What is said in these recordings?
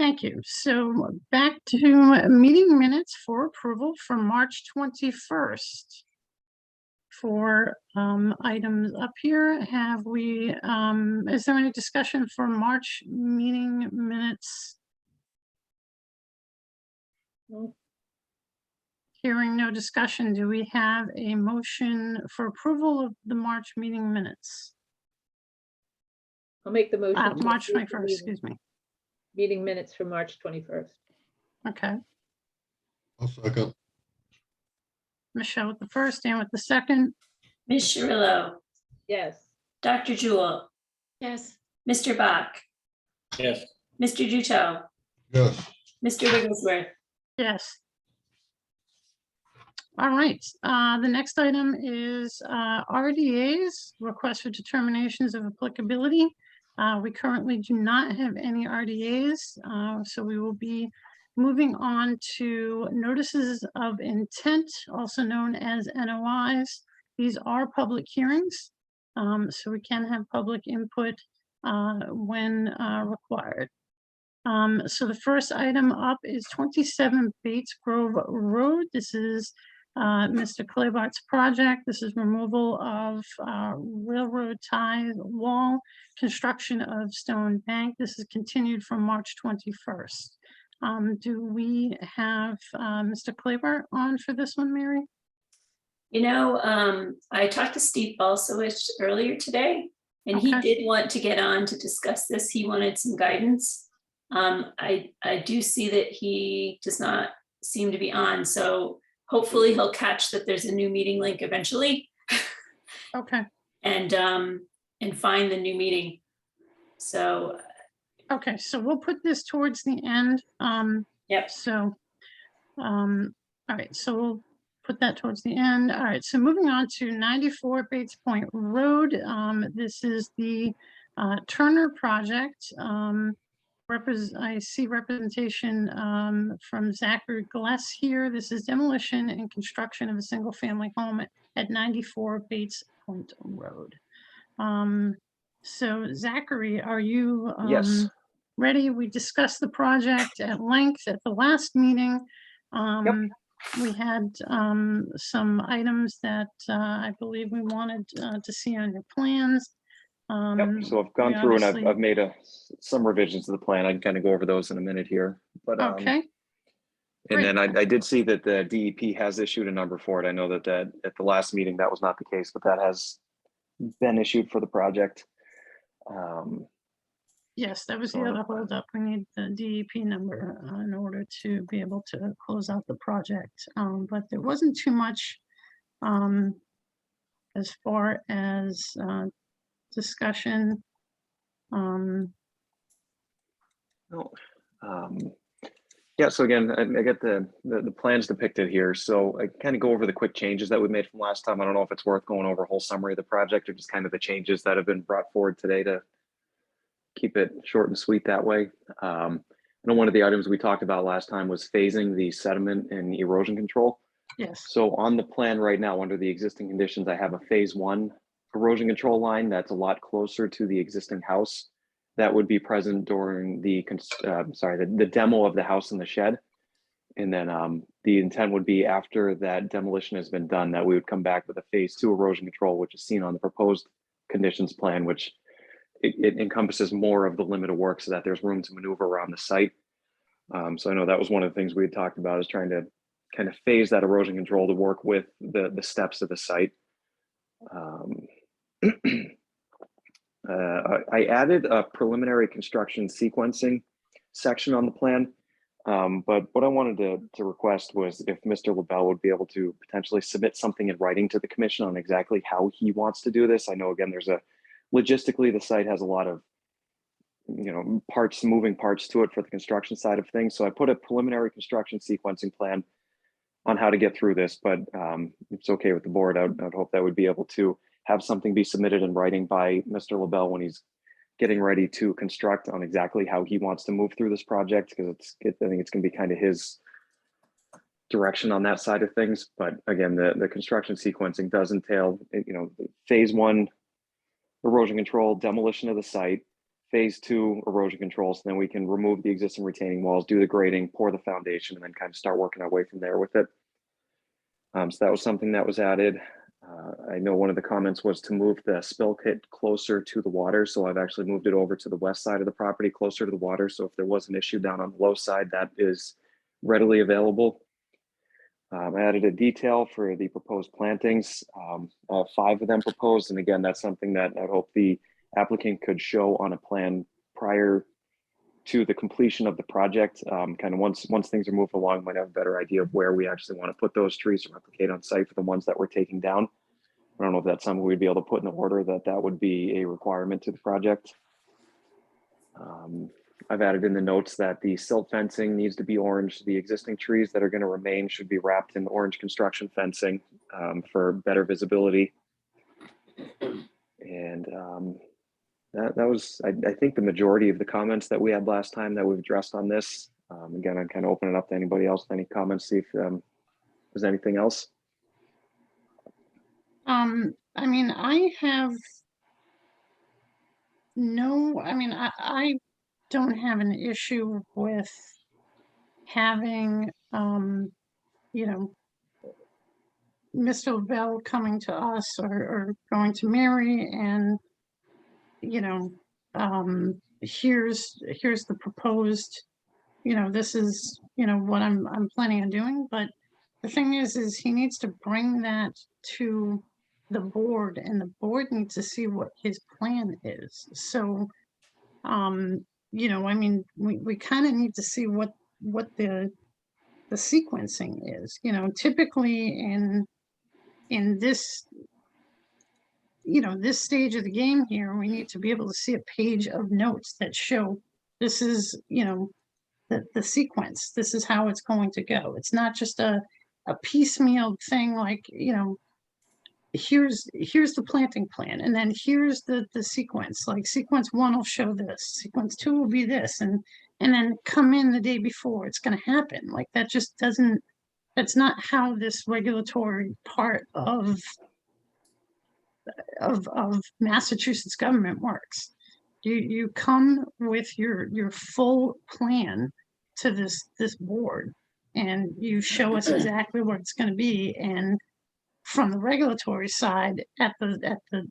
Thank you. So back to meeting minutes for approval from March 21st. For items up here, have we, is there any discussion for March meeting minutes? Hearing no discussion, do we have a motion for approval of the March meeting minutes? I'll make the motion. March 21st, excuse me. Meeting minutes for March 21st. Okay. I'll second. Michelle with the first, Dan with the second. Ms. Cirillo, Yes. Dr. Jewell, Yes. Mr. Bach, Yes. Mr. Duto, Yes. Mr. Wigglesworth. Yes. All right, the next item is RDAs, request for determinations of applicability. We currently do not have any RDAs, so we will be moving on to notices of intent, also known as NOIs. These are public hearings, so we can have public input when required. So the first item up is 27 Bates Grove Road. This is Mr. Claybart's project. This is removal of railroad tie wall, construction of stone bank. This is continued from March 21st. Do we have Mr. Claybart on for this one, Mary? You know, I talked to Steve Balsowich earlier today, and he did want to get on to discuss this. He wanted some guidance. I do see that he does not seem to be on, so hopefully he'll catch that there's a new meeting link eventually. Okay. And find the new meeting. So. Okay, so we'll put this towards the end. Yep. So, all right, so we'll put that towards the end. All right, so moving on to 94 Bates Point Road. This is the Turner project. I see representation from Zachary Gless here. This is demolition and construction of a single family home at 94 Bates Point Road. So Zachary, are you Yes. ready? We discussed the project at length at the last meeting. Yep. We had some items that I believe we wanted to see on your plans. Yep. So I've gone through and I've made some revisions to the plan. I can kind of go over those in a minute here. But okay. And Great. then I did see that the DEP has issued a number for it. I know that at the last meeting that was not the case, but that has been issued for the project. Yes, that was the other holdup. We need the DEP number in order to be able to close out the project. But there wasn't too much as far as discussion. Yeah, so again, I get the plans depicted here. So I kind of go over the quick changes that we made from last time. I don't know if it's worth going over a whole summary of the project or just kind of the changes that have been brought forward today to keep it short and sweet that way. I know one of the items we talked about last time was phasing the sediment and erosion control. Yes. So on the plan right now, under the existing conditions, I have a phase 1 erosion control line that's a lot closer to the existing house that would be present during the demo of the house and the shed. And then the intent would be after that demolition has been done that we would come back with a phase 2 erosion control, which is seen on the proposed conditions plan, which it encompasses more of the limit of work so that there's room to maneuver around the site. So I know that was one of the things we had talked about, is trying to kind of phase that erosion control to work with the steps of the site. I added a preliminary construction sequencing section on the plan, but what I wanted to request was if Mr. LaBelle would be able to potentially submit something in writing to the commission on exactly how he wants to do this. I know, again, logistically, the site has a lot of, moving parts to it for the construction side of things. So I put a preliminary construction sequencing plan on how to get through this, but it's okay with the board. I would hope that would be able to have something be submitted in writing by Mr. LaBelle when he's getting ready to construct on exactly how he wants to move through this project, because I think it's going to be kind of his direction on that side of things. But again, the construction sequencing does entail, phase 1 erosion control, demolition of the site, phase 2 erosion controls, then we can remove the existing retaining walls, do the grading, pour the foundation, and then kind of start working our way from there with it. So that was something that was added. I know one of the comments was to move the spill kit closer to the water. So I've actually moved it over to the west side of the property, closer to the water. So if there was an issue down on the low side, that is readily available. I added a detail for the proposed plantings. 5 of them proposed. And again, that's something that I hope the applicant could show on a plan prior to the completion of the project. Kind of once things are moved along, might have a better idea of where we actually want to put those trees to replicate on site for the ones that we're taking down. I don't know if that's something we'd be able to put in the order that would be a requirement to the project. I've added in the notes that the silt fencing needs to be orange. The existing trees that are going to remain should be wrapped in orange construction fencing for better visibility. And that was, I think, the majority of the comments that we had last time that we've addressed on this. Again, I'm kind of opening up to anybody else with any comments, see if there's anything else. I mean, I have no, I mean, I don't have an issue with having, you know, Mr. Bell coming to us or going to Mary and, you know, here's the proposed, you know, this is, you know, what I'm planning on doing. But the thing is he needs to bring that to the board, and the board needs to see what his plan is. So, you know, I mean, we kind of need to see what the sequencing is. You know, typically in this, you know, this stage of the game here, we need to be able to see a page of notes that show this is, you know, the sequence. This is how it's going to go. It's not just a piecemeal thing like, you know, here's the planting plan, and then here's the sequence. Like sequence 1 will show this, sequence 2 will be this, and then come in the day before. It's going to happen. Like that just doesn't. That's not how this regulatory part of Massachusetts government works. You come with your full plan to this board, and you show us exactly what it's going to be. And from the regulatory side, at the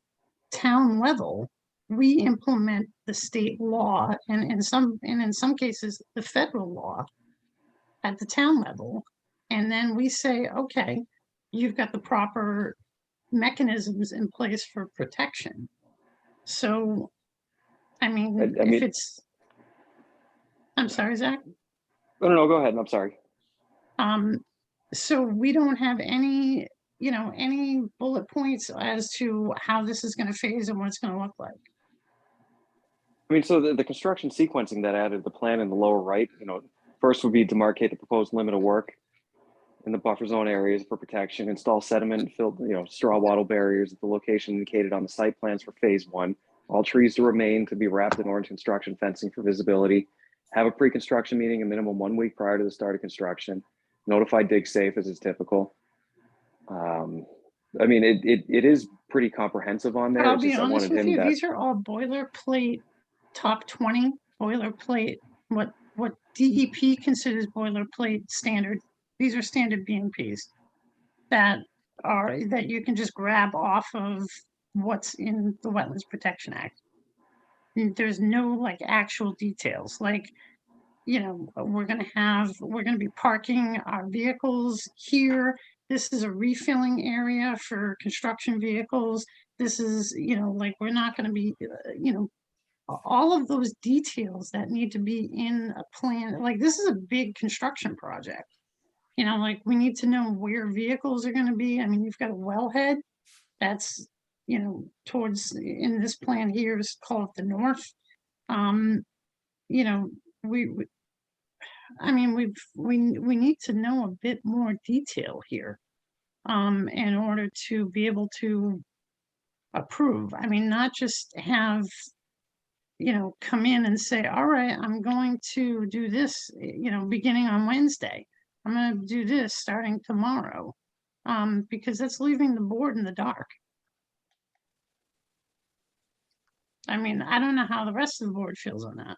town level, we implement the state law, and in some cases the federal law at the town level, and then we say, okay, you've got the proper mechanisms in place for protection. So, I mean, if it's, I'm sorry, Zach. No, go ahead. I'm sorry. So we don't have any, you know, any bullet points as to how this is going to phase and what it's going to look like. I mean, so the construction sequencing that added the plan in the lower right, you know, first would be demarcate the proposed limit of work in the buffer zone areas for protection, install sediment filled, you know, straw wattle barriers at the location indicated on the site plans for phase 1. All trees to remain to be wrapped in orange construction fencing for visibility. Have a pre-construction meeting a minimum 1 week prior to the start of construction. Notify dig safe as is typical. I mean, it is pretty comprehensive on there. I'll be honest with you, these are all boilerplate, top 20 boilerplate, what DEP considers boilerplate standard. These are standard BMPs that you can just grab off of what's in the Wetlands Protection Act. There's no like actual details, like, you know, we're going to be parking our vehicles here. This is a refilling area for construction vehicles. This is, you know, like, we're not going to be, you know, all of those details that need to be in a plan. Like, this is a big construction project. You know, like, we need to know where vehicles are going to be. I mean, you've got a wellhead that's, you know, towards, in this plan here is called the north. You know, I mean, we need to know a bit more detail here, in order to be able to approve. I mean, not just have, you know, come in and say, all right, I'm going to do this, you know, beginning on Wednesday. I'm going to do this starting tomorrow, because that's leaving the board in the dark. I mean, I don't know how the rest of the board feels on that.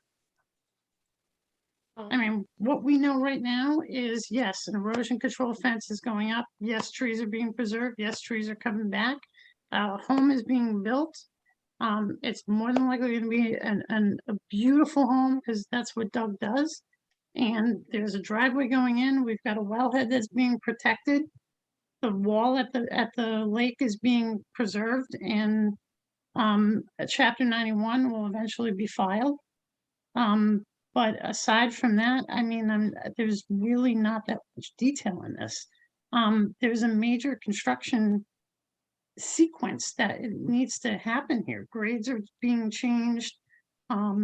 I mean, what we know right now is, yes, an erosion control fence is going up. Yes, trees are being preserved. Yes, trees are coming back. A home is being built. It's more than likely going to be a beautiful home because that's what Doug does. And there's a driveway going in. We've got a wellhead that's being protected. The wall at the lake is being preserved, and Chapter 91 will eventually be filed. But aside from that, I mean, there's really not that much detail in this. There's a major construction sequence that it needs to happen here. Grades are being changed. I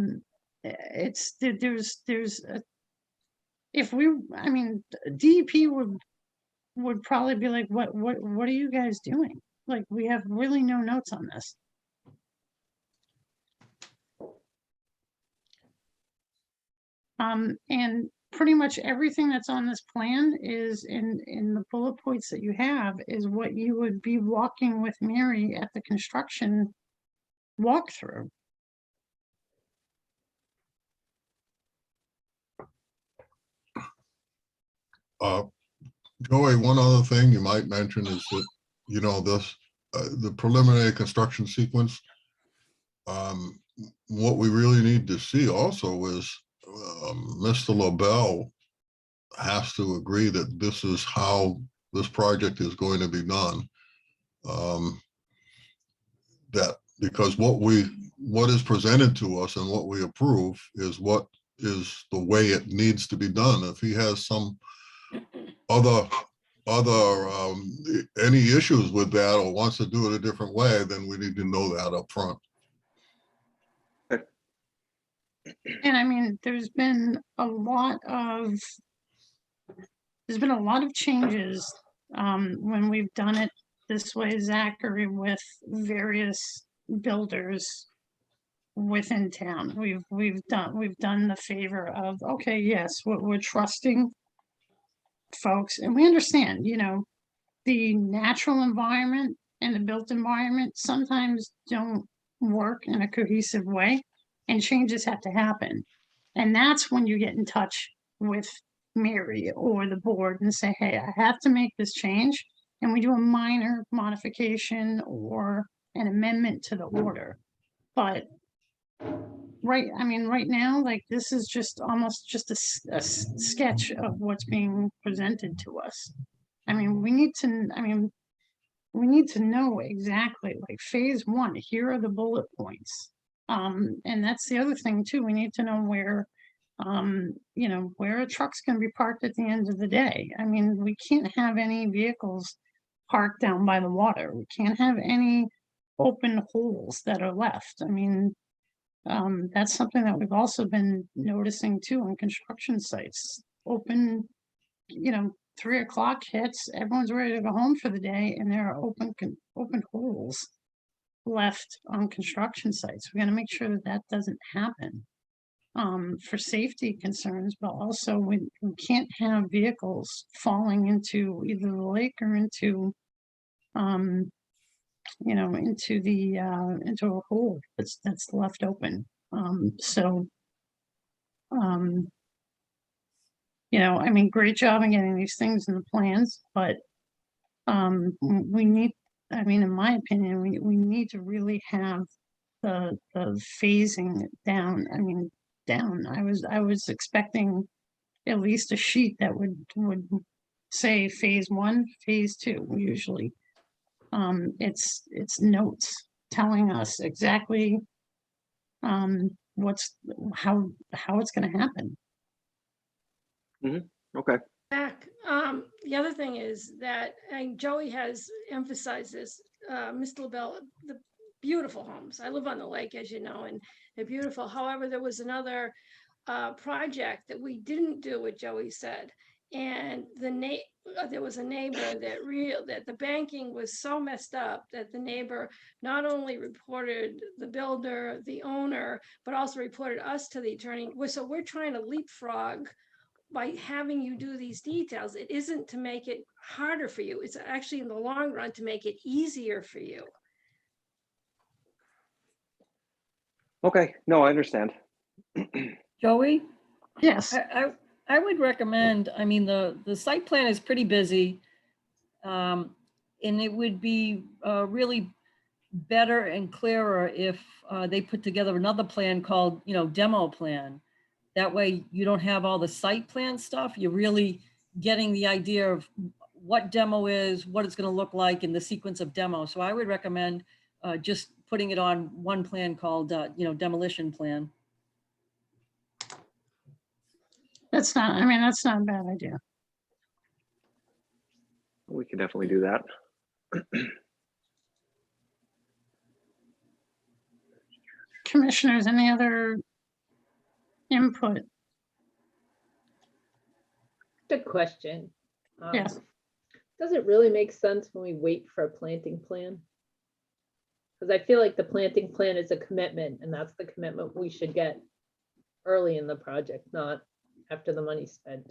mean, DEP would probably be like, what are you guys doing? Like, we have really no notes on this. And pretty much everything that's on this plan is in the bullet points that you have is what you would be walking with Mary at the construction walkthrough. Joey, one other thing you might mention is that, you know, this, the preliminary construction sequence, what we really need to see also is Mr. LaBelle has to agree that this is how this project is going to be done. That because what is presented to us and what we approve is what is the way it needs to be done. If he has some other any issues with that or wants to do it a different way, then we need to know that up front. And I mean, there's been a lot of changes when we've done it this way, Zachary, with various builders within town. We've done the favor of, okay, yes, we're trusting folks, and we understand, you know, the natural environment and the built environment sometimes don't work in a cohesive way, and changes have to happen. And that's when you get in touch with Mary or the board and say, hey, I have to make this change. And we do a minor modification or an amendment to the order. But right now, like, this is just almost just a sketch of what's being presented to us. I mean, we need to know exactly, like, phase one, here are the bullet points. And that's the other thing too. We need to know where, you know, where a truck's gonna be parked at the end of the day. I mean, we can't have any vehicles parked down by the water. We can't have any open holes that are left. I mean, that's something that we've also been noticing too on construction sites. Open, you know, 3 o'clock hits, everyone's ready to go home for the day, and there are open holes left on construction sites. We got to make sure that that doesn't happen for safety concerns, but also we can't have vehicles falling into either the lake or into you know, into a hole that's left open. You know, I mean, great job in getting these things in the plans, but we need, I mean, in my opinion, we need to really have the phasing down. I mean, down. I was expecting at least a sheet that would say phase one, phase two. Usually, it's notes telling us exactly how it's going to happen. Okay. Back, the other thing is that, and Joey has emphasized this, Mr. LaBelle, the beautiful homes. I live on the lake, as you know, and they're beautiful. However, there was another project that we didn't do what Joey said, and there was a neighbor that the banking was so messed up that the neighbor not only reported the builder, the owner, but also reported us to the attorney. So we're trying to leapfrog by having you do these details. It isn't to make it harder for you. It's actually in the long run to make it easier for you. Okay, no, I understand. Joey, Yes, I would recommend, I mean, the site plan is pretty busy. And it would be really better and clearer if they put together another plan called, demo plan. That way you don't have all the site plan stuff. You're really getting the idea of what demo is, what it's going to look like, and the sequence of demo. So I would recommend just putting it on one plan called, demolition plan. that's not, I mean, that's not a bad idea. We can definitely do that. Commissioners, any other input? Good question. Yes. Does it really make sense when we wait for a planting plan? Because I feel like the planting plan is a commitment, and that's the commitment we should get early in the project, not after the money's spent.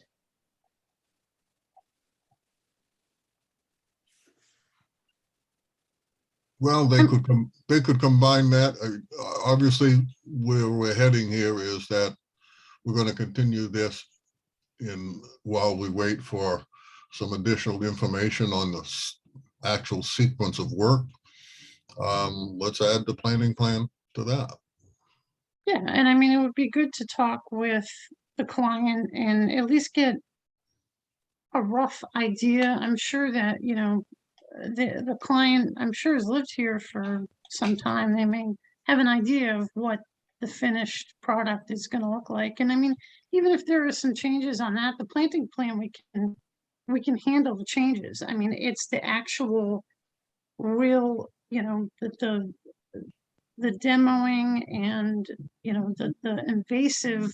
Well, they could combine that. Obviously, where we're heading here is that we're going to continue this while we wait for some additional information on the actual sequence of work. Let's add the planning plan to that. Yeah, and I mean, it would be good to talk with the client and at least get a rough idea. I'm sure that, the client, I'm sure, has lived here for some time. They may have an idea of what the finished product is going to look like. And I mean, even if there are some changes on that, the planting plan, we can handle the changes. I mean, it's the actual real, the demoing and, the invasive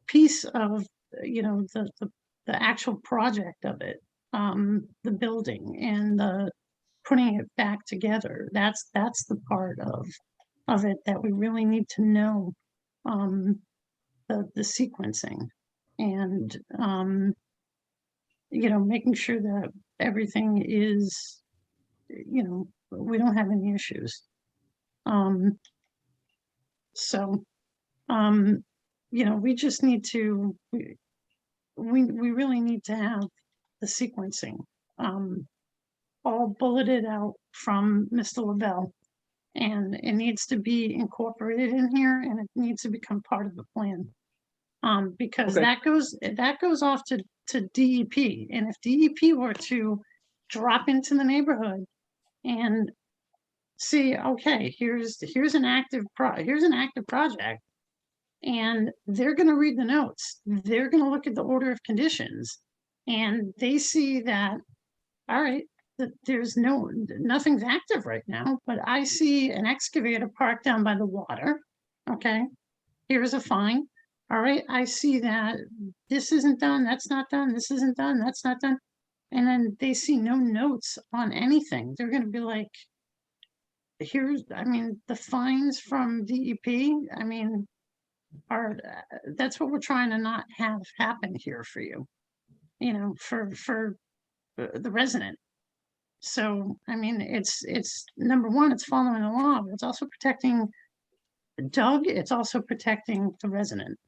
piece of, the actual project of it, the building and the putting it back together. That's the part of it that we really need to know, the sequencing and, making sure that everything is, we don't have any issues. So, we just need to, we really need to have the sequencing, all bulleted out from Mr. LaBelle. And it needs to be incorporated in here and it needs to become part of the plan. Because Okay. that goes off to DEP. And if DEP were to drop into the neighborhood and see, okay, here's an active project, and they're going to read the notes. They're going to look at the order of conditions, and they see that, all right, that there's nothing's active right now, but I see an excavator parked down by the water. Okay, here's a fine. All right, I see that this isn't done, that's not done, this isn't done, that's not done. And then they see no notes on anything. They're going to be like, I mean, the fines from DEP, I mean, that's what we're trying to not have happen here for you, for the resident. So, I mean, it's number one, it's following the law, but it's also protecting Doug, it's also protecting the resident.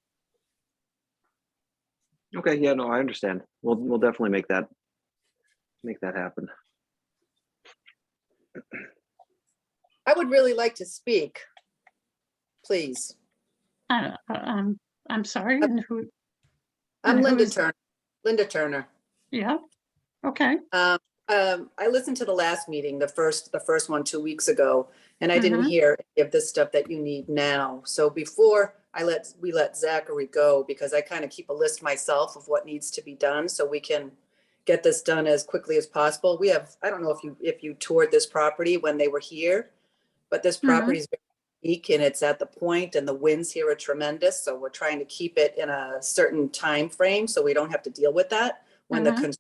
Okay, yeah, no, I understand. We'll definitely make that happen. I would really like to speak, please. I'm sorry, and who? I'm And who Linda is- Turner. Linda Turner. Yeah, okay. I listened to the last meeting, the first one 2 weeks ago, and I didn't hear any of this stuff that you need now. So before we let Zachary go, because I kind of keep a list myself of what needs to be done so we can get this done as quickly as possible. I don't know if you toured this property when they were here, but this property is very unique and it's at the point and the winds here are tremendous. So we're trying to keep it in a certain time frame so we don't have to deal with that when the construction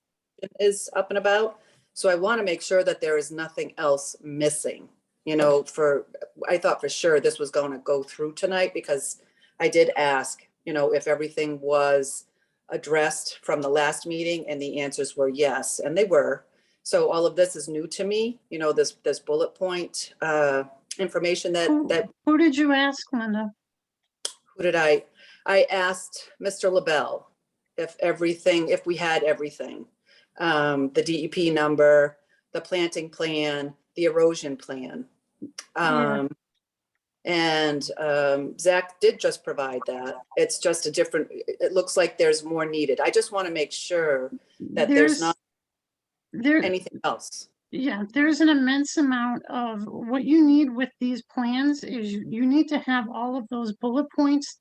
is up and about. So I want to make sure that there is nothing else missing, I thought for sure this was going to go through tonight because I did ask, if everything was addressed from the last meeting and the answers were yes, and they were. So all of this is new to me, this bullet point information that, Who did you ask, Linda? who did I asked Mr. LaBelle if we had everything. The DEP number, the planting plan, the erosion plan. Yeah. And Zach did just provide that. It's just a different, it looks like there's more needed. I just want to make sure that there's not anything else. Yeah, there's an immense amount of what you need with these plans is you need to have all of those bullet points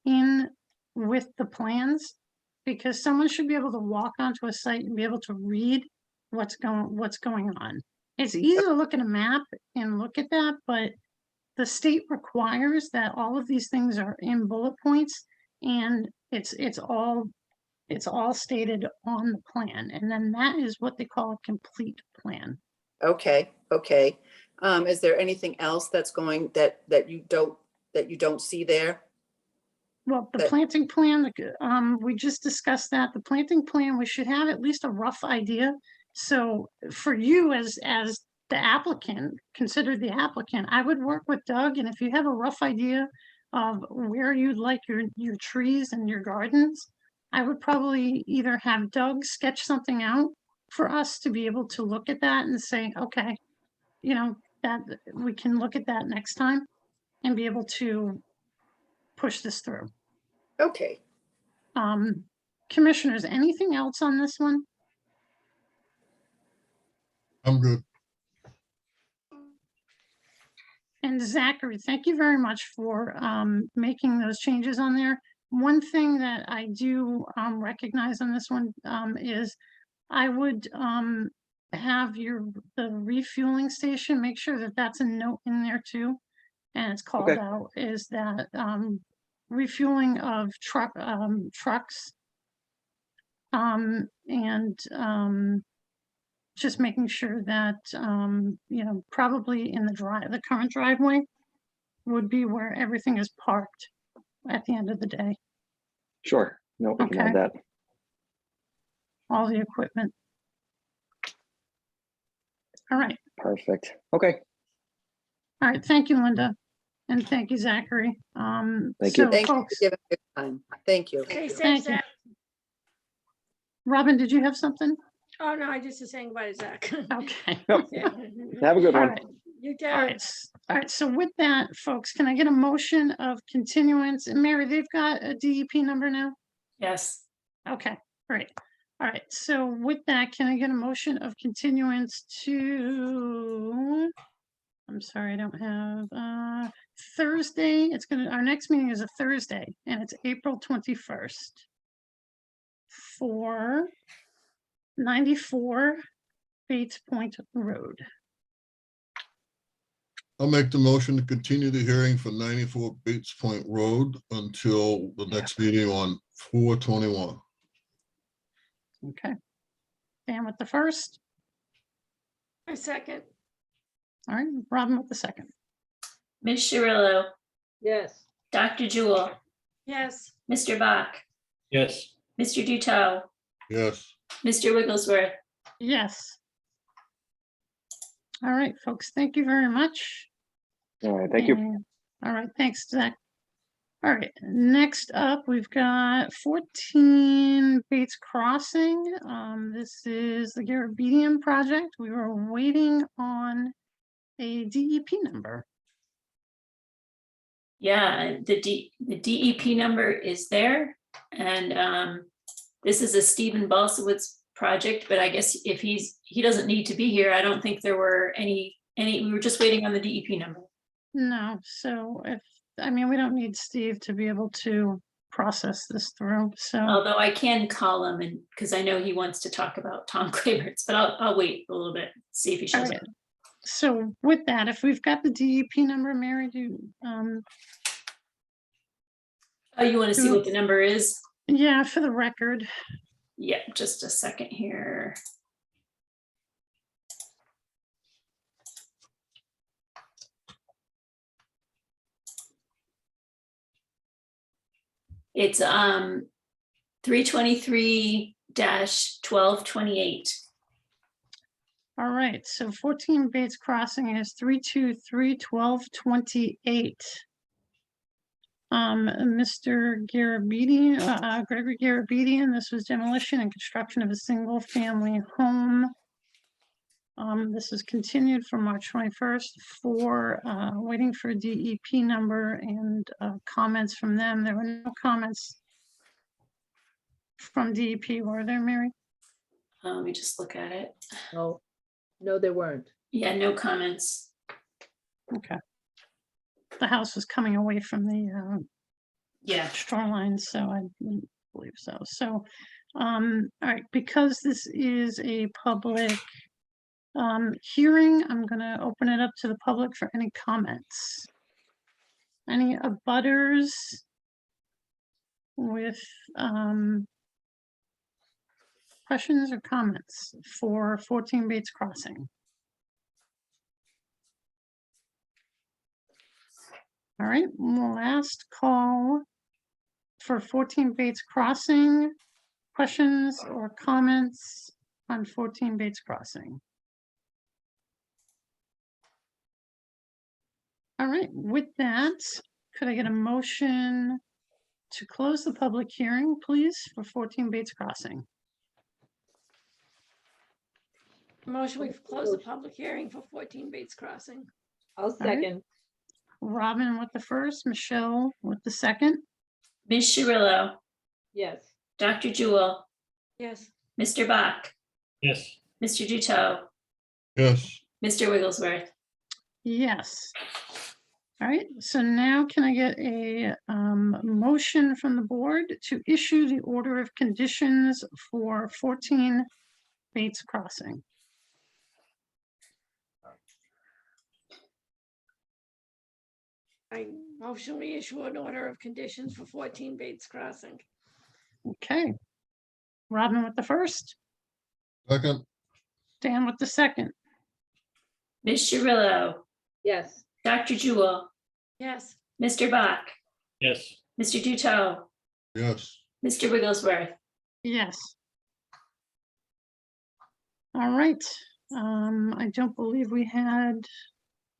in with the plans, because someone should be able to walk onto a site and be able to read what's going on. It's easy to look at a map and look at that, but the state requires that all of these things are in bullet points, and it's all stated on the plan, and then that is what they call a complete plan. Okay. Is there anything else that's going that you don't see there? Well, the planting plan, we just discussed that. The planting plan, we should have at least a rough idea. So for you as the applicant, consider the applicant, I would work with Doug, and if you have a rough idea of where you'd like your trees and your gardens, I would probably either have Doug sketch something out for us to be able to look at that and say, okay, that we can look at that next time and be able to push this through. Okay. Commissioners, anything else on this one? I'm good. And Zachary, thank you very much for making those changes on there. One thing that I do recognize on this one is I would have the refueling station, make sure that that's a note in there too. And it's called Okay. out is that refueling of trucks and just making sure that probably in the current driveway would be where everything is parked at the end of the day, Sure. No, we can Okay. add that. all the equipment. All right. Perfect. Okay. All right, thank you, Linda, and thank you, Zachary. Thank you. So, Thank you for folks, giving me your time. Thank you. Okay, Thank thanks, you. Zach. Robin, did you have something? Oh, no, I just was saying bye to Zach. Okay. Yep. Yeah. Have a good All one. right. You too. All right. All right. So with that, folks, can I get a motion of continuance? And Mary, they've got a DEP number now? Yes. Okay, great. All right. So with that, can I get a motion of continuance to, I'm sorry, I don't have, Thursday. Our next meeting is a Thursday, and it's April 21st for 94 Bates Point Road. I'll make the motion to continue the hearing for 94 Bates Point Road until the next meeting on 4/21. Okay. Dan with the first. A second. All right, Robin with the second. Ms. Sherillo, Yes. Dr. Jewel, Yes. Mr. Bach, Yes. Mr. Duto, Yes, Mr. Wigglesworth. Yes. All right, folks, thank you very much. All right. Thank you. And- All right, thanks, Zach. All right, next up, we've got 14 Bates Crossing. This is the Garabedian project. We were waiting on a DEP number. Yeah, the DEP number is there, and this is a Stephen Balsowitz project, but I guess if he doesn't need to be here, I don't think there were any, we were just waiting on the DEP number. No, so we don't need Steve to be able to process this through, so. Although I can call him, and because I know he wants to talk about Tom Claiborne's, but I'll wait a little bit, see if he shows All up. right. So with that, if we've got the DEP number, Mary, Oh, you want to see what the number is? yeah, for the record. Yeah, just a second here. It's 323-1228. All right, so 14 Bates Crossing is 323-1228. Mr. Garabedian, Gregory Garabedian, this was demolition and construction of a single family home. This is continued from March 21st for, waiting for a DEP number and, comments from them. There were no comments from DEP, were there, Mary? Let me just look at it. No, no, there weren't. Yeah, no comments. Okay. The house was coming away from the, Yeah. shoreline, so I didn't believe so. So, all right, because this is a public hearing, I'm gonna open it up to the public for any comments. Any abutters with questions or comments for 14 Bates Crossing? All right, last call for 14 Bates Crossing. Questions or comments on 14 Bates Crossing? All right, with that, could I get a motion to close the public hearing, please, for 14 Bates Crossing? Motion, we've closed the public hearing for 14 Bates Crossing. I'll right. second. Robin with the first, Michelle with the second. Ms. Sherillo, Yes. Dr. Jewel, Yes, Mr. Bach, Yes. Mr. Duto, Yes, Mr. Wigglesworth. Yes. All right, so now can I get a motion from the board to issue the order of conditions for 14 Bates Crossing? I motion we issue an order of conditions for 14 Bates Crossing. Okay. Robin with the first, second, Dan with the second. Ms. Sherillo, Yes. Dr. Jewel, Yes, Mr. Bach, Yes. Mr. Duto, yes, Mr. Wigglesworth. Yes. All right, I don't believe we had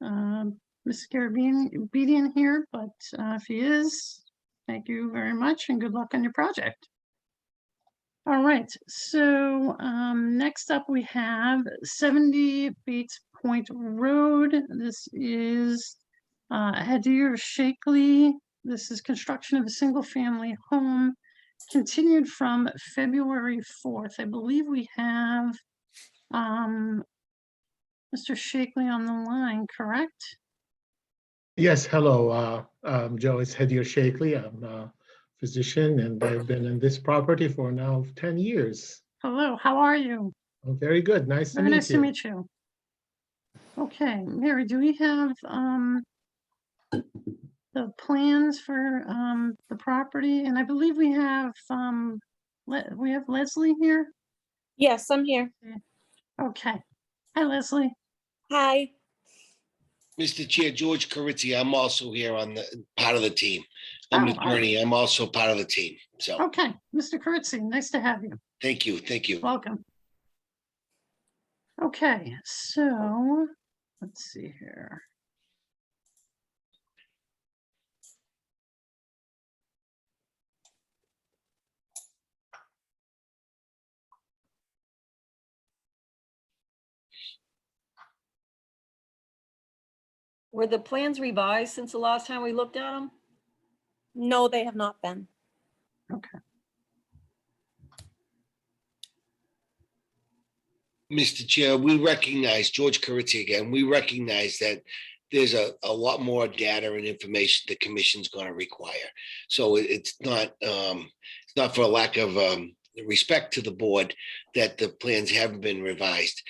Ms. Garabedian here, but if he is, thank you very much and good luck on your project. All right, so next up we have 70 Bates Point Road. This is Hadir Shakely. This is construction of a single family home continued from February 4th. I believe we have Mr. Shakely on the line, correct? Yes, hello, Joe, it's Hadir Shakely. I'm a physician and I've been in this property for now 10 years. Hello, how are you? Oh, very good, nice to Very meet nice to you. meet you. Okay, Mary, do we have the plans for the property? And I believe we have Leslie here. Yes, I'm here. Okay. Hi, Leslie. Hi. Mr. Chair, George Carizzi, I'm also here on the part of the team. I'm an Oh, attorney. I'm also part of the team. So Okay, Mr. Kurtzy, nice to have you. thank you. Thank you. Welcome. Okay, so let's see here. Were the plans revised since the last time we looked at them? No, they have not been. Okay. Mr. Chair, we recognize, George Carizzi again, we recognize that there's a lot more data and information the commission's going to require. So it's not for a lack of respect to the board that the plans haven't been revised.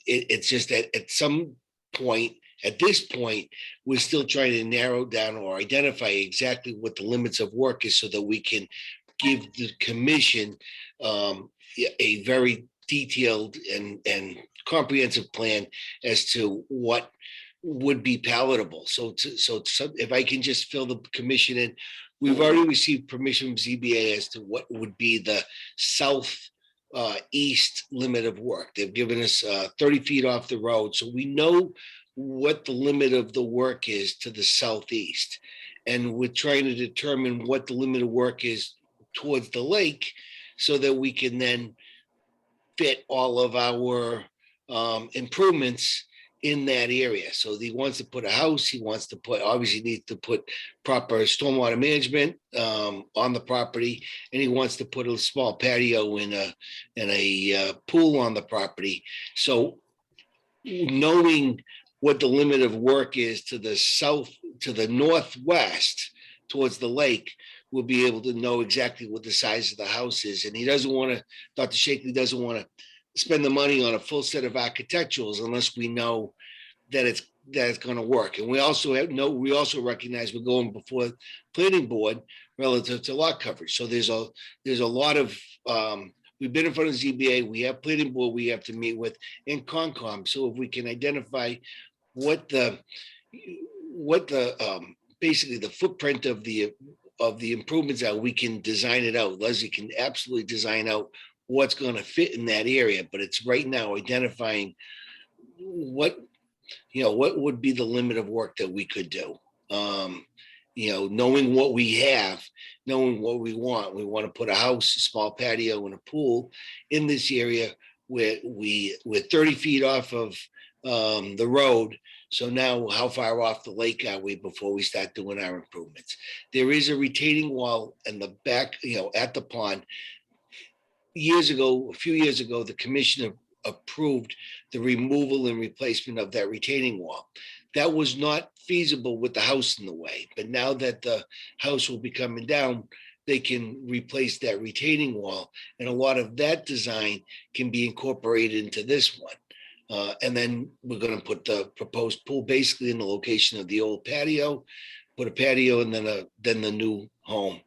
It's just that at some point, at this point, we're still trying to narrow down or identify exactly what the limits of work is so that we can give the commission a very detailed and comprehensive plan as to what would be palatable. So if I can just fill the commission in, we've already received permission from ZBA as to what would be the south east limit of work. They've given us 30 feet off the road. So we know what the limit of the work is to the southeast. And we're trying to determine what the limit of work is towards the lake so that we can then fit all of our improvements in that area. So he wants to put a house, he wants to put, obviously needs to put proper stormwater management on the property, and he wants to put a small patio and a pool on the property. So knowing what the limit of work is to the south, to the northwest towards the lake, we'll be able to know exactly what the size of the house is. And he doesn't want to, Dr. Shakely doesn't want to spend the money on a full set of architecturals unless we know that it's going to work. And we also recognize we're going before planning board relative to lot coverage. So there's a lot of we've been in front of ZBA, we have planning board we have to meet with, and Concom. So if we can identify what the basically the footprint of the improvements are, we can design it out. Leslie can absolutely design out what's going to fit in that area, but it's right now identifying what would be the limit of work that we could do. Knowing what we have, knowing what we want. We want to put a house, a small patio, and a pool in this area where we're 30 feet off of the road. So now how far off the lake are we before we start doing our improvements? There is a retaining wall in the back, at the pond. A few years ago, the commission approved the removal and replacement of that retaining wall. That was not feasible with the house in the way, but now that the house will be coming down, they can replace that retaining wall, and a lot of that design can be incorporated into this one. And then we're going to put the proposed pool basically in the location of the old patio, put a patio, and then the new home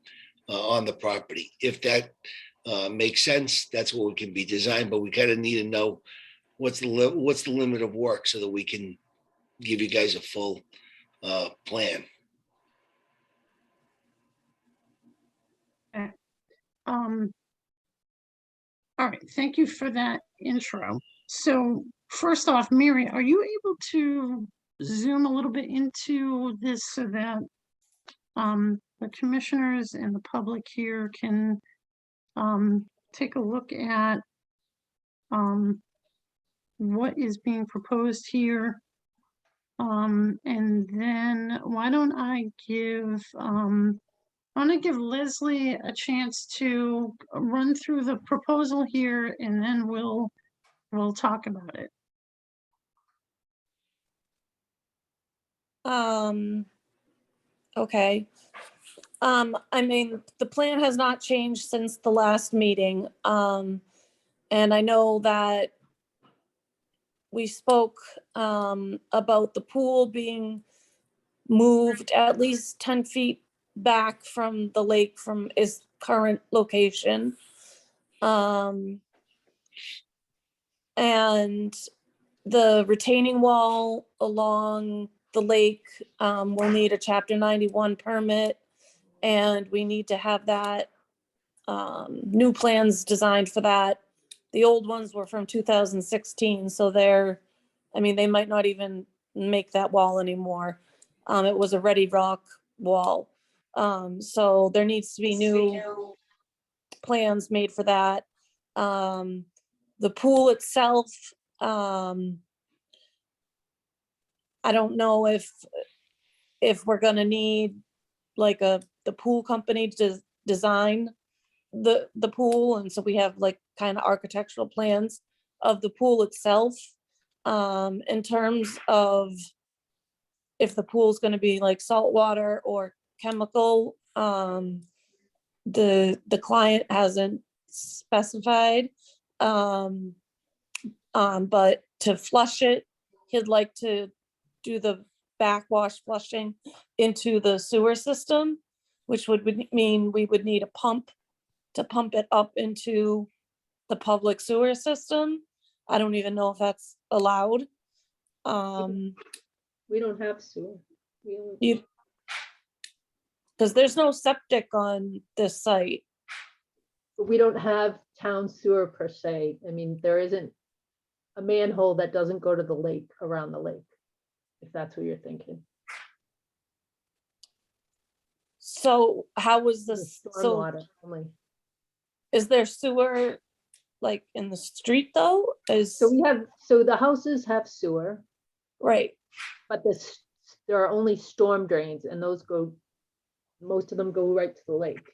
on the property. If that makes sense, that's what we can be designed, but we kind of need to know what's the limit of work so that we can give you guys a full plan. All right, thank you for that intro. So first off, Mary, are you able to zoom a little bit into this so that the commissioners and the public here can take a look at what is being proposed here? And then why don't I give Leslie a chance to run through the proposal here, and then we'll talk about it. Okay. I mean, the plan has not changed since the last meeting. And I know that we spoke about the pool being moved at least 10 feet back from the lake from its current location. And the retaining wall along the lake will need a Chapter 91 permit, and we need to have that new plans designed for that. The old ones were from 2016, so they might not even make that wall anymore. It was a ready rock wall. So there needs to be new plans made for that. The pool itself, I don't know if we're gonna need like the pool company to design the pool, and so we have like kind of architectural plans of the pool itself. In terms of if the pool's going to be like saltwater or chemical, the client hasn't specified, but to flush it, he'd like to do the backwash flushing into the sewer system, which would mean we would need a pump to pump it up into the public sewer system. I don't even know if that's allowed. We don't have sewer. Because there's no septic on this site. We don't have town sewer per se. I mean, there isn't a manhole that doesn't go to the lake, around the lake, if that's what you're thinking. So how was The this, so stormwater only. is there sewer like in the street though? So we have, so the houses have sewer, Right, but there are only storm drains, and those go, most of them go right to the lake.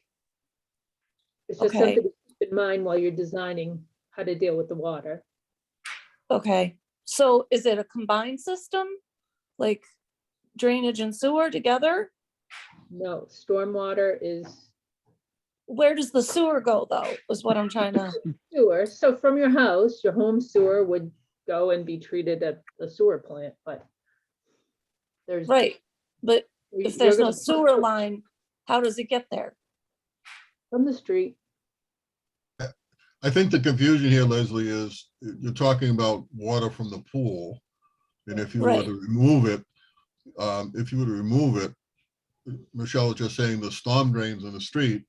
It's just Okay. something to keep in mind while you're designing how to deal with the water. okay. So is it a combined system? Like drainage and sewer together? No, stormwater is Where does the sewer go though, is what I'm trying to, sewer. So from your house, your home sewer would go and be treated at the sewer plant, but there's. right, but you- if you're there's no gonna- sewer line, how does it get there? From the street. I think the confusion here, Leslie, is you're talking about water from the pool. And if you were Right. to remove it, Michelle was just saying the storm drains in the street.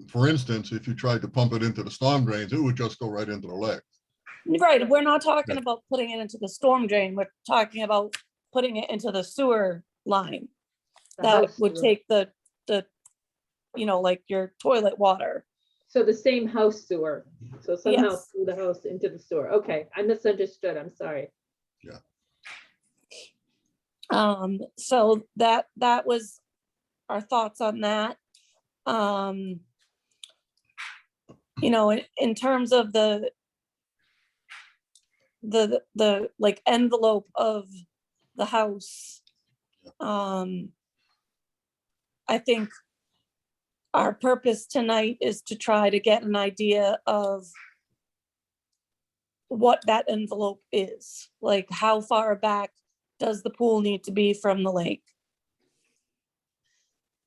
For instance, if you tried to pump it into the storm drains, it would just go right into the lake. Right, we're not talking Yeah. about putting it into the storm drain, we're talking about putting it into the sewer line. the That house would sewer. take the, like your toilet water. So the same house sewer. So somehow Yes. through the house into the sewer. Okay, I misunderstood. I'm sorry. So that was our thoughts on that. In terms of the like envelope of the house. I think our purpose tonight is to try to get an idea of what that envelope is, like how far back does the pool need to be from the lake?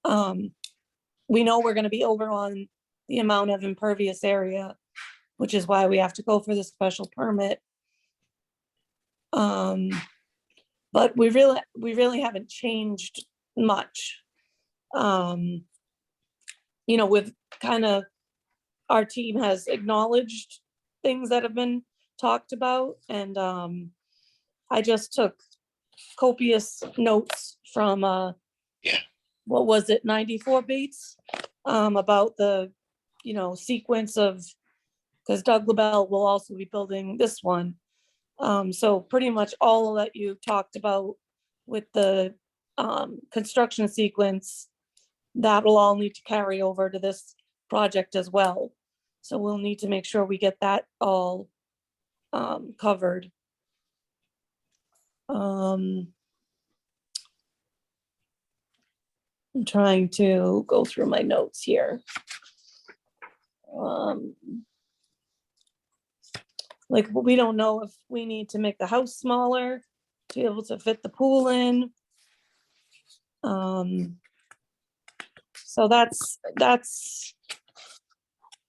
We know we're gonna be over on the amount of impervious area, which is why we have to go for the special permit. But we really haven't changed much. With kind of, our team has acknowledged things that have been talked about, and I just took copious notes from what was it, 94 Bates, about the sequence of, because Doug LaBelle will also be building this one. So pretty much all that you talked about with the construction sequence, that will all need to carry over to this project as well. So we'll need to make sure we get that all covered. I'm trying to go through my notes here. Like, we don't know if we need to make the house smaller to be able to fit the pool in. So that's.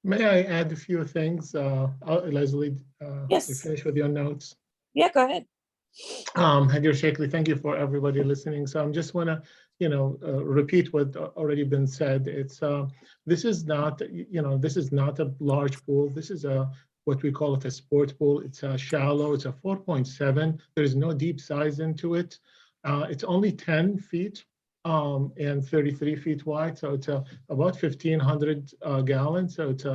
May I add a few things, Leslie? Yes. You finish with your notes? Yeah, go ahead. Hadir Shakely, thank you for everybody listening. So I'm just wanna, repeat what already been said. It's this is not a large pool. This is what we call it a sport pool. It's shallow. It's a 4.7. There is no deep size into it. It's only 10 feet and 33 feet wide. So it's about 1,500 gallons. So it's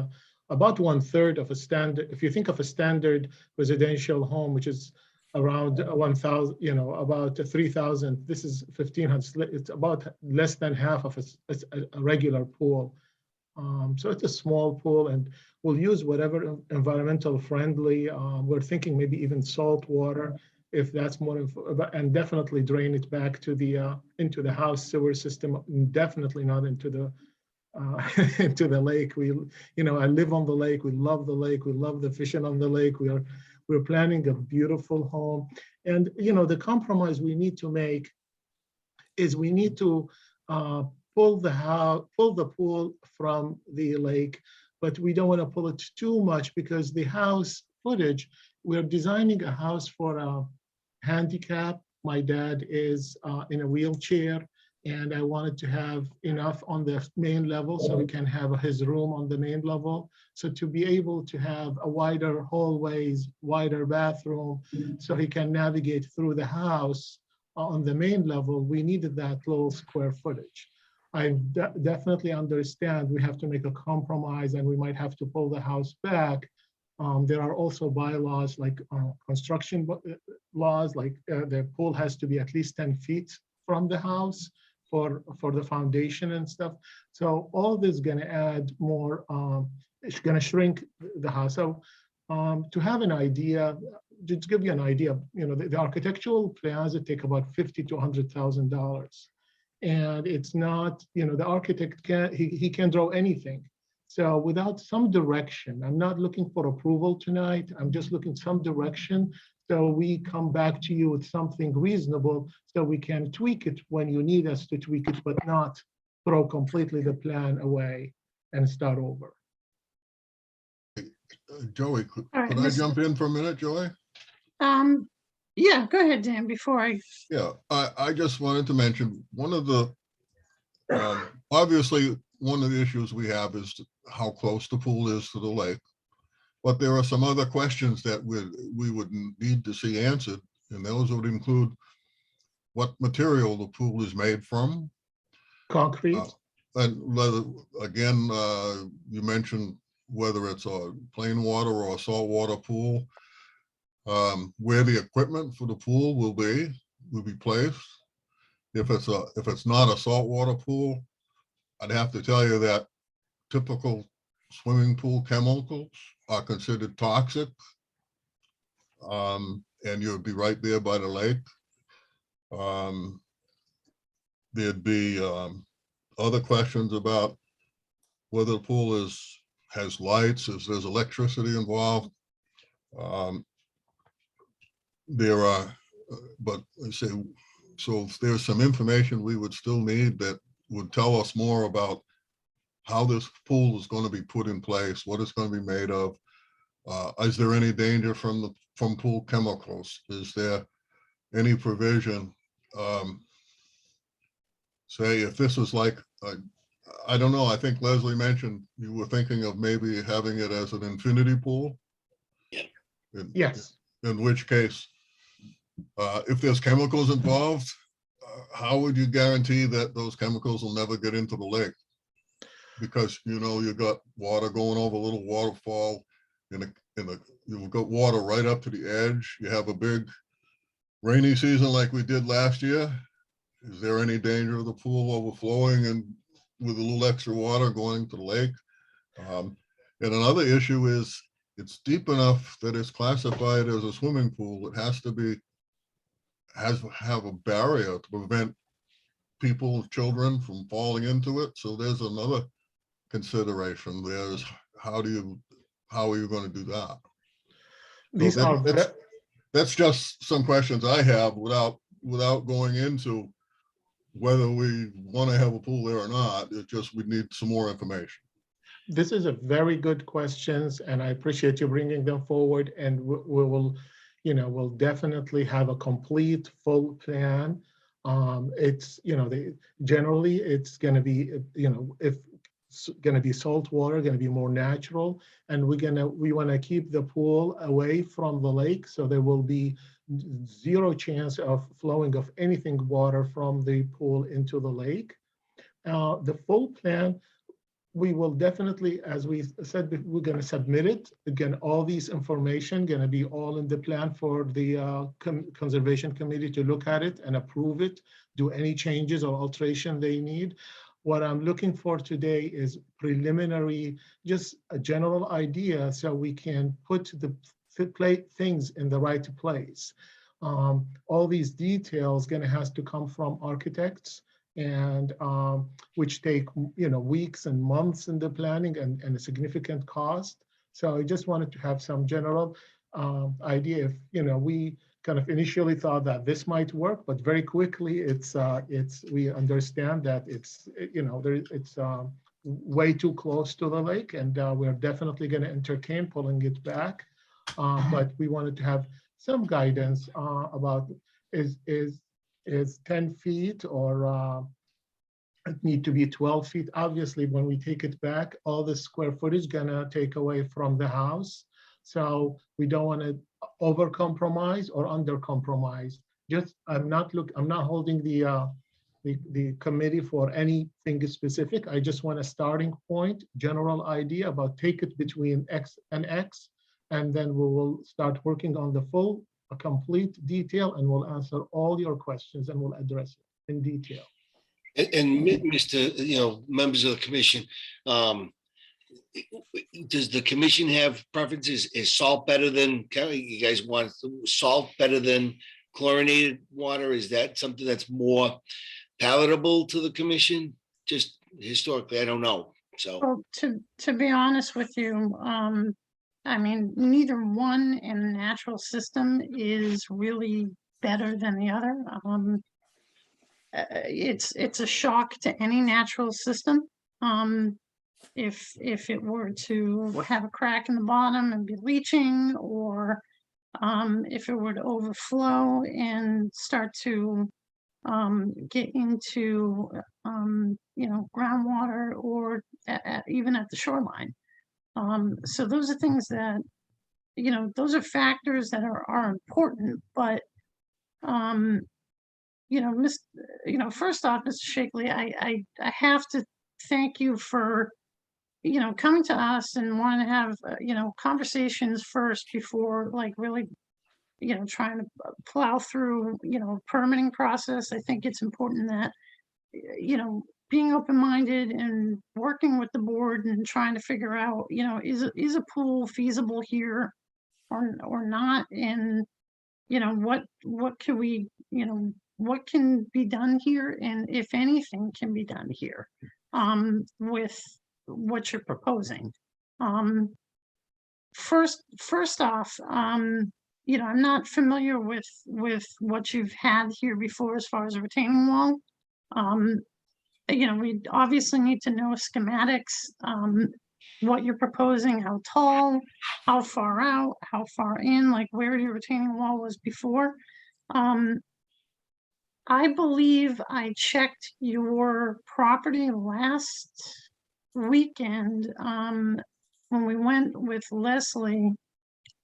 about 1/3 of a standard. If you think of a standard residential home, which is around 1,000, about 3,000. This is 1,500. It's about less than half of a regular pool. So it's a small pool, and we'll use whatever environmental friendly. We're thinking maybe even salt water, if that's more, and definitely drain it back to the into the house sewer system. Definitely not into the into the lake. I live on the lake. We love the lake. We love the fishing on the lake. We're planning a beautiful home. And, the compromise we need to make is we need to pull the pool from the lake, but we don't want to pull it too much because the house footage, we're designing a house for a handicap. My dad is in a wheelchair, And I wanted to have enough on the main level so we can have his room on the main level. So to be able to have a wider hallways, wider bathroom, so he can navigate through the house on the main level, we needed that little square footage. I definitely understand we have to make a compromise and we might have to pull the house back. There are also bylaws like construction laws, like the pool has to be at least 10 feet from the house for the foundation and stuff. So all this is going to add more, it's going to shrink the house. So to have an idea, just to give you an idea, the architectural plans, it take about $50,000 to $100,000. And it's not, the architect he can draw anything. So without some direction, I'm not looking for approval tonight. I'm just looking some direction. So we come back to you with something reasonable so we can tweak it when you need us to tweak it, but not throw completely the plan away and start over. Joey, All right, could I jump in for a minute, Joey? Yeah, go ahead, Dan, before I, Yeah, I just wanted to mention one of the, obviously, one of the issues we have is how close the pool is to the lake. But there are some other questions that we would need to see answered, and those would include what material the pool is made from. Concrete. And whether, again, you mentioned whether it's a plain water or a saltwater pool, where the equipment for the pool will be placed. If it's not a saltwater pool, I'd have to tell you that typical swimming pool chemicals are considered toxic. And you'd be right there by the lake. There'd be other questions about whether the pool has lights, if there's electricity involved. There are, but I say, so if there's some information we would still need that would tell us more about how this pool is going to be put in place, what it's going to be made of. Is there any danger from pool chemicals? Is there any provision? Say if this is like, I don't know, I think Leslie mentioned you were thinking of maybe having it as an infinity pool. Yeah. Yes. In which case, if there's chemicals involved, how would you guarantee that those chemicals will never get into the lake? Because you got water going over a little waterfall, you've got water right up to the edge. You have a big rainy season like we did last year. Is there any danger of the pool overflowing and with a little extra water going to the lake? And another issue is it's deep enough that it's classified as a swimming pool. It has to have a barrier to prevent people, children from falling into it. So there's another consideration. There's how are you going to do that? That's just some questions I have without going into whether we want to have a pool there or not. It's just we need some more information. This is a very good questions, and I appreciate you bringing them forward. And we will, we'll definitely have a complete full plan. It's generally it's going to be if it's going to be salt water, going to be more natural, and we want to keep the pool away from the lake, so there will be zero chance of flowing of anything water from the pool into the lake. The full plan, we will definitely, as we said, we're going to submit it. Again, all these information going to be all in the plan for the Conservation Committee to look at it and approve it, do any changes or alteration they need. What I'm looking for today is preliminary, just a general idea so we can put the things in the right place. All these details going to have to come from architects, and which take weeks and months in the planning and a significant cost. So I just wanted to have some general idea. If we kind of initially thought that this might work, but very quickly we understand that it's way too close to the lake, and we're definitely going to entertain pulling it back. But we wanted to have some guidance about is 10 feet or need to be 12 feet. Obviously, when we take it back, all the square footage gonna take away from the house. So we don't want to over compromise or under compromise. Just, I'm not holding the committee for anything specific. I just want a starting point, general idea about take it between X and X, and then we will start working on the full, a complete detail, and we'll answer all your questions and we'll address it in detail. And Mr., members of the commission, does the commission have preferences? Is salt better than, you guys want salt better than chlorinated water? Is that something that's more palatable to the commission? Just historically, I don't know. So, Well, to be honest with you, I mean, neither one in the natural system is really better than the other. It's a shock to any natural system. If it were to have a crack in the bottom and be leaching, or if it were to overflow and start to get into groundwater, or even at the shoreline. So those are things that, those are factors that are important, but first off, Mr. Shakely, I have to thank you for coming to us and wanting to have conversations first before like really trying to plow through permitting process. I think it's important that being open-minded and working with the board and trying to figure out is a pool feasible here or not, and what can we what can be done here, and if anything can be done here with what you're proposing. First off, I'm not familiar with what you've had here before as far as a retaining wall. We obviously need to know schematics, what you're proposing, how tall, how far out, how far in, like where your retaining wall was before. I believe I checked your property last weekend when we went with Leslie,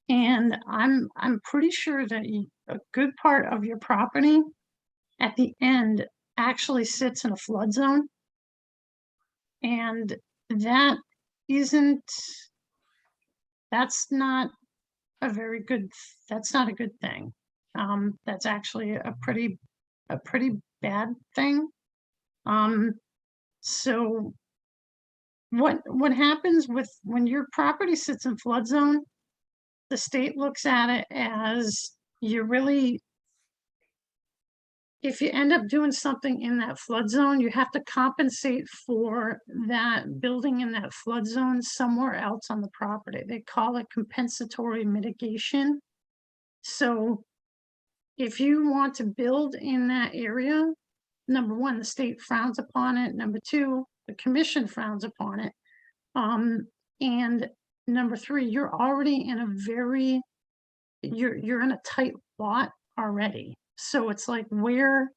and I'm pretty sure that a good part of your property at the end actually sits in a flood zone, and that's not a good thing. That's actually a pretty bad thing. So what happens when your property sits in flood zone, the state looks at it as if you end up doing something in that flood zone, you have to compensate for that building in that flood zone somewhere else on the property. They call it compensatory mitigation. So if you want to build in that area, number one, the state frowns upon it. Number two, the commission frowns upon it. And number three, you're already in you're in a tight lot already. So it's like where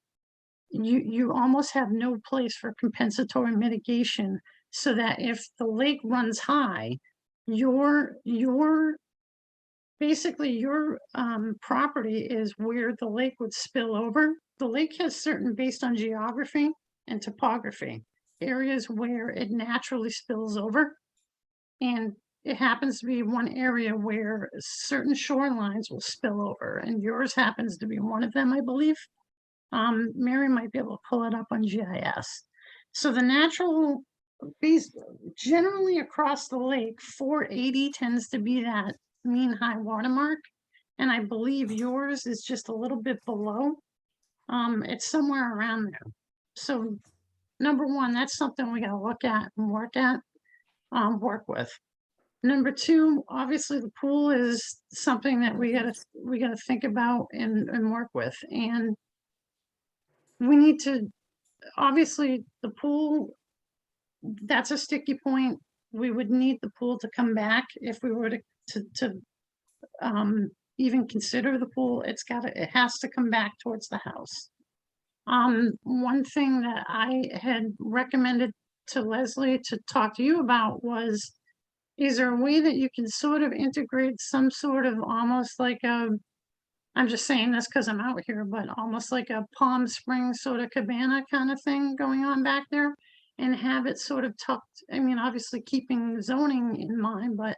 you almost have no place for compensatory mitigation, so that if the lake runs high, basically your property is where the lake would spill over. The lake has certain, based on geography and topography, areas where it naturally spills over. And it happens to be one area where certain shorelines will spill over, and yours happens to be one of them, I believe. Mary might be able to pull it up on GIS. So the natural, generally across the lake, 480 tends to be that mean high water mark, and I believe yours is just a little bit below. It's somewhere around there. So number one, that's something we got to look at and work with. Number two, obviously the pool is something that we gotta think about and work with, and we need to, obviously the pool, that's a sticky point. We would need the pool to come back if we were to even consider the pool. It has to come back towards the house. One thing that I had recommended to Leslie to talk to you about was, is there a way that you can sort of integrate some sort of almost like a, I'm just saying this because I'm out here, but almost like a Palm Springs sort of cabana kind of thing going on back there, and have it sort of tucked, I mean, obviously keeping zoning in mind, but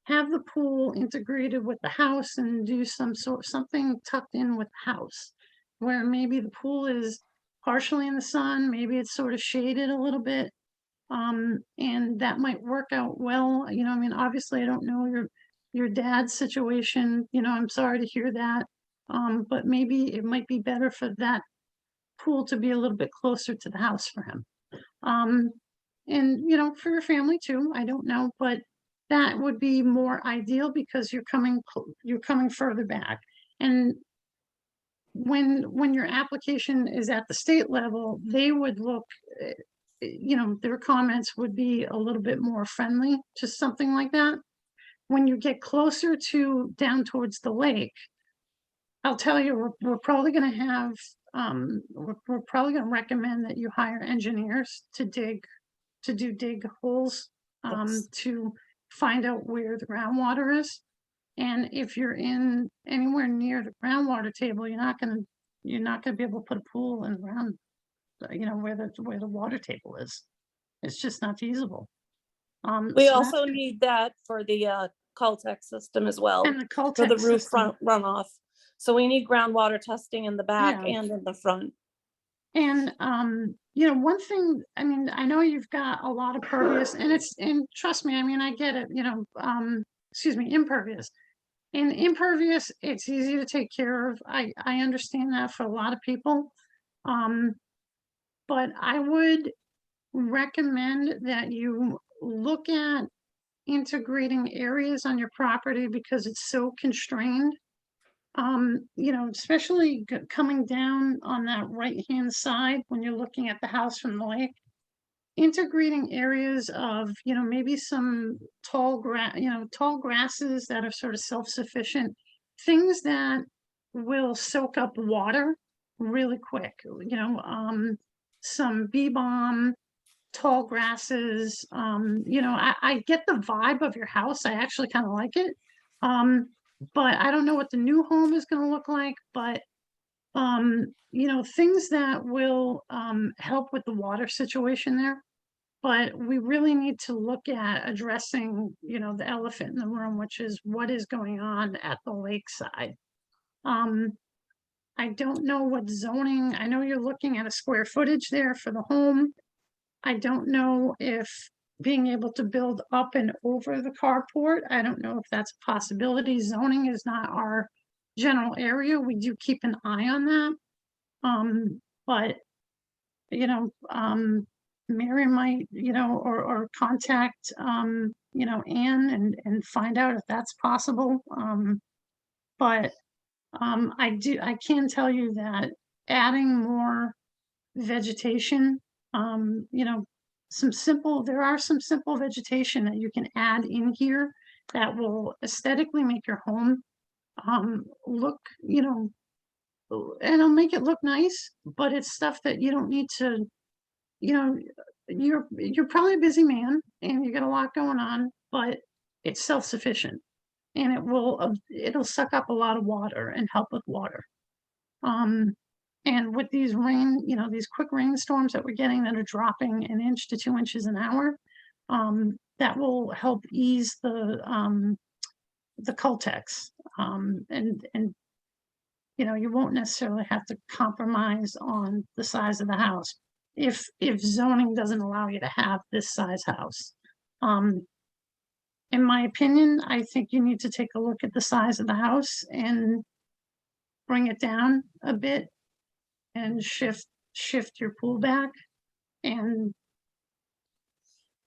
have the pool integrated with the house and do something tucked in with the house, where maybe the pool is partially in the sun, maybe it's sort of shaded a little bit. And that might work out well, you know, I mean, obviously I don't know your dad's situation, you know, I'm sorry to hear that. But maybe it might be better for that pool to be a little bit closer to the house for him. And, you know, for your family too, I don't know, but that would be more ideal because you're coming further back. And when your application is at the state level, they would look, you know, their comments would be a little bit more friendly to something like that. When you get closer to down towards the lake, I'll tell you, we're probably gonna have, we're probably gonna recommend that you hire engineers to do dig holes, Yes. to find out where the groundwater is. And if you're in anywhere near the groundwater table, you're not gonna be able to put a pool in the ground, you know, where the water table is. It's just not feasible. We So that's also good. need that for the Caltech system as well, And the for the Caltech roof system. runoff. So we need groundwater testing in the back Yeah. and in the front. And, you know, one thing, I mean, I know you've got a lot of pervious and trust me, I mean, I get it, you know, excuse me, impervious. And impervious, it's easy to take care of. I understand that for a lot of people. But I would recommend that you look at integrating areas on your property because it's so constrained. You know, especially coming down on that right-hand side when you're looking at the house from the lake, integrating areas of, you know, maybe some tall grasses that are sort of self-sufficient, things that will soak up water really quick, you know, some bee balm, tall grasses, you know, I get the vibe of your house. I actually kind of like it. But I don't know what the new home is gonna look like, but you know, things that will help with the water situation there. But we really need to look at addressing, you know, the elephant in the room, which is what is going on at the lakeside. I don't know what zoning, I know you're looking at a square footage there for the home. I don't know if being able to build up and over the carport, I don't know if that's a possibility. Zoning is not our general area. We do keep an eye on that. But, you know, Mary might, you know, or contact, you know, Anne and find out if that's possible. But I can tell you that adding more vegetation, you know, there are some simple vegetation that you can add in here that will aesthetically make your home look, you know, and it'll make it look nice, but it's stuff that you don't need to, you know, you're probably a busy man and you got a lot going on, but it's self-sufficient and it'll suck up a lot of water and help with water. And with these rain, you know, these quick rainstorms that we're getting that are dropping an inch to 2 inches an hour, that will help ease the Caltex. And, you know, you won't necessarily have to compromise on the size of the house if zoning doesn't allow you to have this size house. In my opinion, I think you need to take a look at the size of the house and bring it down a bit and shift your pool back and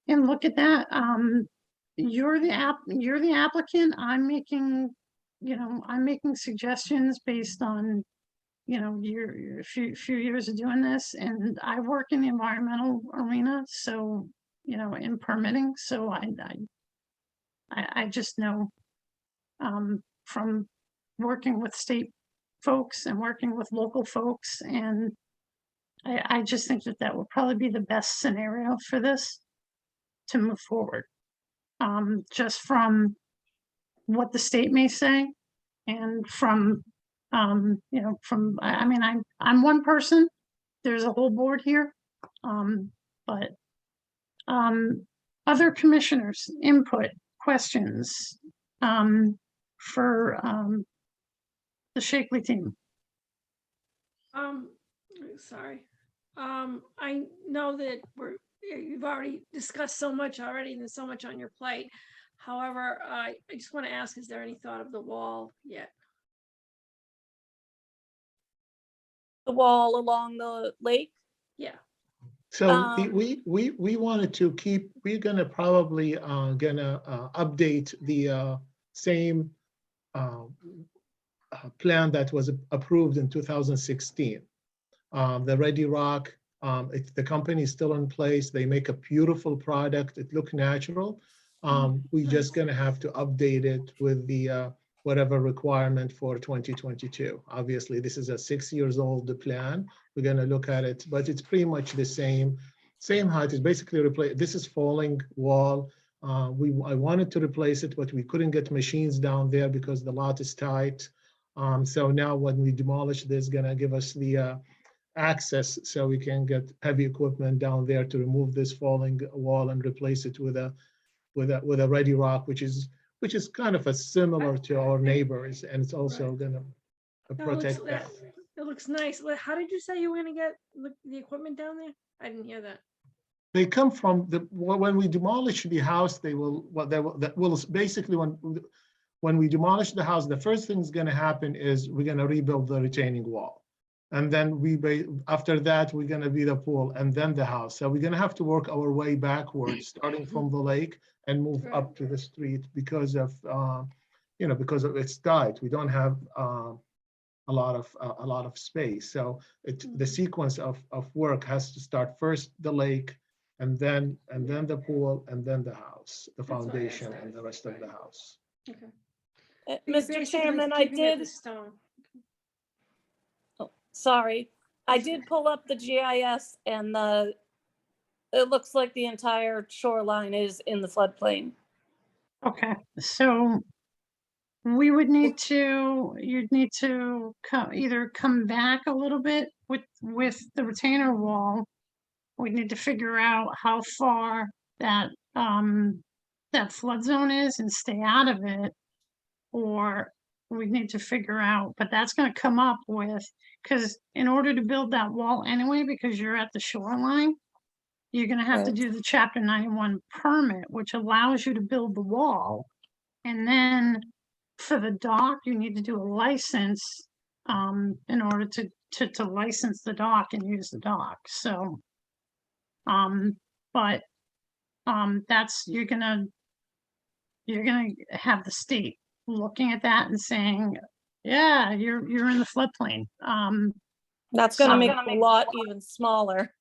look at that. You're the applicant. I'm making, you know, I'm making suggestions based on, you know, your few years of doing this, and I work in the environmental arena, so, you know, in permitting, so I just know from working with state folks and working with local folks, and I just think that that would probably be the best scenario for this to move forward. Just from what the state may say and from, you know, from, I mean, I'm one person, there's a whole board here. But other commissioners, input, questions, for, the Shakely team. Sorry. I know that you've already discussed so much already, and there's so much on your plate. However, I just want to ask, is there any thought of the wall yet? The wall along the lake? Yeah. So we wanted to keep, we're gonna probably update the same plan that was approved in 2016. The Ready Rock, the company is still in place. They make a beautiful product. It looks natural. We're just gonna have to update it with the whatever requirement for 2022. Obviously, this is a 6 years old plan. We're gonna look at it, but it's pretty much the same height. It's basically replace. This is falling wall. I wanted to replace it, but we couldn't get machines down there because the lot is tight. So now when we demolish this, gonna give us the access so we can get heavy equipment down there to remove this falling wall and replace it with a Ready Rock, which is kind of a similar to our neighbors, and it's also gonna protect that. It looks nice. How did you say you were gonna get the equipment down there? I didn't hear that. They come from when we demolish the house, basically when we demolish the house, the first thing that's gonna happen is we're gonna rebuild the retaining wall. And then after that, we're gonna be the pool and then the house. So we're gonna have to work our way backwards, starting from the lake and move up to the street because of its tight. We don't have a lot of space. So the sequence of work has to start first the lake, and then the pool, and then the house, the foundation, and the rest of the house. Okay. Mr. Chairman, I did. Oh, sorry, I did pull up the GIS, and it looks like the entire shoreline is in the floodplain. Okay, so we would need to, you'd need to either come back a little bit with the retainer wall. We need to figure out how far that flood zone is and stay out of it. Or we need to figure out, but that's gonna come up with, because in order to build that wall anyway, because you're at the shoreline, you're gonna have to do the Chapter 91 permit, which allows you to build the wall. And then for the dock, you need to do a license in order to license the dock and use the dock. So, that's, you're gonna have the state looking at that and saying, yeah, you're in the floodplain. That's gonna make the lot even smaller.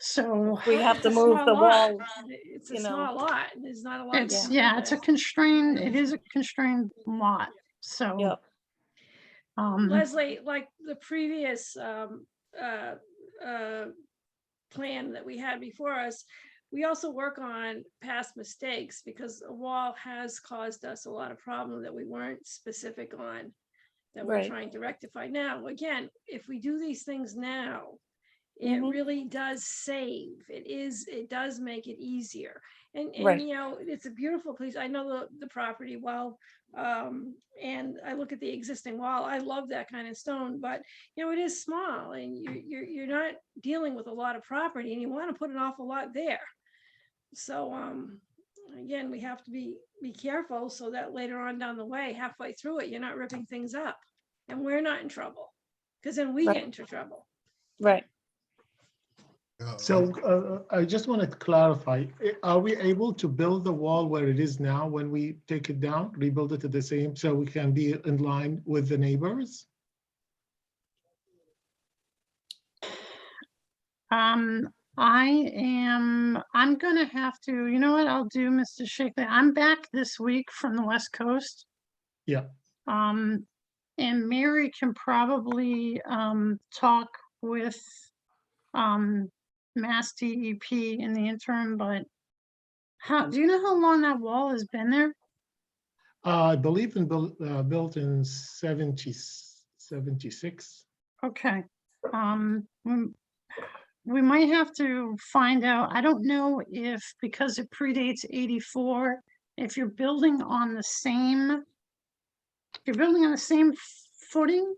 So We have to It's a move small the lot. wall. It's a you know. small lot. There's not a lot. it's, yeah, it's a constrained, it is a constrained lot. So, Yep. Leslie, like the previous plan that we had before us, we also work on past mistakes, because a wall has caused us a lot of problem that we weren't specific on, that we're Right. trying to rectify. Now, again, if we do these things now, it Mhm. really does save. It does make it easier. And Right. you know, it's a beautiful place. I know the property well. And I look at the existing wall. I love that kind of stone, but you know, it is small, and you're not dealing with a lot of property, and you want to put an awful lot there. So again, we have to be careful so that later on down the way, halfway through it, you're not ripping things up, and we're not in trouble, because then we Right. get into trouble. Right. Yeah, So I just wanted to clarify, are we able to build the wall where it is now when we take it down, rebuild it to the same, so we can be in line with the neighbors? I'm gonna have to, you know what I'll do, Mr. Shakely, I'm back this week from the West Coast. Yeah. And Mary can probably talk with Mass DEP in the interim, but do you know how long that wall has been there? I believe built in 76. Okay. We might have to find out. I don't know if, because it predates 84, if you're building on the same, footing,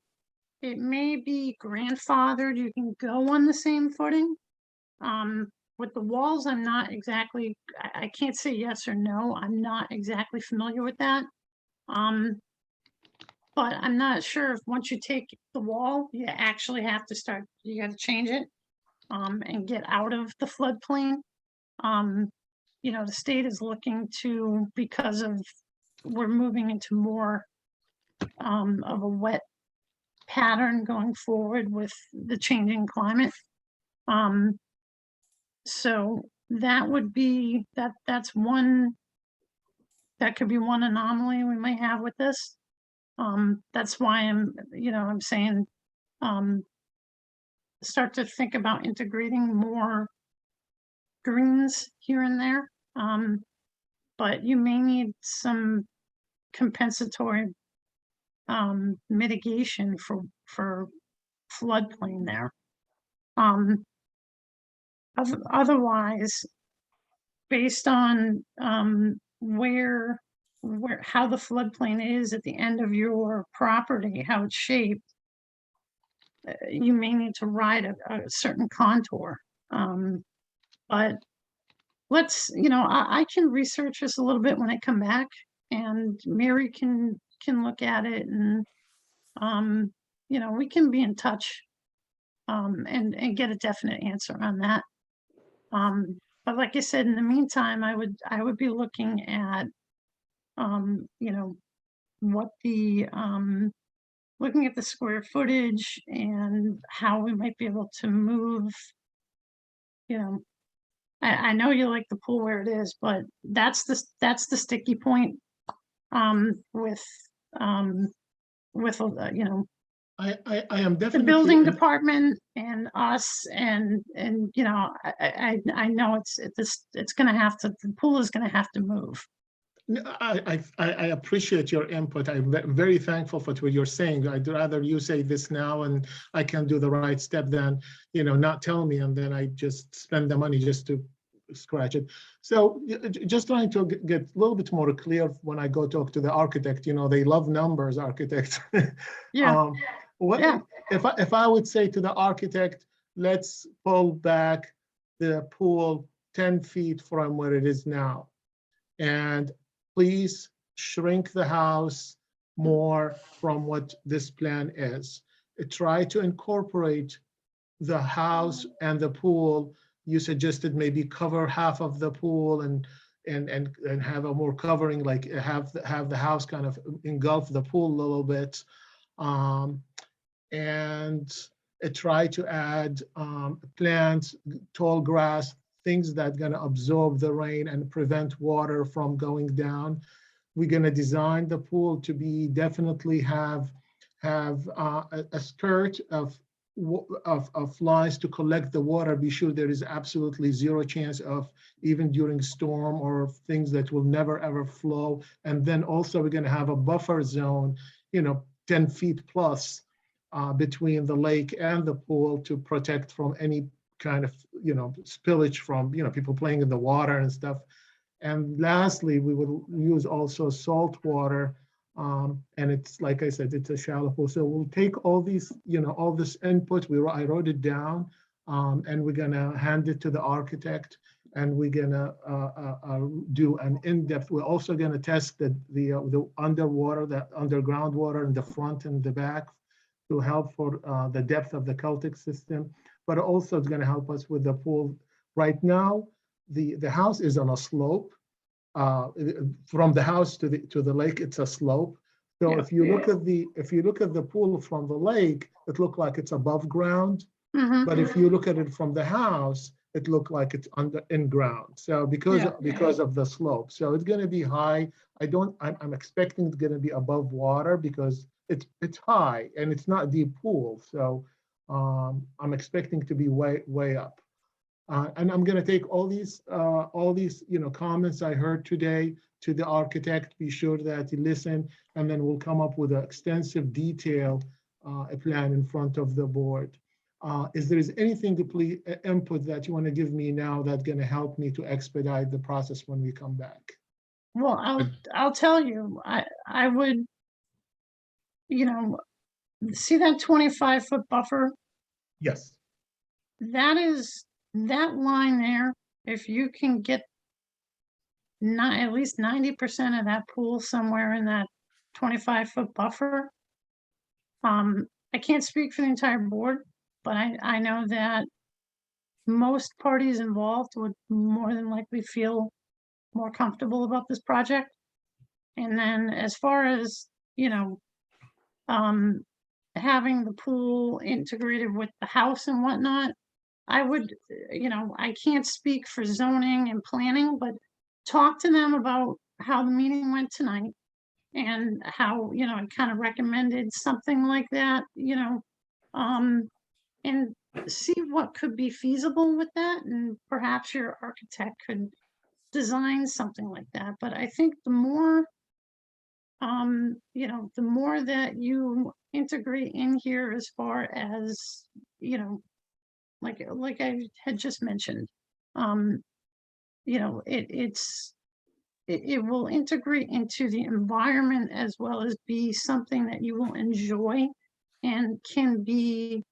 it may be grandfathered. You can go on the same footing. With the walls, I'm not exactly, I can't say yes or no. I'm not exactly familiar with that. But I'm not sure if once you take the wall, you actually have to start, you gotta change it, and get out of the floodplain. You know, the state is looking to, because we're moving into more, of a wet pattern going forward with the changing climate. So that would be, that's one, that could be one anomaly we might have with this. That's why I'm saying, start to think about integrating more greens here and there. But you may need some compensatory mitigation for floodplain there. Otherwise, based on how the floodplain is at the end of your property, how it's shaped, you may need to ride a certain contour. But let's, I can research this a little bit when I come back, and Mary can look at it, and we can be in touch and get a definite answer on that. But like I said, in the meantime, I would be looking at what the looking at the square footage and how we might be able to move. I know you like the pool where it is, but that's the sticky point with I am the definitely. building department and us, and I know it's gonna have to, the pool is gonna have to move. I appreciate your input. I'm very thankful for what you're saying. I'd rather you say this now and I can do the right step than, not tell me and then I just spend the money just to scratch it. So just trying to get a little bit more clear when I go talk to the architect, they love numbers, architects. Yeah. Yeah. If I would say to the architect, let's pull back the pool 10 feet from where it is now, and please shrink the house more from what this plan is. Try to incorporate the house and the pool. You suggested maybe cover half of the pool and have a more covering, like have the house kind of engulf the pool a little bit. And try to add plants, tall grass, things that are going to absorb the rain and prevent water from going down. We're going to design the pool to be definitely have a skirt of lines to collect the water. Be sure there is absolutely zero chance of, even during storm or things that will never ever flow. And then also we're going to have a buffer zone, 10 feet plus between the lake and the pool to protect from any kind of spillage from people playing in the water and stuff. And lastly, we will use also salt water, and it's, like I said, it's a shallow pool. So we'll take all these, all this input. I wrote it down, and we're gonna hand it to the architect, and we're gonna do an in-depth. We're also gonna test the underwater, the underground water in the front and the back to help for the depth of the Celtic system, but also it's going to help us with the pool. Right now, the house is on a slope. From the house to the lake, it's a slope. So Yeah. if you look at the pool from the lake, it looks like it's above ground. Mhm. But if you look at it from the house, it looks like it's in ground. So because of the slope, so it's going to be high. I'm expecting it's going to be above water because it's high and it's not a deep pool. So I'm expecting to be way up. And I'm going to take all these comments I heard today to the architect, be sure that he listened, and then we'll come up with an extensive detail a plan in front of the board. Is there anything to please input that you want to give me now that's going to help me to expedite the process when we come back? Well, I'll tell you, I would, see that 25-foot buffer? Yes. That line there, if you can get at least 90% of that pool somewhere in that 25-foot buffer. I can't speak for the entire board, but I know that most parties involved would more than likely feel more comfortable about this project. And then as far as, having the pool integrated with the house and whatnot, I would, I can't speak for zoning and planning, but talk to them about how the meeting went tonight and how, I kind of recommended something like that, and see what could be feasible with that. And perhaps your architect could design something like that. But I think the more, the more that you integrate in here as far as, like I had just mentioned, it will integrate into the environment as well as be something that you will enjoy and can be,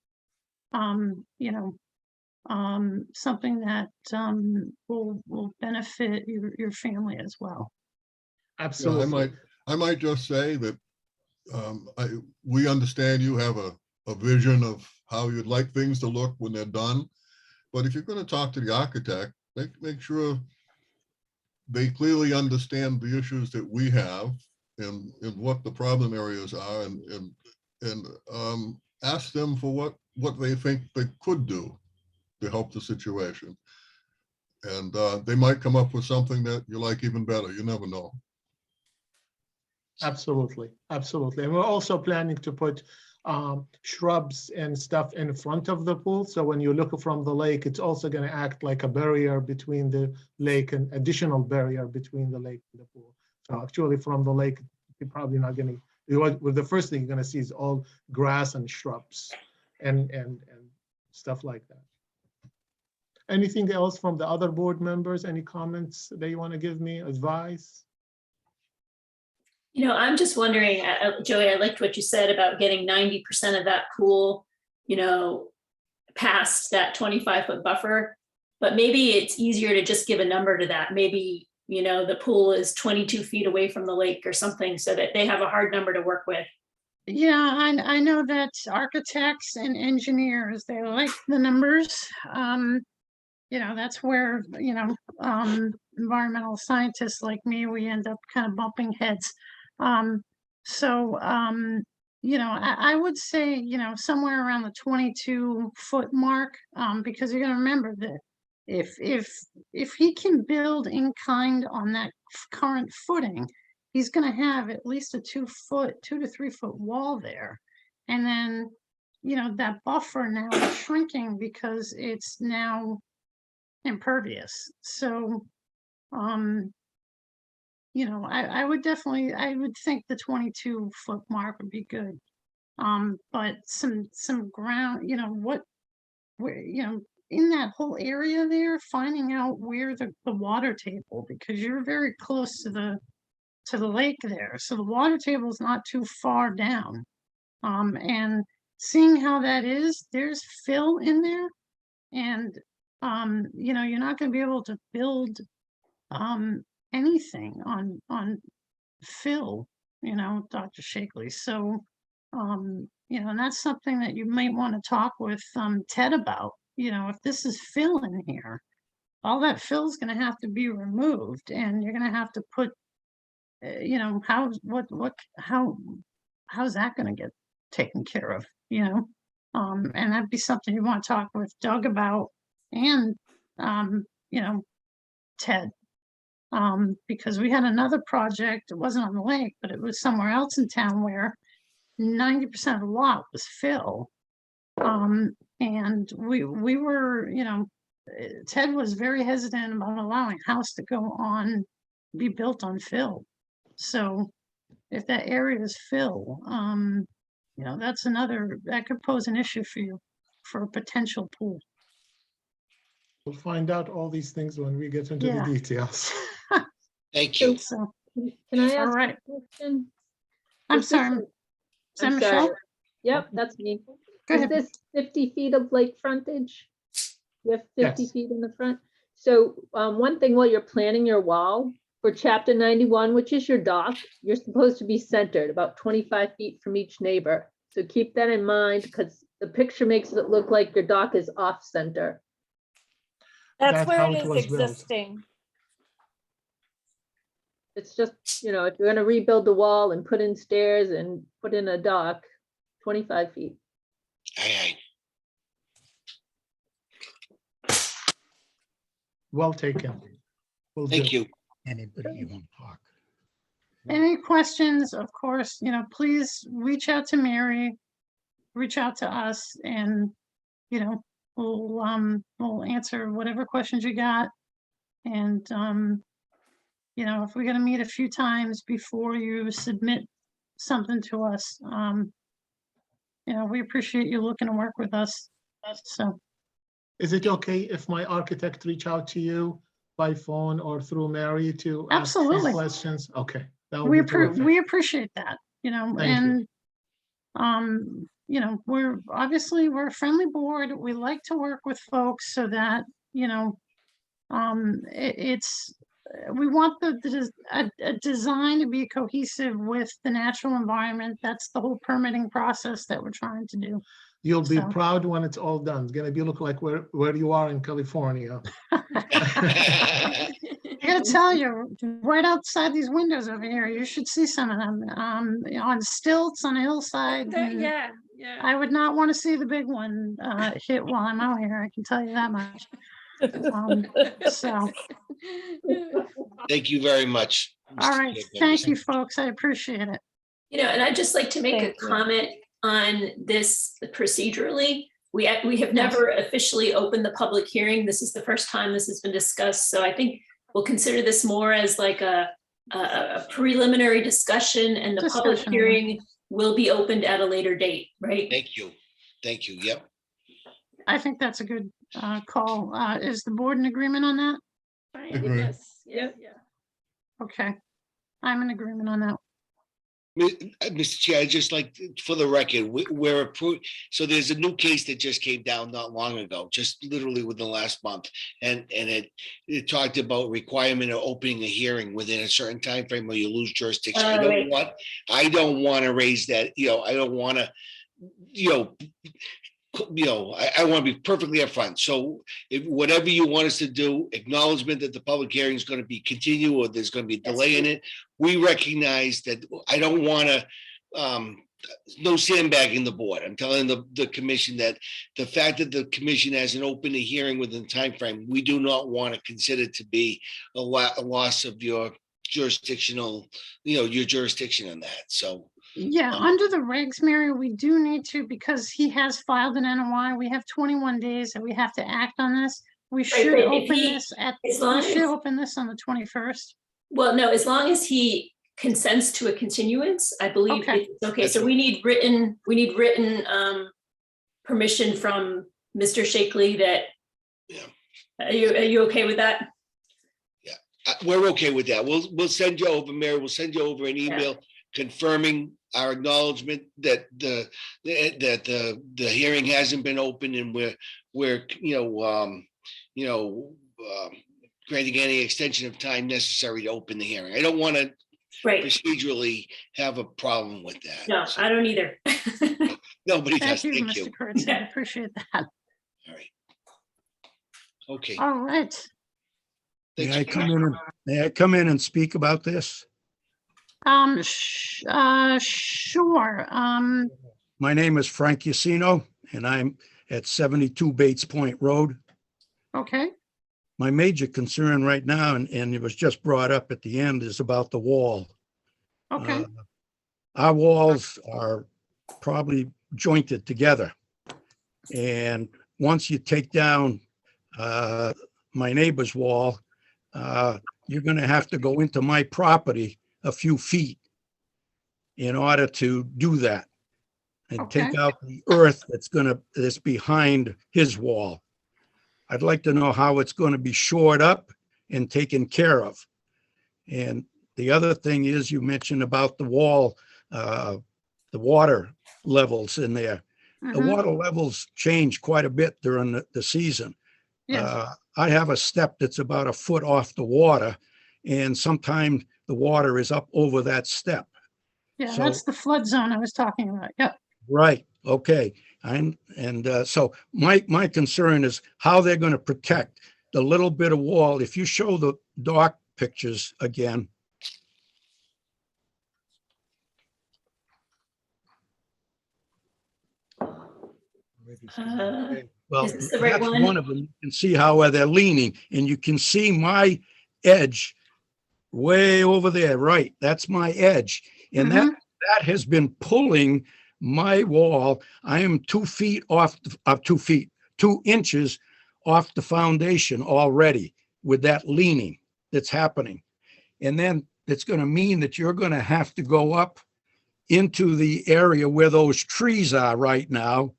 something that will benefit your family as well. Absolutely. I might just say that we understand you have a vision of how you'd like things to look when they're done. But if you're going to talk to the architect, make sure they clearly understand the issues that we have and what the problem areas are, and ask them for what they think they could do to help the situation. And they might come up with something that you like even better. You never know. Absolutely, absolutely. And we're also planning to put shrubs and stuff in front of the pool. So when you look from the lake, it's also going to act like a barrier between the lake, and additional barrier between the lake and the pool. So actually from the lake, you're probably not going to, the first thing you're going to see is all grass and shrubs and stuff like that. Anything else from the other board members? Any comments that you want to give me, advice? I'm just wondering, Joey, I liked what you said about getting 90% of that pool, past that 25-foot buffer, but maybe it's easier to just give a number to that. Maybe, the pool is 22 feet away from the lake or something, so that they have a hard number to work with. Yeah, I know that architects and engineers, they like the numbers. That's where, environmental scientists like me, we end up kind of bumping heads. I would say, somewhere around the 22-foot mark, because you're going to remember that if he can build in kind on that current footing, he's going to have at least a 2 to 3 foot wall there. And then, that buffer now is shrinking because it's now impervious. So, I would think the 22-foot mark would be good. But some ground, in that whole area there, finding out where the water table, because you're very close to the lake there. So the water table is not too far down. And seeing how that is, there's fill in there. And, you're not going to be able to build anything on fill, Dr. Shakley. So, and that's something that you might want to talk with Ted about. If this is fill in here, all that fill is going to have to be removed, and you're going to have to put, how's that going to get taken care of? And that'd be something you want to talk with Doug about, and Ted. Because we had another project, it wasn't on the lake, but it was somewhere else in town where 90% of the lot was fill. And we were, you know, Ted was very hesitant about allowing a house to go on, be built on fill. So if that area is fill, you know, that's another, that could pose an issue for you for a potential pool. We'll find out all these things when we get into the Yeah. details. Thank you. So, Can I all ask right. a question? I'm Is this sorry. a- Is that I'm sorry. Michelle? Yep, that's me. Go Is ahead. this 50 feet of lake frontage? You have 50 Yes. feet in the front? So one thing while you're planning your wall, for chapter 91, which is your dock, you're supposed to be centered about 25 feet from each neighbor. So keep that in mind because the picture makes it look like your dock is off center. That's That's where how it it is was built. existing. It's just, you know, if you're gonna rebuild the wall and put in stairs and put in a dock, 25 feet. Aye, Well taken. Will Thank do. you. Anybody want to talk? Any questions, of course, you know, please reach out to Mary, reach out to us, and, you know, we'll answer whatever questions you got. And, you know, if we're gonna meet a few times before you submit something to us, you know, we appreciate you looking to work with us. So, Is it okay if my architect reach out to you by phone or through Mary to ask some Absolutely. questions? Okay, that would be terrific. we appreciate that, you know, Thank you. and, you know, we're a friendly board. We like to work with folks so that, you know, we want a design to be cohesive with the natural environment. That's the whole permitting process that we're trying to do. You'll be So. proud when it's all done. It's gonna be look like where you are in California. I gotta tell you, right outside these windows over here, you should see some of them, you know, on stilts on a hillside. and Yeah, yeah. I would not want to see the big one hit while I'm out here. I can tell you that much. So, Thank you very much. all Mr. right, Chair thank members. you, folks. I appreciate it. You know, and I'd just like to make a Thank you. comment on this procedurally. We have never officially opened the public hearing. This is the first time this has been discussed. So I think we'll consider this more as like a preliminary discussion, and the public Discussion. hearing will be opened at a later date, right? Thank you. Thank you. Yep. I think that's a good call. Is the board in agreement on that? Fine, Agree. yes, yeah, yeah. Okay, I'm in agreement on that. Mr. Chair, I'd just like, for the record, we're approved. So there's a new case that just came down not long ago, just literally within the last month. And it talked about requirement of opening a hearing within a certain time frame or you lose jurisdiction. I don't want to raise that, you know, I don't want to, I want to be perfectly upfront. So if whatever you want us to do, acknowledgement that the public hearing is going to be continued or there's going to be a delay in it. We recognize that. I don't want to, no sandbagging the board. I'm telling the commission that the fact that the commission hasn't opened a hearing within the time frame, we do not want to consider to be a loss of your jurisdictional, your jurisdiction in that. So. Yeah, under the regs, Mary, we do need to, because he has filed an NOI, we have 21 days that we have to act on this. We should but if open he- this at, as we long should as- open this on the 21st. Well, no, as long as he consents to a continuance, I believe Okay. it's okay. So we need written permission from Mr. Shakely that. Yeah. Are you okay with that? We're okay with that. We'll send you over, Mary. We'll send you over an email confirming our acknowledgement that the hearing hasn't been opened and we're granting any extension of time necessary to open the hearing. I don't want to Right. procedurally have a problem with that. No, I don't either. Nobody Thank does. you, Thank you. Mr. Kurtz, I appreciate that. All right. Okay. All right. May Thanks. may I come in and speak about this? Sure. My name is Frank Yacino and I'm at 72 Bates Point Road. Okay, My major concern right now, and it was just brought up at the end, is about the wall. okay, Our walls are probably jointed together. And once you take down my neighbor's wall, you're going to have to go into my property a few feet in order to do that and take Okay. out the earth that's behind his wall. I'd like to know how it's going to be shored up and taken care of. And the other thing is, you mentioned about the wall, the water levels in there. The Mhm. water levels change quite a bit during the season. Yes. I have a step that's about a foot off the water, and sometimes the water is up over that step. Yeah, So, that's the flood zone I was talking about. Yep. right, okay. So my concern is how they're going to protect the little bit of wall. If you show the dock pictures again. Well, Is this the right that's one? one of them. You can see how they're leaning, and you can see my edge way over there. Right, that's my edge, and that has been pulling my wall. I am 2 feet off, 2 inches off the foundation already with that leaning that's happening, and then it's going to mean that you're going to have to go up into the area where those trees are right now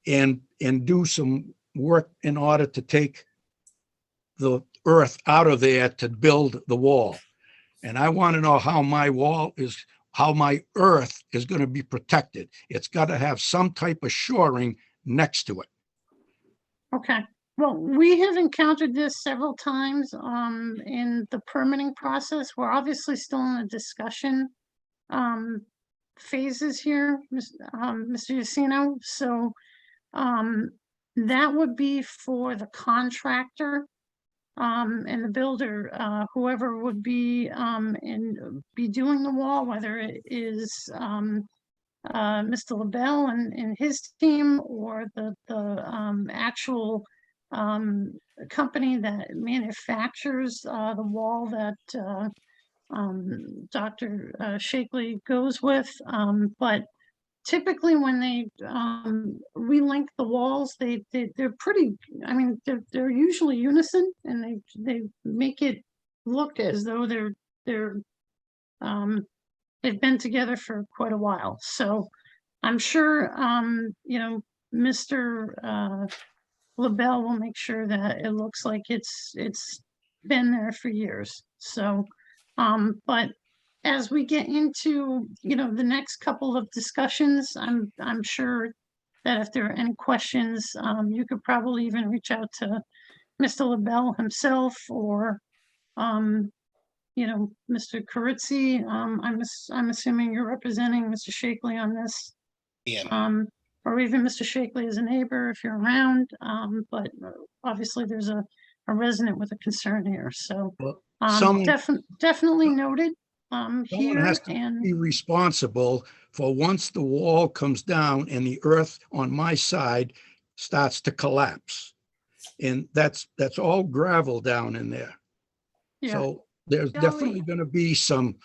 and do some work in order to take the earth out of there to build the wall. And I want to know how my earth is going to be protected. It's got to have some type of shoring next to it. Okay. Well, we have encountered this several times in the permitting process. We're obviously still in the discussion phases here, Mr. Yacino. So that would be for the contractor and the builder, whoever would be be doing the wall, whether it is Mr. LaBelle and his team, or the actual company that manufactures the wall that Dr. Shakely goes with. But typically when they relink the walls, they're pretty, I mean, they're usually unison, and they make it look as though they've been together for quite a while. So I'm sure Mr. LaBelle will make sure that it looks like it's been there for years. So but as we get into, the next couple of discussions, I'm sure that if there are any questions, you could probably even reach out to Mr. LaBelle himself, or, Mr. Carizzi. I'm assuming you're representing Mr. Shakely on this. Yeah. Or even Mr. Shakely as a neighbor if you're around. But obviously there's a resident with a concern here. So Well, someone definitely noted. Here has to and be responsible for once the wall comes down and the earth on my side starts to collapse. And that's all gravel down in there. yeah, So there's Shall definitely we- going to be some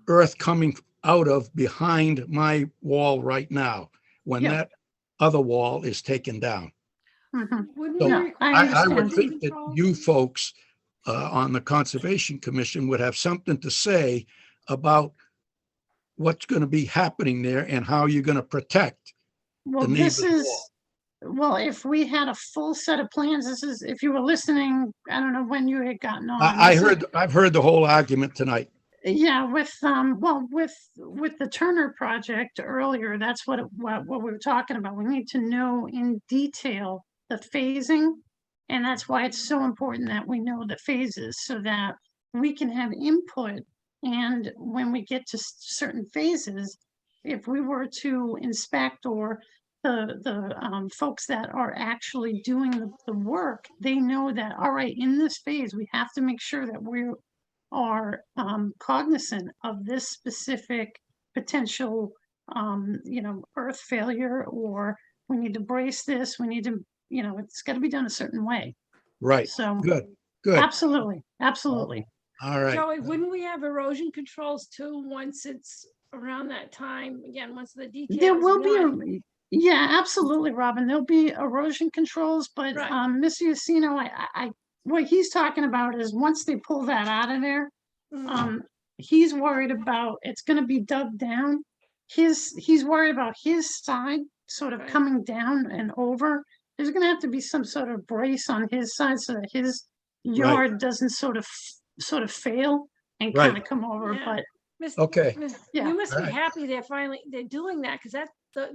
earth coming out of behind my wall right now when Yeah. that other wall is taken down. Wouldn't So we No, require I I would understand. erosion think that controls? you folks on the Conservation Commission would have something to say about what's going to be happening there and how you're going to protect Well, the this neighbor's is, wall. well, if we had a full set of plans, this is, if you were listening, I don't know when you had gotten on. I've heard the whole argument tonight. Yeah, with with the Turner project earlier, that's what we were talking about. We need to know in detail the phasing. And that's why it's so important that we know the phases, so that we can have input. And when we get to certain phases, if we were to inspect, or the folks that are actually doing the work, they know that, all right, in this phase, we have to make sure that we are cognizant of this specific potential, earth failure, or we need to brace this, we need to, it's got to be done a certain way. Right. So Good. absolutely, absolutely. All right. Joey, wouldn't we have erosion controls too, once it's around that time, again, once the details. There will one- be, yeah, absolutely, Robin. There'll be erosion controls, but Right. Mr. Yacino, what he's talking about is once they pull that out of there, Mhm. he's worried about, it's gonna be dug down. He's worried about his side sort of Right. coming down and over. There's gonna have to be some sort of brace on his side so that his yard doesn't sort of fail and Right. kind of come over, Yeah. but Okay. Yeah. You must be Alright. happy they're doing that, because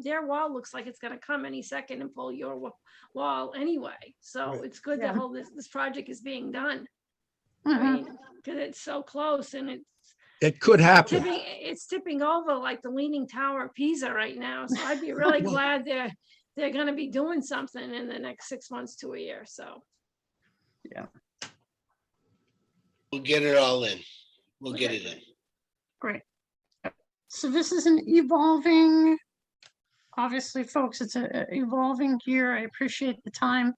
their wall looks like it's gonna come any second and pull your wall anyway. So Right. it's good Yeah. that this project is being done. I mhm. mean, because it's so close and It could happen. it's tipping over like the Leaning Tower of Pisa right now. So I'd be really Well- glad they're gonna be doing something in the next 6 months to a year, so. We'll get it all in. We'll get it in. Great. So this is an evolving, obviously, folks, it's a evolving year. I appreciate the time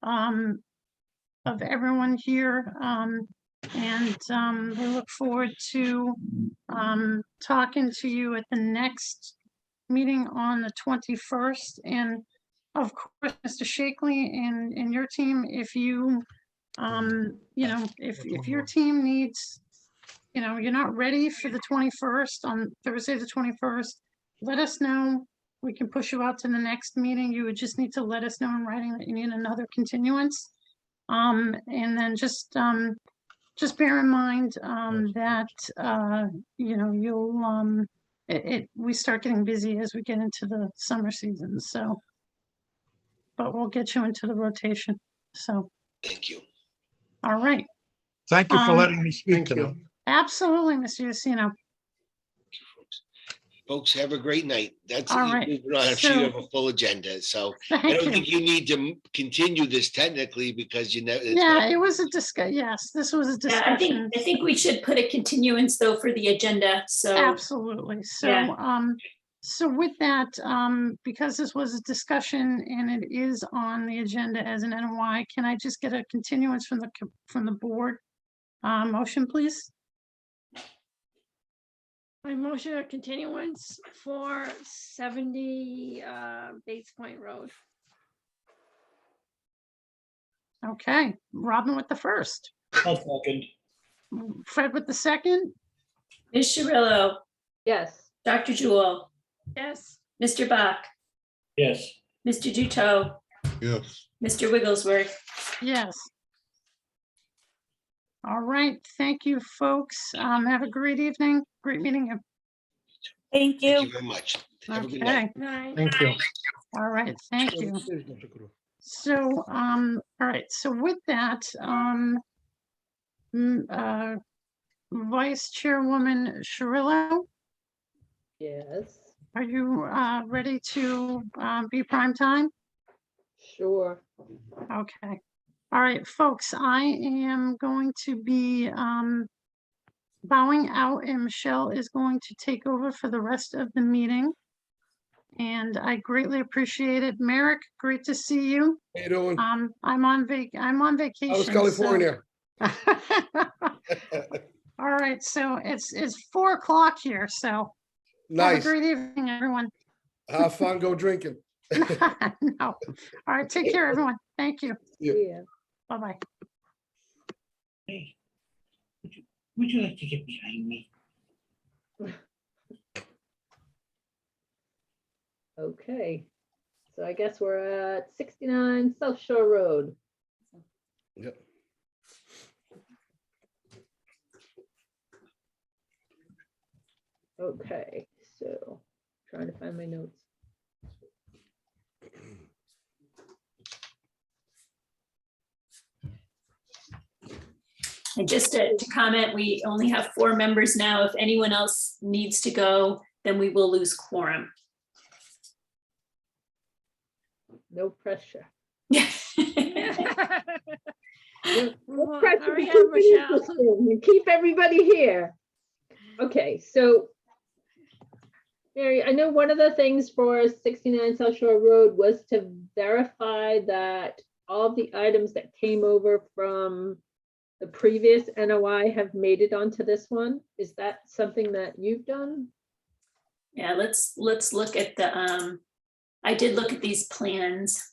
of everyone here. And we look forward to talking to you at the next meeting on the 21st. And of course, Mr. Shakely and your team, if you, if your team needs, you're not ready for the 21st, on Thursday, the 21st, let us know. We can push you out to the next meeting. You would just need to let us know in writing that you need another continuance. And then just bear in mind, that, you'll, we start getting busy as we get into the summer season, so. But we'll get you into the rotation, so, Thank you. all right. Thank you for Um, letting me speak Thank tonight. you. Absolutely, Mr. Yacino. Folks, have a great night. That's, All right. we don't have, So- you have a full agenda, so I Thank don't you. think you need to continue this technically because you know. it's Yeah, not- it was a yes, this was a Yeah, I discussion. think we should put a continuance though for the agenda, so. Absolutely. So, Yeah. so with that, because this was a discussion and it is on the agenda as an NOI, can I just get a continuance from the board? Motion, please? I motion a continuance for 70 Bates Point Road. Okay, Robin with the first, I'll second. Fred with the second, Ms. Cirillo, Yes. Dr. Jewel, Yes, Mr. Bach, Yes. Mr. Duto, Yes. Mr. Wigglesworth. yes. All right, thank you, folks. Have a great evening, great meeting you. Thank Thank you. you very much. Have a good night. Okay, nine. Thank you. all right, thank you. So, all right, so with that, Vice Chairwoman Cirillo, Yes, are you ready to be prime time? sure. Okay. All right, folks, I am going to be bowing out, and Michelle is going to take over for the rest of the meeting. And I greatly appreciate it. Merrick, great to see you. How you doing? I'm on vacation. How's so- California? All right, so it's 4 o'clock here, so have a Nice. great evening, everyone. Have fun. Go drinking. No. All right, take care, everyone. Thank you. Yeah. Yeah. Bye-bye. Hey, would you like to get behind me? Okay, so I guess we're at 69 South Shore Road. Yep. Okay, so trying to find my notes. And just to comment, we only have 4 members now. If anyone else needs to go, then we will lose quorum. No pressure. Well, No pressure to hurry keep up, it Michelle. interesting and keep everybody here. Okay, so Mary, I know one of the things for 69 South Shore Road was to verify that all the items that came over from the previous NOI have made it onto this one. Is that something that you've done? Yeah, let's look at the, I did look at these plans.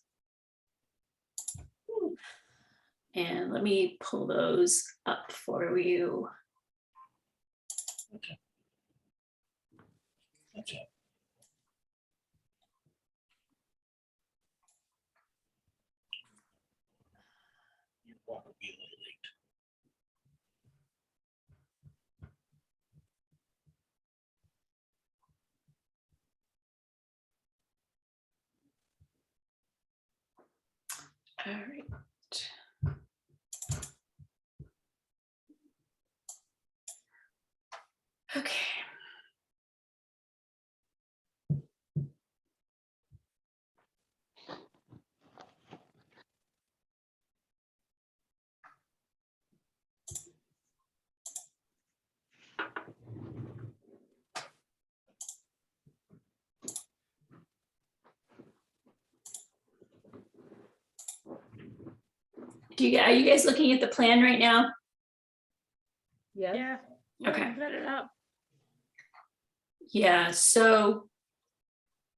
And let me pull those up for you. Okay. Okay. Your walk will be a little late. All right. Okay. Are you guys looking at the plan right now? Yes. Yeah. Okay. Got it up. Yeah, so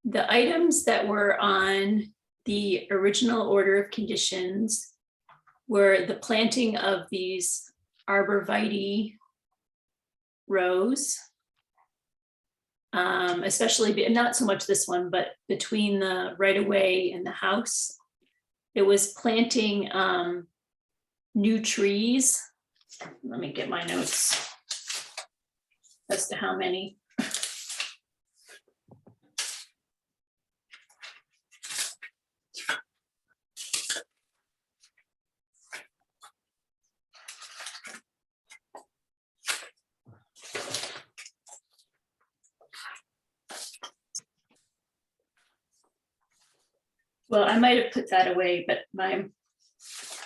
the items that were on the original order of conditions were the planting of these arborvitae rows, especially, not so much this one, but between the right-of-way and the house. It was planting new trees. Let me get my notes as to how many. Well, I might have put that away, but my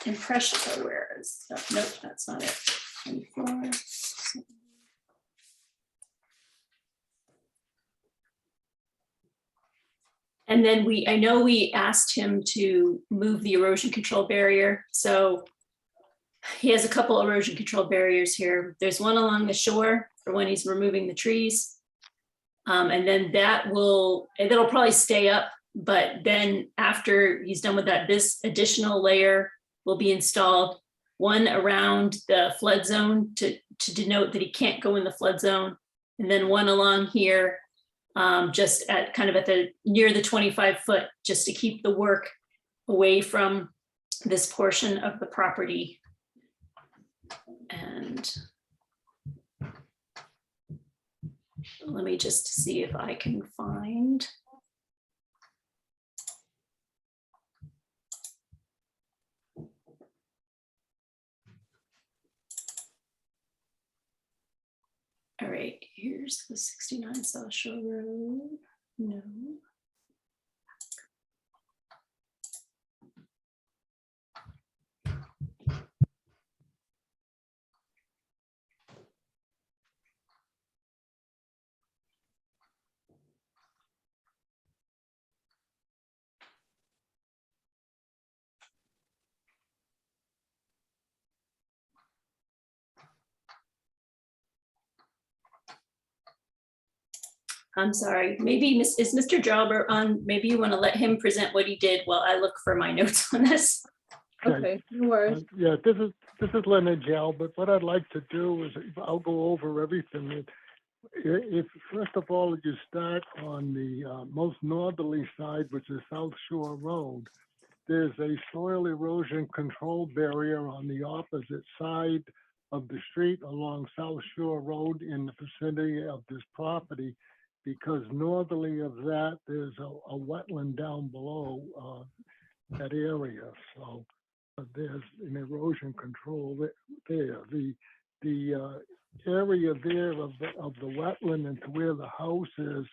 impression, oh, where is, oh, nope, that's not it. 24. And then I know we asked him to move the erosion control barrier. So he has a couple erosion control barriers here. There's one along the shore for when he's removing the trees. And then that'll probably stay up, but then after he's done with that, this additional layer will be installed, one around the flood zone to denote that he can't go in the flood zone. And then one along here, just at kind of at the near the 25 foot, just to keep the work away from this portion of the property. And let me just see if I can find. All right, here's the 69 South Shore Road. No. I'm sorry, maybe is Mr. Jobber on? Maybe you want to let him present what he did while I look for my notes on this. Okay, no worries. Yeah, this is Leonard Jal, but what I'd like to do is I'll go over everything. If first of all you start on the most northerly side, which is South Shore Road, there's a soil erosion control barrier on the opposite side of the street along South Shore Road in the vicinity of this property, because northerly of that there's a wetland down below that area. So there's an erosion control there. The area there of the wetland and to where the house is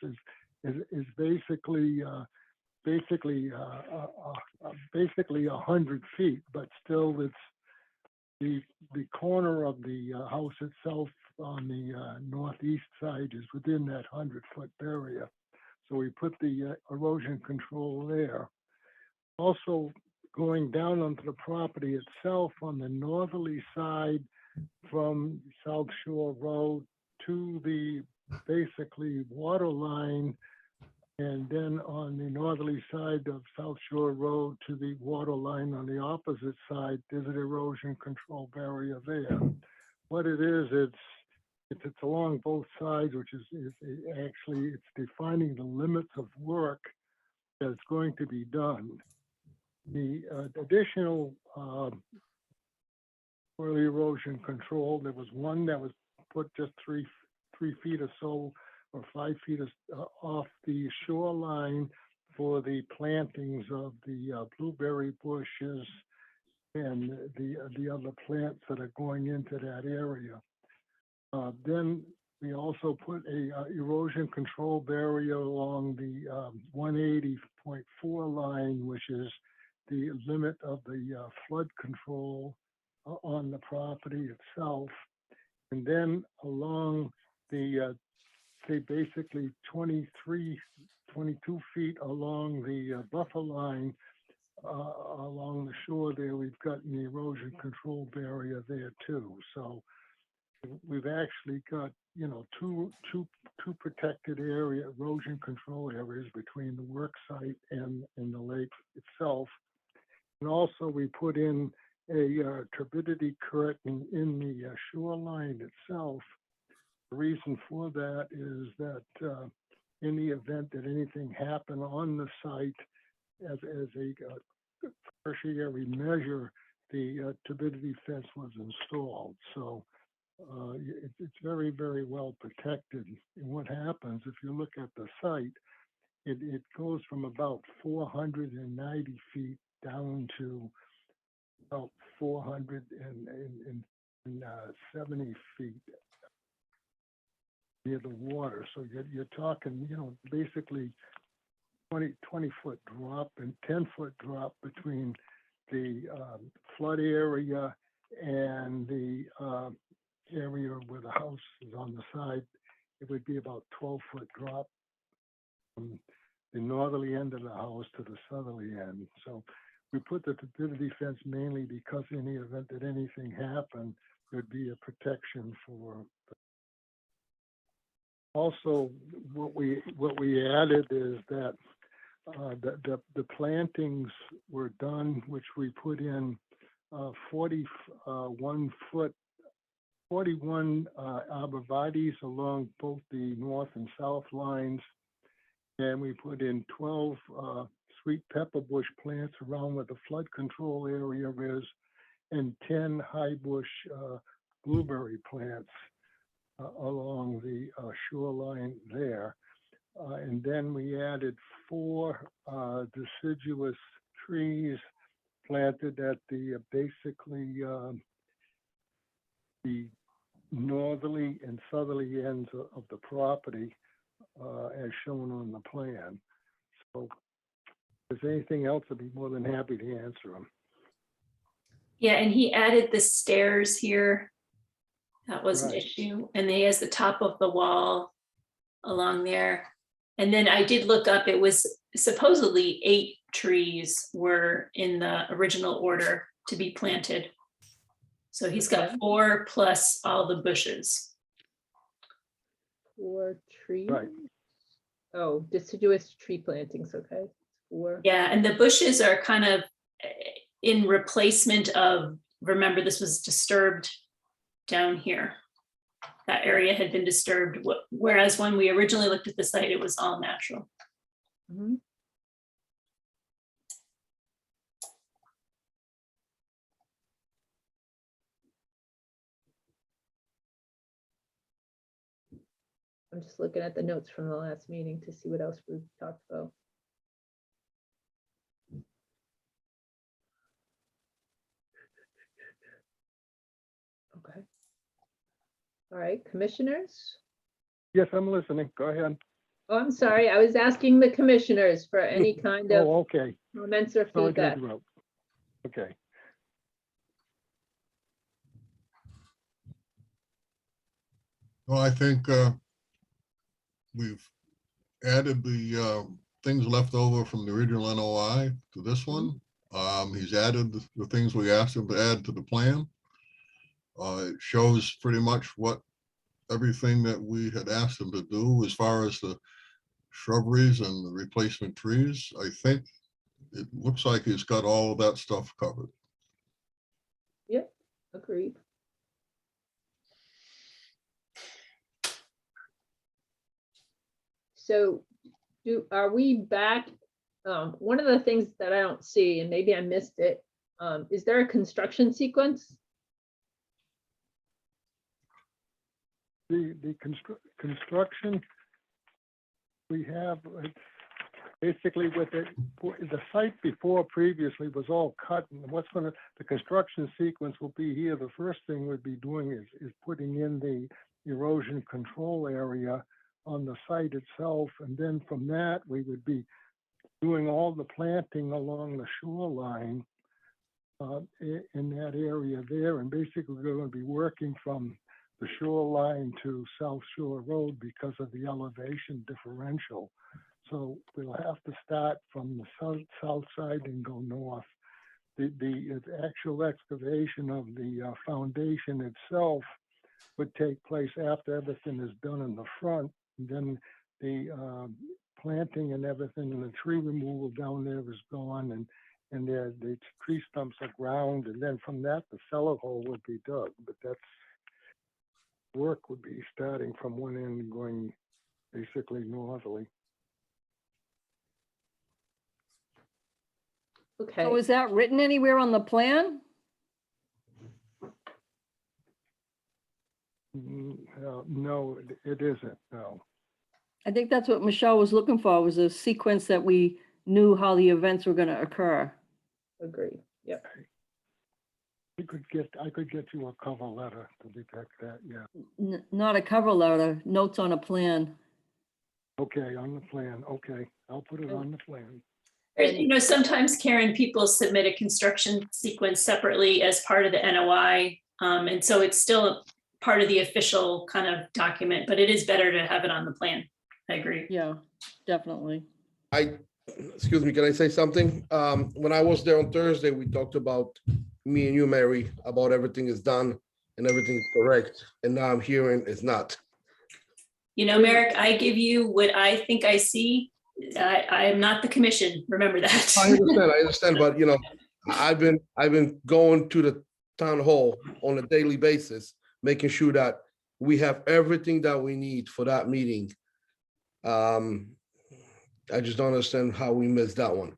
basically 100 feet, but still it's the corner of the house itself on the northeast side is within that 100-foot barrier. So we put the erosion control there. Also, going down onto the property itself on the northerly side from South Shore Road to the basically water line. And then on the northerly side of South Shore Road to the water line on the opposite side, there's an erosion control barrier there. What it is, it's along both sides, which is actually, it's defining the limits of work that's going to be done. The additional for the erosion control, there was one that was put just three feet or so, or 5 feet off the shoreline for the plantings of the blueberry bushes and the other plants that are going into that area. Then we also put a erosion control barrier along the 180.4 line, which is the limit of the flood control on the property itself. And then along the say basically 22 feet along the buffer line along the shore there, we've got an erosion control barrier there too. So we've actually got, you know, two protected erosion control areas between the work site and the lake itself. And also we put in a turbidity curtain in the shoreline itself. The reason for that is that in the event that anything happened on the site as a tertiary measure, the turbidity fence was installed. So it's very, very well protected. And what happens, if you look at the site, it goes from about 490 feet down to about 470 feet near the water. So you're talking, you know, basically 20-foot drop and 10-foot drop between the flood area and the area where the house is on the side. It would be about 12-foot drop from the northerly end of the house to the southerly end. So we put the turbidity fence mainly because in the event that anything happened, there'd be a protection for. Also, what we added is that the plantings were done, which we put in 41 arborvitaes along both the north and south lines, and we put in 12 sweet pepper bush plants around where the flood control area is, and 10 high bush blueberry plants along the shoreline there. And then we added 4 deciduous trees planted at the basically the northerly and southerly ends of the property as shown on the plan. So if there's anything else, I'd be more than happy to answer them. Yeah, and he added the stairs here. That was an Right. issue. And then he has the top of the wall along there. And then I did look up, it was supposedly 8 trees were in the original order to be planted. So he's got 4 plus all the bushes. 4 trees? Right. Oh, deciduous tree plantings, okay. 4. Yeah, and the bushes are kind of in replacement of, remember this was disturbed down here. That area had been disturbed, whereas when we originally looked at the site, it was all natural. Mm-hmm. I'm just looking at the notes from the last meeting to see what else we've talked about. Okay. All right, commissioners? Yes, I'm listening. Go ahead. Oh, I'm sorry. I was asking the commissioners for any kind of Oh, okay. comments or Sorry to feedback. interrupt. Okay. Well, I think we've added the things left over from the original NOI to this one. He's added the things we asked him to add to the plan. It shows pretty much what everything that we had asked him to do as far as the shrubberies and the replacement trees. I think it looks like he's got all of that stuff covered. Yep, agreed. So are we back? One of the things that I don't see, and maybe I missed it, is there a construction sequence? The construction we have, it's basically with it, the site before previously was all cut, and the construction sequence will be here. The first thing we'd be doing is putting in the erosion control area on the site itself, and then from that we would be doing all the planting along the shoreline in that area there, and basically we're going to be working from the shoreline to South Shore Road because of the elevation differential. So we'll have to start from the south side and go north. The actual excavation of the foundation itself would take place after everything is done in the front. And then the planting and everything and the tree removal down there is gone, and the tree stumps are ground. And then from that, the cellar hole would be dug. But that's work would be starting from one end and going basically northerly. Okay. So is that written anywhere on the plan? No, it isn't, no. I think that's what Michelle was looking for, was a sequence that we knew how the events were going to occur. Agreed. Yep. I could get you a cover letter to depict that, yeah. Not a cover letter, notes on a plan. Okay, on the plan, okay. I'll put it on the plan. You know, sometimes, Karen, people submit a construction sequence separately as part of the NOI. And so it's still part of the official kind of document, but it is better to have it on the plan. I agree. Yeah, definitely. Excuse me, can I say something? When I was there on Thursday, we talked about, me and you, Mary, about everything is done and everything is correct. And now I'm hearing it's not. You know, Merrick, I give you what I think I see. I am not the commission. Remember that. I understand, but you know, I've been going to the town hall on a daily basis, making sure that we have everything that we need for that meeting. I just don't understand how we missed that one.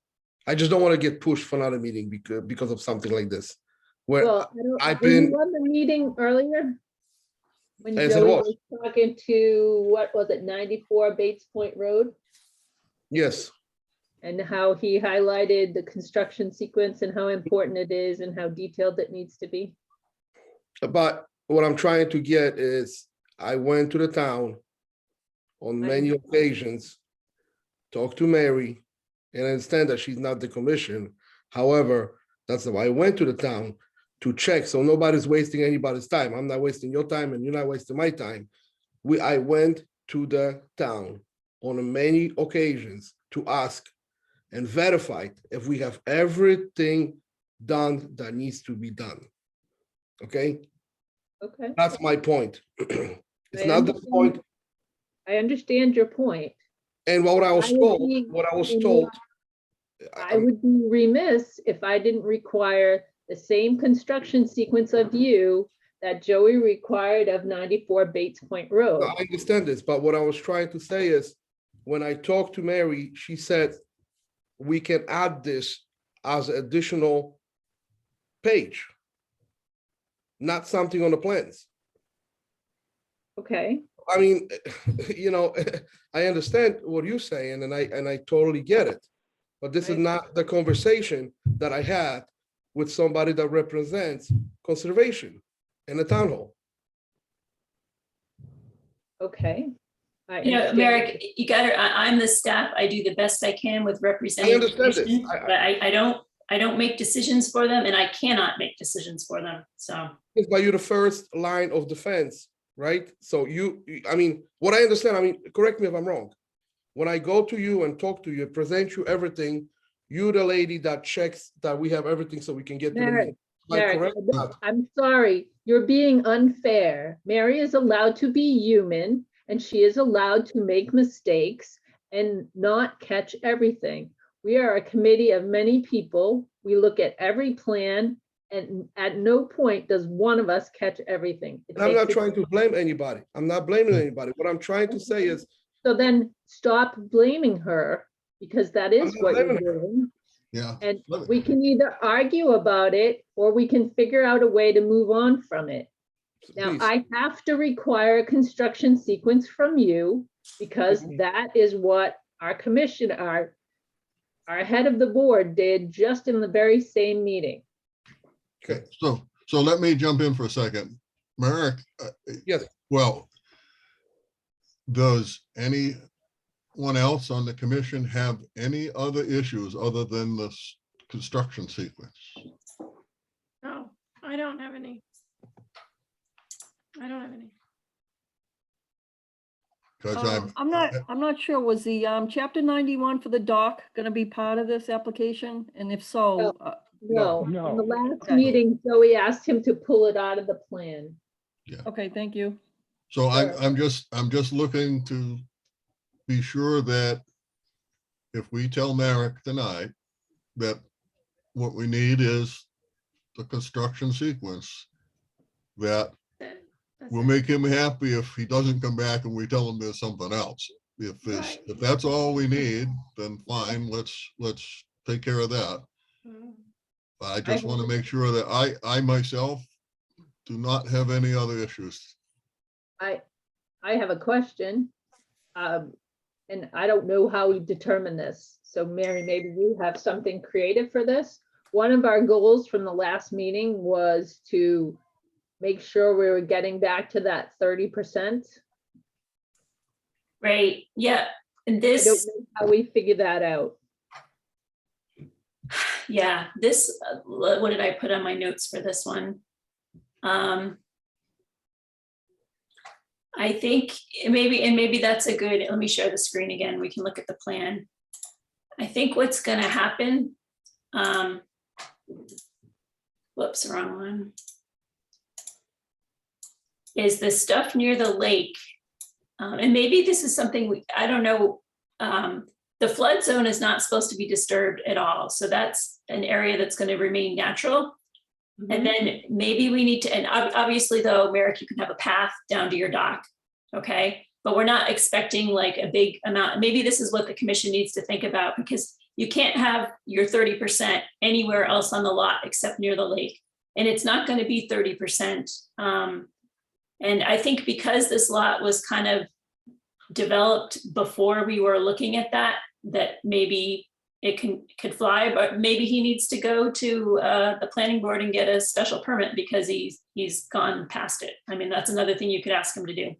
I just don't want to get pushed for another meeting because of something like this. Where Well, I've were you been on the meeting earlier? When Yes, it Joey was. was talking to, what was it, 94 Bates Point Road? Yes, And how he highlighted the construction sequence and how important it is and how detailed it needs to be. but what I'm trying to get is I went to the town on many occasions, talked to Mary, and I understand that she's not the commission. However, that's why I went to the town to check, so nobody's wasting anybody's time. I'm not wasting your time and you're not wasting my time. I went to the town on many occasions to ask and verify if we have everything done that needs to be done. Okay, Okay. that's my point. It's I not the understand- point. I understand your point. And what I was I would told, be what I was in told, I would be remiss if I didn't require the same construction sequence of you that Joey required of 94 Bates Point Road. I understand this, but what I was trying to say is, when I talked to Mary, she said, we can add this as additional page, not something on the plans. Okay. I mean, you know, I understand what you're saying, and I totally get it. But this is not the conversation that I had with somebody that represents conservation in the town hall. Okay. You know, Merrick, you gotta, I'm the staff. I do the best I can with representing. I understand this. commission, But I don't make decisions for them, and I cannot make decisions for them, so. It's by you the first line of defense, right? So I mean, what I understand, I mean, correct me if I'm wrong. When I go to you and talk to you, present you everything, you're the lady that checks that we have everything so we can get to the meeting. Am I Derek, correct? Not. I'm sorry, you're being unfair. Mary is allowed to be human and she is allowed to make mistakes and not catch everything. We are a committee of many people. We look at every plan and at no point does one of us catch everything. It I'm takes not a- trying to blame anybody. I'm not blaming anybody. What I'm trying to say is, So then stop blaming her because that is not what you're blaming her. doing. Yeah. And Let me- we can either argue about it or we can figure out a way to move on from it. Now, please. I have to require a construction sequence from you because Mhm. that is what our commission, our head of the board did just in the very same meeting. Okay, so let me jump in for a second. Merrick, Yes. well, does anyone else on the commission have any other issues other than this construction sequence? No, I don't have any. I don't have any. Because I'm not sure, was the chapter 91 for the dock gonna be part of this application? And if so, No, No. in the last Okay. meeting, Joey asked him to pull it out of the plan. okay, thank you. So Sure. I'm just looking to be sure that if we tell Merrick tonight that what we need is the construction sequence, that That's we'll it. make him happy if he doesn't come back and we tell him there's something else. If that's all we need, then fine, let's take care of that. Mhm. I just want to make sure that I myself do not have any other issues. I have a question. And I don't know how we determine this. So Mary, maybe you have something creative for this. One of our goals from the last meeting was to make sure we were getting back to that 30%. Right, yeah, and I don't this, know how we figure that out. yeah, this, what did I put on my notes for this one? I think maybe that's a good, let me share the screen again, we can look at the plan. I think what's gonna happen, whoops, wrong one, is the stuff near the lake. And maybe this is something, I don't know, the flood zone is not supposed to be disturbed at all. So that's an area that's gonna remain natural. And then maybe we need to, and obviously though, Merrick, you can have a path down to your dock, okay? But we're not expecting like a big amount. Maybe this is what the commission needs to think about, because you can't have your 30% anywhere else on the lot except near the lake. And it's not gonna be 30%. And I think because this lot was kind of developed before we were looking at that maybe it could fly, but maybe he needs to go to the planning board and get a special permit because he's gone past it. I mean, that's another thing you could ask him to do.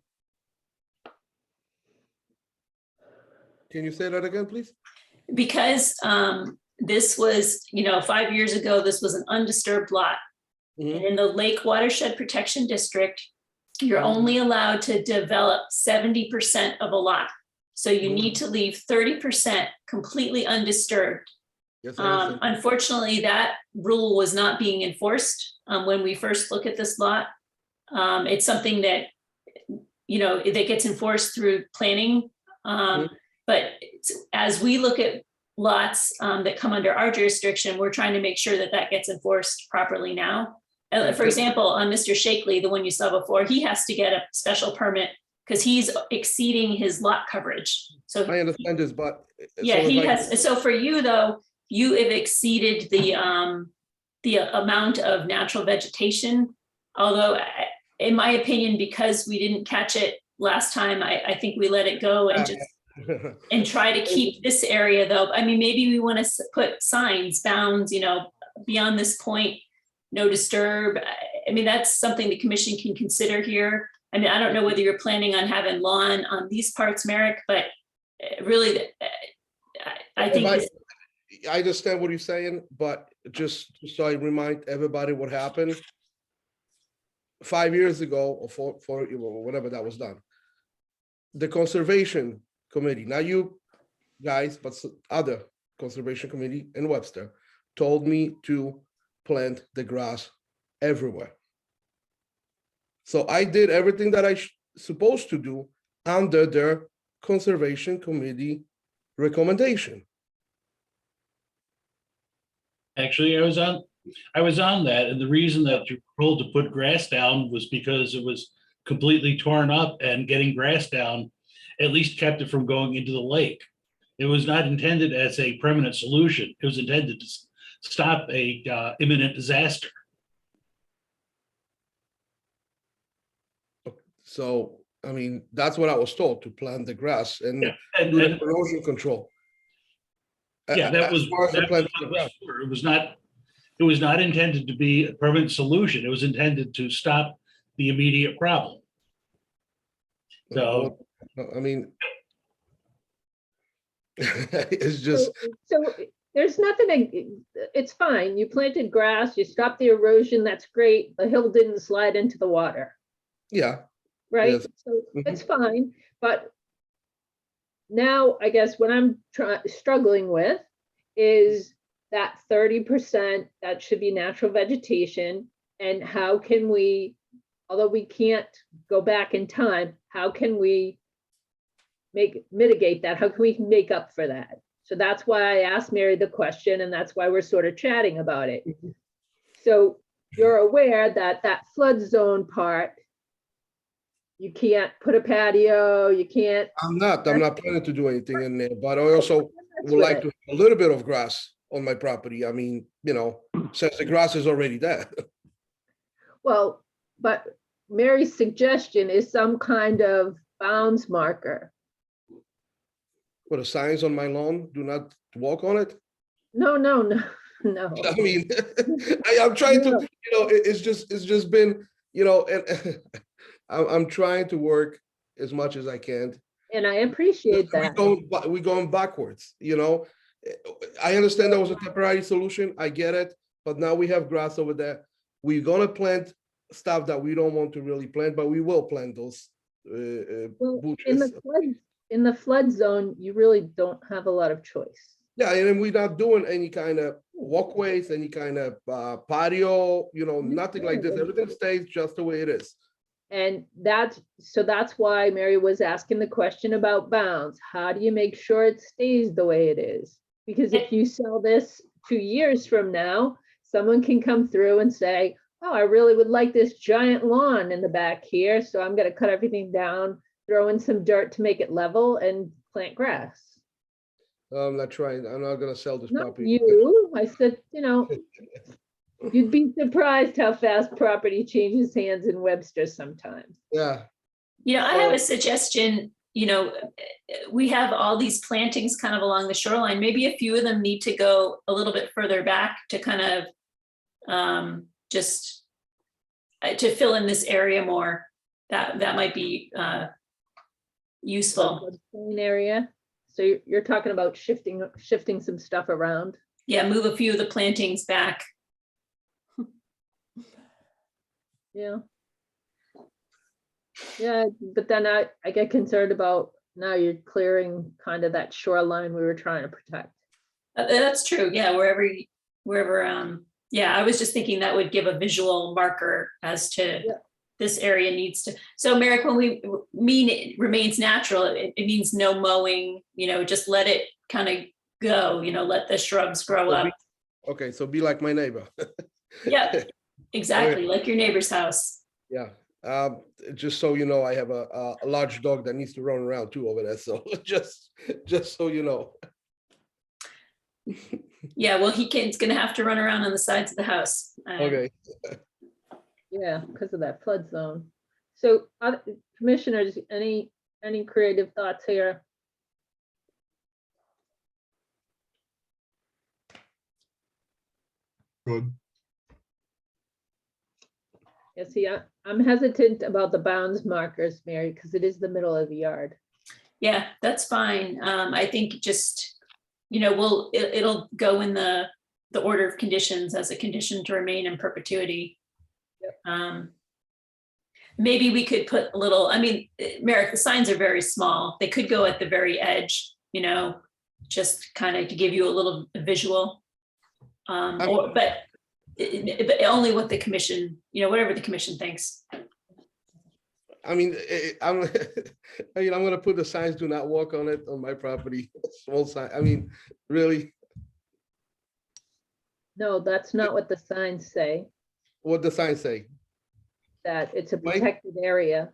Can you say that again, please? Because this was, 5 years ago, this was an undisturbed lot. Mhm. And in the Lake Watershed Protection District, you're only allowed to develop 70% of a lot. So you need to leave 30% completely undisturbed. Yes, I understand. Unfortunately, that rule was not being enforced when we first look at this lot. It's something that, that gets enforced through planning. But as we look at lots that come under our jurisdiction, we're trying to make sure that that gets enforced properly now. For example, on Mr. Shakely, the one you saw before, he has to get a special permit because he's exceeding his lot coverage. So I understand this, but. yeah, so he if I- has. So for you though, you have exceeded the amount of natural vegetation. Although, in my opinion, because we didn't catch it last time, I think we let it go and just and try to keep this area though. I mean, maybe we want to put signs, bounds, beyond this point, no disturb. I mean, that's something the commission can consider here. I mean, I don't know whether you're planning on having lawn on these parts, Merrick, but really, I think this, I understand what you're saying, but just so I remind everybody what happened 5 years ago, or four, or whatever that was done. The conservation committee, not you guys, but other conservation committee in Webster, told me to plant the grass everywhere. So I did everything that I supposed to do under their conservation committee recommendation. Actually, I was on that, and the reason that you were told to put grass down was because it was completely torn up, and getting grass down at least kept it from going into the lake. It was not intended as a permanent solution. It was intended to stop a imminent disaster. So, I mean, that's what I was told, to plant the grass and Yeah, do the erosion control. yeah, that was, the grass. it was not intended to be a permanent solution. It was intended to stop the immediate problem. So, I mean, it's just, So there's nothing, it's fine. You planted grass, you stopped the erosion, that's great. The hill didn't slide into the water, yeah, right? Yes. So it's fine, but now I guess what I'm struggling with is that 30% that should be natural vegetation, and how can we, although we can't go back in time, how can we mitigate that? How can we make up for that? So that's why I asked Mary the question, and that's why we're sort of chatting about it. So you're aware that that flood zone part, you can't put a patio, you can't. I'm not planning to do anything in there, but I also would like to have a little bit of grass on my property. I mean, you know, since the grass is already there. Well, but Mary's suggestion is some kind of bounds marker. Put a signs on my lawn, do not walk on it. No. I mean, I'm trying to, you know, it's just been, you know, and I'm trying to work as much as I can. And I appreciate that. We're going backwards, you know. I understand that was a temporary solution. I get it, but now we have grass over there. We're gonna plant stuff that we don't want to really plant, but we will plant those Well, bushes. in the flood zone, you really don't have a lot of choice. Yeah, and we're not doing any kind of walkways, any kind of patio, you know, nothing like this. Everything stays just the way it is. And that's why Mary was asking the question about bounds. How do you make sure it stays the way it is? Because if you sell this 2 years from now, someone can come through and say, oh, I really would like this giant lawn in the back here, so I'm gonna cut everything down, throw in some dirt to make it level, and plant grass. I'm not gonna sell this Not property. you, I said, you know, you'd be surprised how fast property changes hands in Webster sometimes. Yeah. You know, I have a suggestion. You know, we have all these plantings kind of along the shoreline. Maybe a few of them need to go a little bit further back to kind of just to fill in this area more. That might be useful. Area. So you're talking about shifting some stuff around. Yeah, move a few of the plantings back. Yeah. Yeah, but then I get concerned about now you're clearing kind of that shoreline we were trying to protect. That's true. Yeah, wherever. Yeah, I was just thinking that would give a visual marker as to this area needs to. So Merrick, when we mean it remains natural, it means no mowing, you know, just let it kind of go, you know, let the shrubs grow up. Okay, so be like my neighbor. Yeah, exactly, like your neighbor's house. Yeah, just so you know, I have a large dog that needs to run around too over there. So just so you know. Yeah, well, he's gonna have to run around on the sides of the house. Okay. Yeah, because of that flood zone. So commissioners, any creative thoughts here? Good. Yeah, see, I'm hesitant about the bounds markers, Mary, because it is the middle of the yard. Yeah, that's fine. I think just, you know, it'll go in the order of conditions as a condition to remain in perpetuity. Yep. Maybe we could put a little, I mean, Merrick, the signs are very small. They could go at the very edge, you know, just kind of to give you a little visual. But But only what the commission, whatever the commission thinks. I mean, I'm, I mean, I'm gonna put the signs, do not walk on it on my property, small sign, I mean, really, No, that's not what the signs say, what the signs say? that it's a Mike? protected area.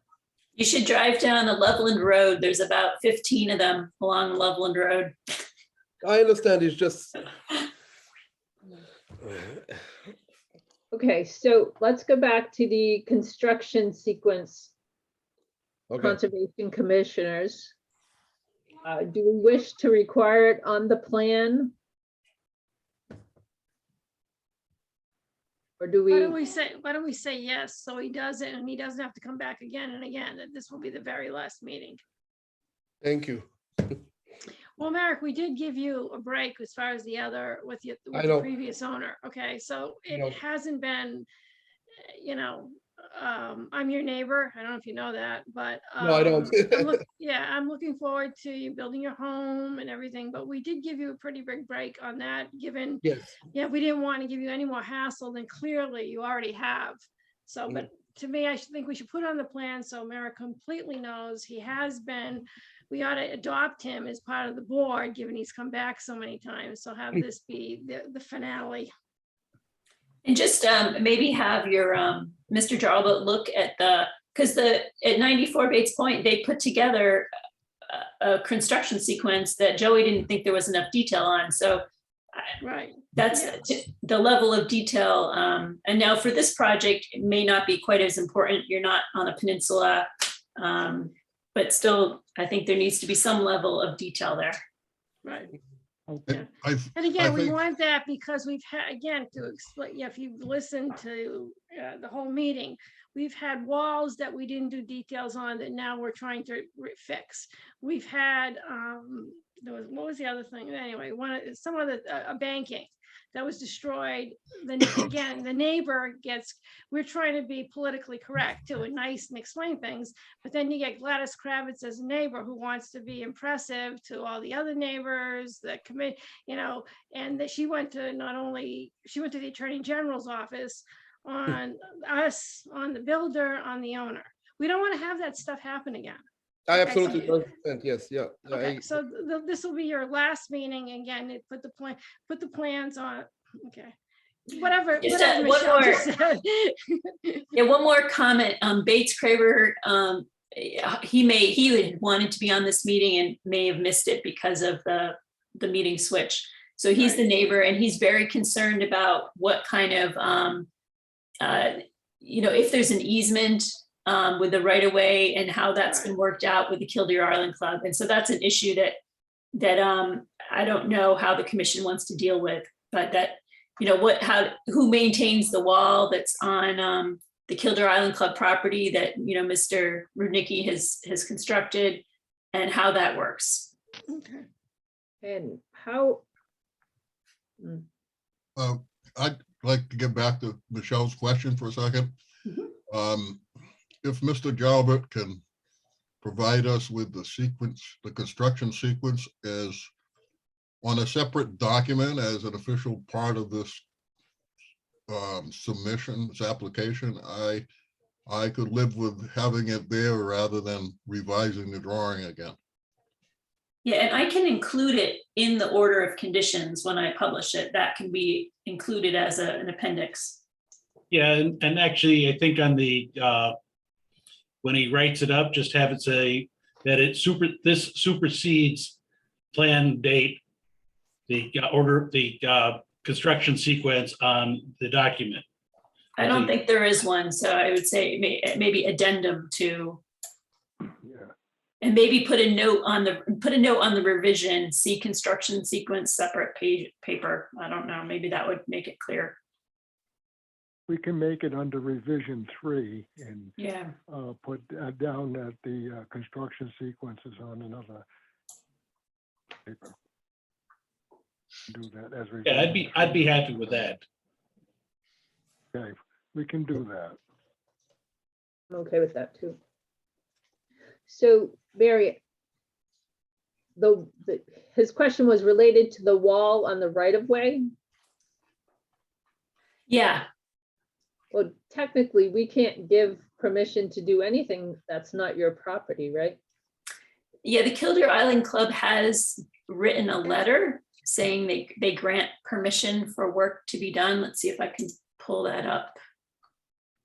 You should drive down the Loveland Road. There's about 15 of them along Loveland Road. I understand, it's just. Okay, so let's go back to the construction sequence. Okay, Conservation commissioners. Do we wish to require it on the plan? Or do Why don't we, we say yes, so he does it and he doesn't have to come back again and again, that this will be the very last meeting. thank you. Well, Merrick, we did give you a break as far as the other, with I the know. previous owner, okay, so know. it hasn't been, I'm your neighbor, I don't know if you know that, but. No, I don't. Yeah, I'm looking forward to you building your home and everything, but we did give you a pretty big break on that, given, Yes, yeah, we didn't want to give you any more hassle than clearly you already have. So, but to me, I think we should put on the plan so Merrick completely knows he has been, we ought to adopt him as part of the board, given he's come back so many times. So have this be the finale. And just maybe have your Mr. Jarlbut look at because at 94 Bates Point, they put together a construction sequence that Joey didn't think there was enough detail on. So Right. that's the level of detail. And now for this project, it may not be quite as important. You're not on a peninsula, but still, I think there needs to be some level of detail there. Right. I- And again, we think- want that because we've had, again, to explain, if you've listened to the whole meeting, we've had walls that we didn't do details on that now we're trying to fix. We've had, what was the other thing? Anyway, some of the banking that was destroyed. Then again, the neighbor we're trying to be politically correct too and nice and explain things, but then you get Gladys Kravitz as a neighbor who wants to be impressive to all the other neighbors that commit, and that she went to the Attorney General's office on us, on the builder, on the owner. We don't want to have that stuff happen again. I Okay, so- absolutely understand, yes, yeah. Okay, so this will be your last meeting again. Put the plans on. Okay, whatever. Just, whatever one Michelle more. just said. Yeah, one more comment. Bates Craver, he had wanted to be on this meeting and may have missed it because of the meeting switch. So he's the neighbor and he's very concerned about what kind of, if there's an easement with the right of way and how that's been worked out with the Kildare Island Club. And so that's an issue that I don't know how the commission wants to deal with, but that, who maintains the wall that's on the Kildare Island Club property that, Mr. Rudnicki has constructed and how that works. Okay. and how? I'd like to get back to Michelle's question for a second. If Mr. Jalbert can provide us with the sequence, the construction sequence as on a separate document as an official part of this submission, this application, I could live with having it there rather than revising the drawing again. Yeah, and I can include it in the order of conditions when I publish it. That can be included as an appendix. Yeah, and actually, I think on the, when he writes it up, just have it say that this supersedes plan date, the construction sequence on the document. I don't think there is one, so I would say maybe addendum to, and maybe put a note on the revision, see construction sequence separate paper. I don't know, maybe that would make it clear. We can make it under revision 3 and Yeah. put down that the construction sequence is on another paper. Do that as revision. Yeah, I'd be happy with that. Okay, we can do that. I'm okay with that too. So Mary, his question was related to the wall on the right of way. Yeah, Well, technically, we can't give permission to do anything that's not your property, right? yeah, the Kildare Island Club has written a letter saying they grant permission for work to be done. Let's see if I can pull that up.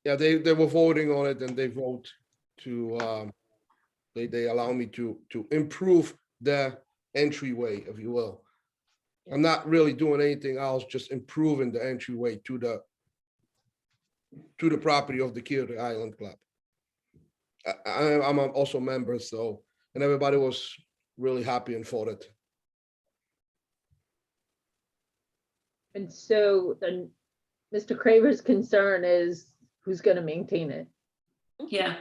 Yeah, they were voting on it and they vote to, they allow me to improve the entryway, if you will. I'm not really doing anything else, just improving the entryway to the property of the Kildare Island Club. I'm also a member, so, and everybody was really happy and for it. And so then Mr. Craver's concern is who's gonna maintain it? Yeah,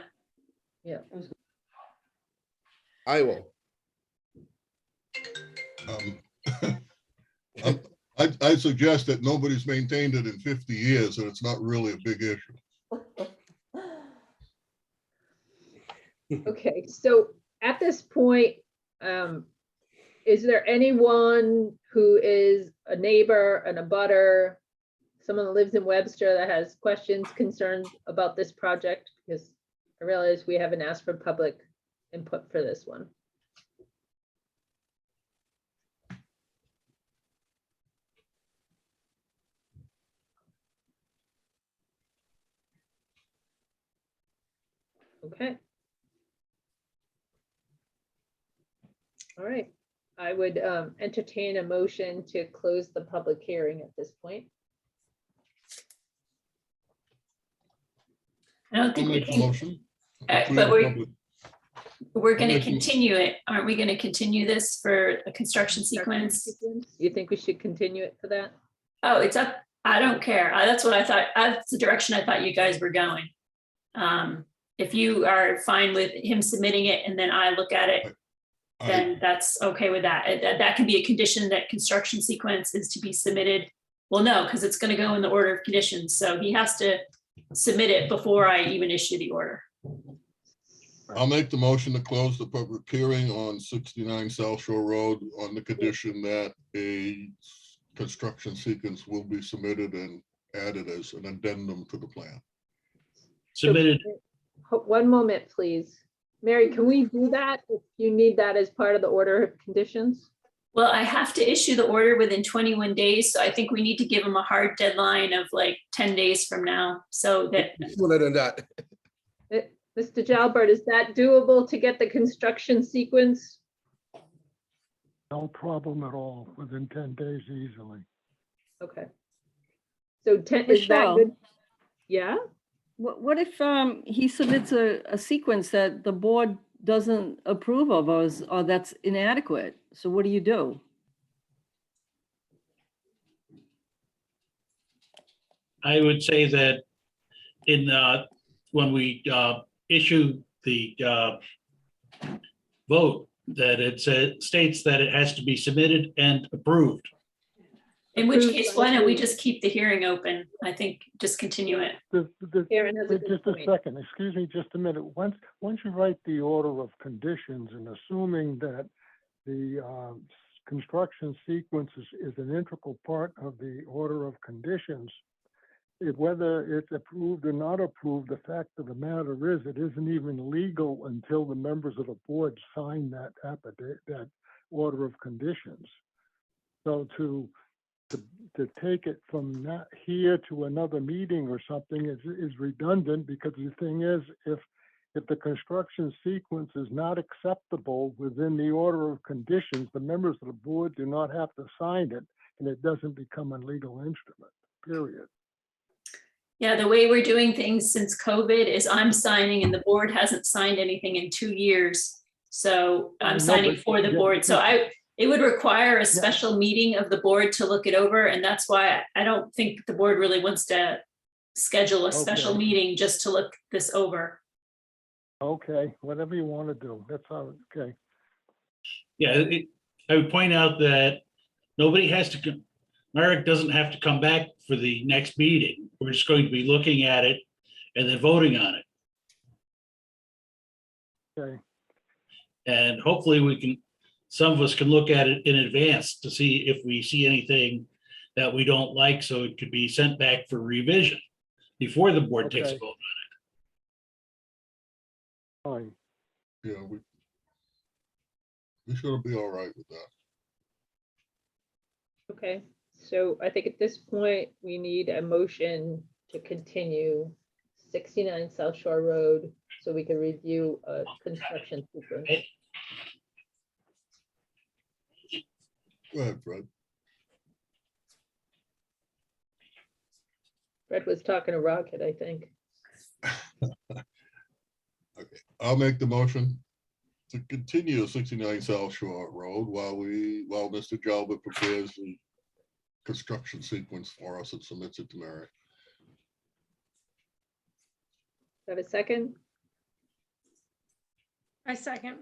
Yeah. I will. I suggest that nobody's maintained it in 50 years, and it's not really a big issue. Okay, so at this point, is there anyone who is a neighbor and a butter, someone that lives in Webster that has questions, concerns about this project? Because I realize we haven't asked for public input for this one. Okay. All right, I would entertain a motion to close the public hearing at this point. I don't I'll think we make the can, motion. but we're gonna continue it. Aren't we gonna continue this for a construction sequence? You think we should continue it for that? Oh, it's up. I don't care. That's what I thought. That's the direction I thought you guys were going. If you are fine with him submitting it and then I look at it, then that's okay with that. That can be a condition that construction sequence is to be submitted. Well, no, because it's gonna go in the order of conditions. So he has to submit it before I even issue the order. I'll make the motion to close the public hearing on 69 South Shore Road on the condition that a construction sequence will be submitted and added as an addendum to the plan. Submitted. One moment, please. Mary, can we do that if you need that as part of the order of conditions? Well, I have to issue the order within 21 days. So I think we need to give him a hard deadline of like 10 days from now. So that. Sooner than that. Mr. Jalbert, is that doable to get the construction sequence? No problem at all, within 10 days easily. Okay. So 10, is that Michelle? good? Yeah, What if he submits a sequence that the board doesn't approve of or that's inadequate? So what do you do? I would say that in, when we issue the vote, that it states that it has to be submitted and approved. In which case, why don't we just keep the hearing open? I think just continue it. Karen has a good Just a point. second, excuse me, just a minute. Once you write the order of conditions and assuming that the construction sequence is an integral part of the order of conditions, whether it's approved or not approved, the fact of the matter is it isn't even legal until the members of the board sign that order of conditions. So to take it from that here to another meeting or something is redundant, because the thing is, if the construction sequence is not acceptable within the order of conditions, the members of the board do not have to sign it, and it doesn't become a legal instrument, period. Yeah, the way we're doing things since COVID is I'm signing and the board hasn't signed anything in 2 years. So I'm signing for the board. So it would require a special meeting of the board to look it over. And that's why I don't think the board really wants to schedule a special meeting just to look this over. Okay, whatever you want to do, that's all, okay. Yeah, I would point out that nobody has to, Merrick doesn't have to come back for the next meeting. We're just going to be looking at it and then voting on it. Okay. And hopefully we can, some of us can look at it in advance to see if we see anything that we don't like, so it could be sent back for revision before the board takes a Okay. vote. Fine. Yeah, we should be all right with that. Okay, so I think at this point, we need a motion to continue 69 South Shore Road so we can review a construction sequence. Go ahead, Fred. Fred was talking to Rocket, I think. Okay, I'll make the motion to continue 69 South Shore Road while Mr. Jalbert prepares the construction sequence for us and submits it to Mary. Have a second? I second.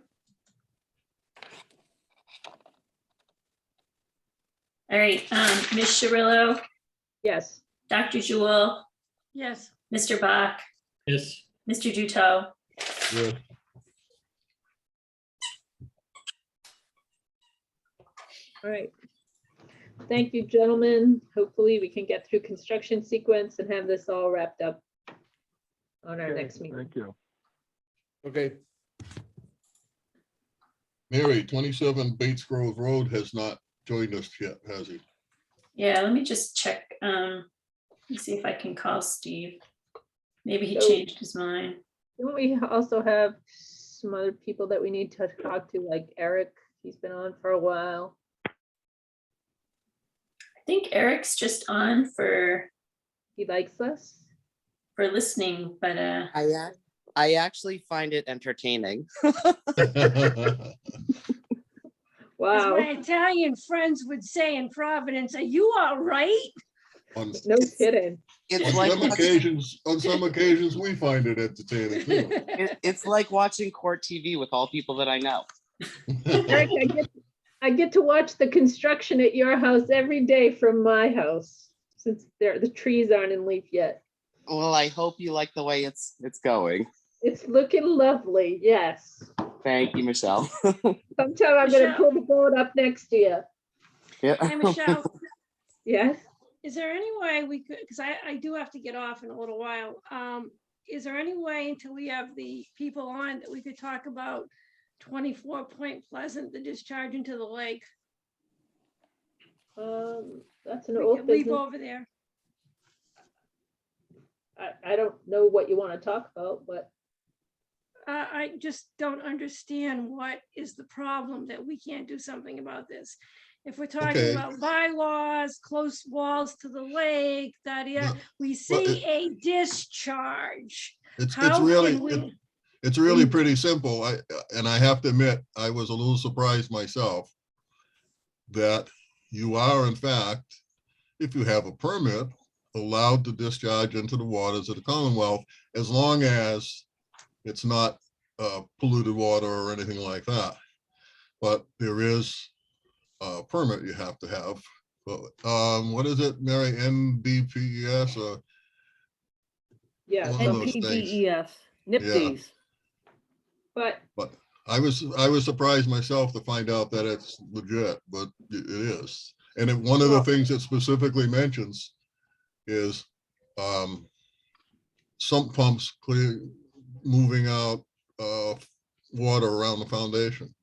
All right, Ms. Cirillo, Yes. Dr. Jewel, Yes. Mr. Bach, Yes, Mr. Duto. Yeah. All right. Thank you, gentlemen. Hopefully we can get through construction sequence and have this all wrapped up on our Okay, next meeting. thank you. Okay, Mary, 27 Bates Grove Road has not joined us yet, has he? Yeah, let me just check. Let me see if I can call Steve. Maybe he So- changed his mind. Don't we also have some other people that we need to talk to, like Eric? He's been on for a while. I think Eric's just on for He likes us. listening, but I actually find it entertaining. As Wow, my Italian friends would say in Providence, are you all right? On no kidding. It's on like some occasions, we find it entertaining too. it's like watching court TV with all people that I know. Eric, I get to watch the construction at your house every day from my house, since the trees aren't in leaf yet. Well, I hope you like the way it's going. It's looking lovely, yes. Thank you, Michelle. Sometime I'm gonna Michelle. pull the boat up next to you. Yeah. Hey, Michelle, Yes? is there any way we could, because I do have to get off in a little while. Is there any way until we have the people on that we could talk about 24 Point Pleasant, the discharge into the lake? That's an We old could leave business. over there. I don't know what you want to talk about, but I just don't understand what is the problem that we can't do something about this. If we're talking Okay. about bylaws, close walls to the lake, that No, we see a discharge. It's How really, can we- it's really pretty simple. And I have to admit, I was a little surprised myself that you are in fact, if you have a permit, allowed to discharge into the waters of the Commonwealth, as long as it's not polluted water or anything like that. But there is a permit you have to have. But, what is it, Mary? NDPES or? yeah, One of those things. NPDES, NIPDs. but But I was surprised myself to find out that it's legit, but it is. And one of the things it specifically mentions is sump pumps moving out water around the foundation.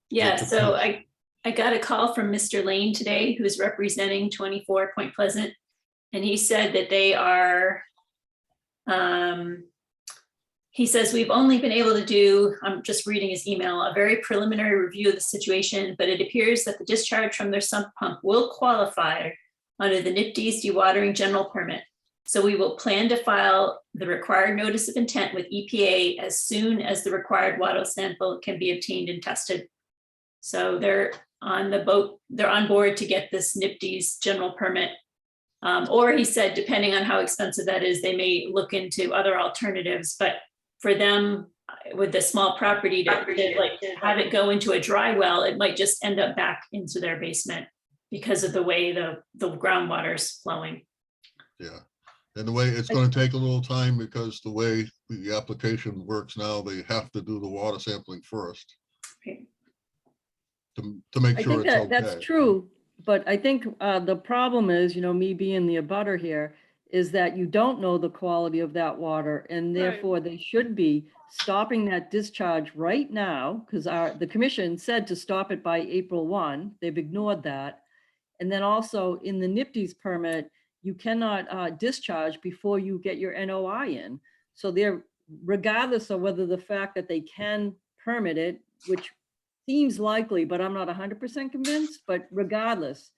yeah, That's a so plus. I got a call from Mr. Lane today, who's representing 24 Point Pleasant. And he said that they are, he says, we've only been able to do, I'm just reading his email, a very preliminary review of the situation, but it appears that the discharge from their sump pump will qualify under the NIPD's dewatering general permit. So we will plan to file the required notice of intent with EPA as soon as the required water sample can be obtained and tested. So they're on the boat, they're on board to get this NIPD's general permit. Or he said, depending on how expensive that is, they may look into other alternatives, but for them, with the small property to like have it go into a dry well, it might just end up back into their basement because of the way the groundwater is flowing. Yeah. And the way it's going to take a little time because the way the application works now, they have to do the water sampling first Okay. to make I sure think it's that okay. that's true, But I think the problem is, me being the abutter here, is that you don't know the quality of that water, and therefore they should be stopping that discharge right now, because the commission said to stop it by April 1. They've ignored that. And then also in the NIPD's permit, you cannot discharge before you get your NOI in. So they're, regardless of whether the fact that they can permit it, which seems likely, but I'm not 100% convinced, but regardless,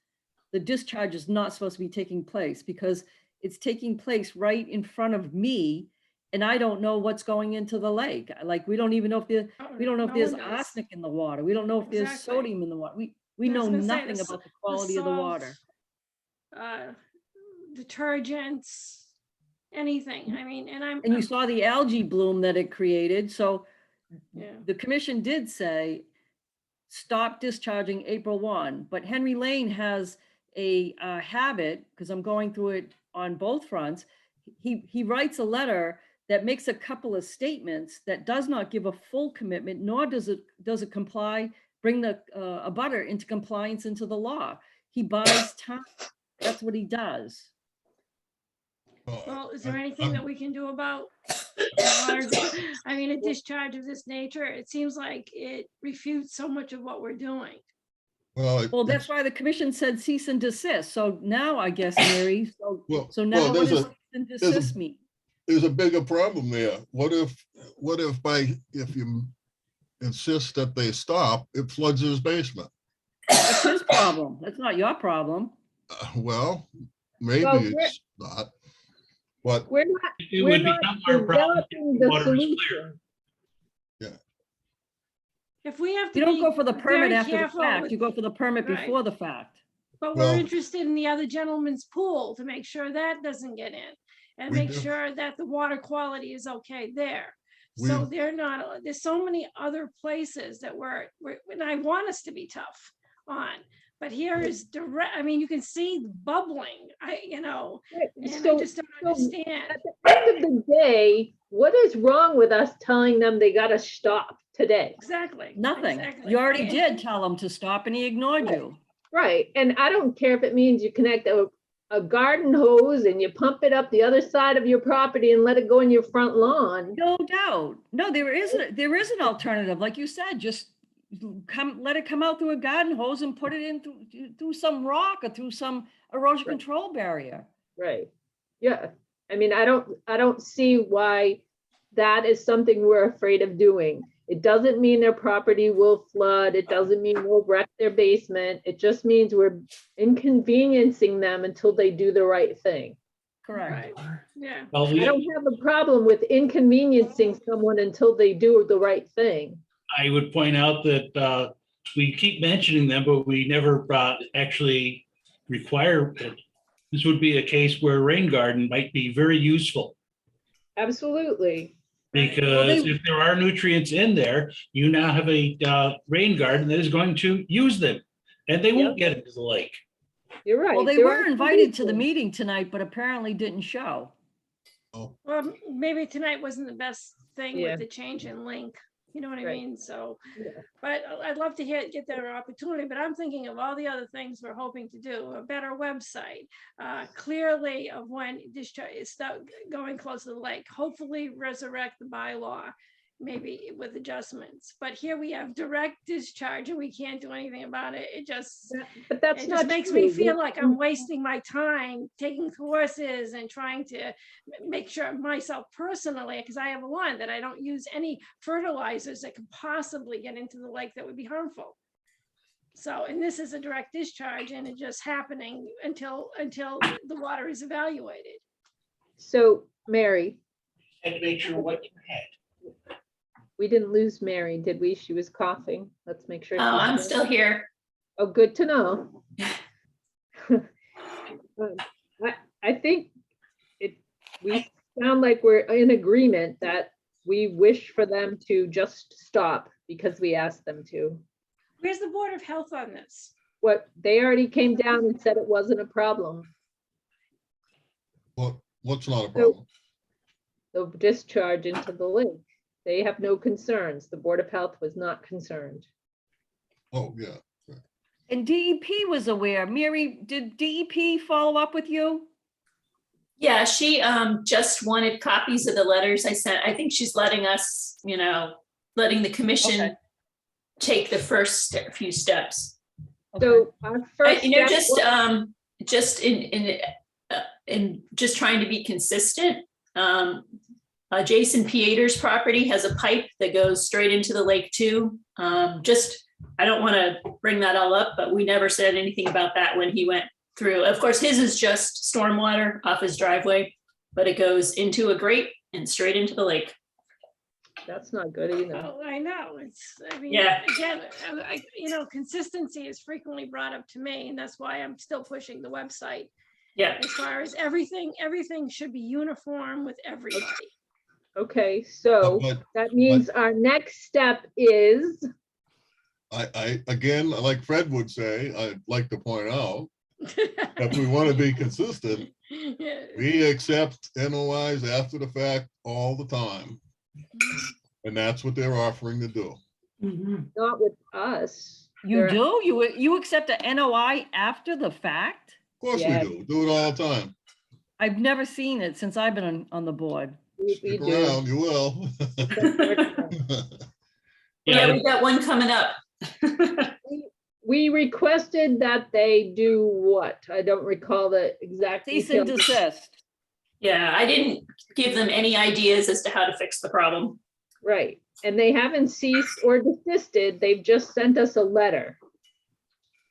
the discharge is not supposed to be taking place because it's taking place right in front of me, and I don't know what's going into the lake. Like, we don't even know if we don't know if there's arsenic in the water. We don't know if there's sodium in the water. We know nothing about the quality of the water. Detergents, anything. I mean, and you saw the algae bloom that it created. So yeah. The commission did say, stop discharging April 1, but Henry Lane has a habit, because I'm going through it on both fronts. He writes a letter that makes a couple of statements that does not give a full commitment, nor does it comply, bring the abutter into compliance into the law. He buys time. That's what he does. Well, is there anything that we can do about I mean, a discharge of this nature? It seems like it refutes so much of what we're doing. Well, that's why the commission said cease and desist. So now I guess, Mary, so now what there's does cease and desist mean? There's a bigger problem there. What if you insist that they stop, it floods his basement? That's his problem. That's not your problem. Well, maybe it's not. But we're not developing the solution. Yeah. If we have to, you don't go for the permit very after the fact. You go for the permit Right. before the fact. But we're interested in the other gentleman's pool to make sure that doesn't get in, and make sure that the water quality is okay there. So they're not. There's so many other places that we're and I want us to be tough on. But here is direct. I mean, you can see the bubbling. I just don't understand. At the end of the day, what is wrong with us telling them they got to stop today? Exactly. Nothing. Exactly. You already did tell him to stop, and he ignored you. Right. And I don't care if it means you connect a garden hose and you pump it up the other side of your property and let it go in your front lawn. No doubt. No, there is an alternative. Like you said, just let it come out through a garden hose and put it in through some rock or through some erosion control barrier. Right. Yeah. I mean, I don't see why that is something we're afraid of doing. It doesn't mean their property will flood. It doesn't mean we'll wreck their basement. It just means we're inconveniencing them until they do the right thing. Correct. Right. Yeah. Well, I don't have a problem with inconveniencing someone until they do the right thing. I would point out that we keep mentioning them, but we never actually require it. This would be a case where a rain garden might be very useful. Absolutely. Because if there are nutrients in there, you now have a rain garden that is going to use them, and they won't get into the lake. You're right. Well, they were invited to the meeting tonight, but apparently didn't show. Well, maybe tonight wasn't the best thing Yeah. with the change in link. You know what I Right. mean? So, but I'd love to get their opportunity, but I'm thinking of all the other things we're hoping to do, a better website, clearly of when discharge is going close to the lake, hopefully resurrect the bylaw, maybe with adjustments. But here we have direct discharge and we can't do anything about it. It just, But that's it not just makes true. me feel like I'm wasting my time taking courses and trying to make sure myself personally, because I have a lawn that I don't use any fertilizers that could possibly get into the lake that would be harmful. So, and this is a direct discharge and it's just happening until the water is evaluated. So, Mary, And make sure what you had. we didn't lose Mary, did we? She was coughing. Let's make sure. Oh, she's I'm good. still here. Oh, good to know. I think we sound like we're in agreement that we wish for them to just stop because we asked them to. Where's the Board of Health on this? What, they already came down and said it wasn't a problem. what's not a problem? The discharge into the lake. They have no concerns. The Board of Health was not concerned. Oh, yeah. And DEP was aware. Mary, did DEP follow up with you? Yeah, she just wanted copies of the letters I sent. I think she's letting us, letting the commission Okay. take the first few steps. So our first step Just in just trying to be consistent. Jason Pieter's property has a pipe that goes straight into the lake too. I don't want to bring that all up, but we never said anything about that when he went through. Of course, his is just stormwater off his driveway, but it goes into a grate and straight into the lake. That's not good either. Oh, I know, Yeah. again, consistency is frequently brought up to me, and that's why I'm still pushing the website. Yeah. As far as everything should be uniform with everybody. Okay, so But- that means our next step is, Again, like Fred would say, I'd like to point out, if we want to be consistent, we accept NOIs after the fact all the time. And that's what they're offering to do. not with us. You They're- do? You accept a NOI after the fact? Of course Yes. we do it all the time. I've never seen it since I've been on the board. We Stick do. around, you will. Yeah, we got one coming up. We requested that they do what? I don't recall the exact Cease and details. desist. Yeah, I didn't give them any ideas as to how to fix the problem. Right, and they haven't ceased or desisted, they've just sent us a letter.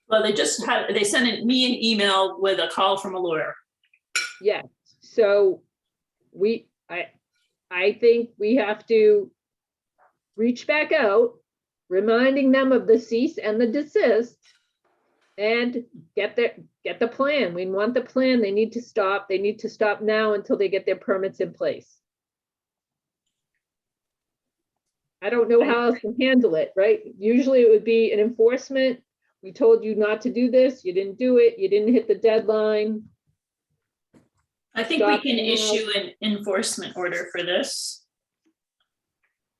Well, they sent me an email with a call from a lawyer. Yes, so I think we have to reach back out, reminding them of the cease and the desist, and get the plan. We want the plan. They need to stop. They need to stop now until they get their permits in place. I don't know how else to handle it, right? Usually it would be an enforcement. We told you not to do this. You didn't do it. You didn't hit the deadline. I think we Stop can now. issue an enforcement order for this.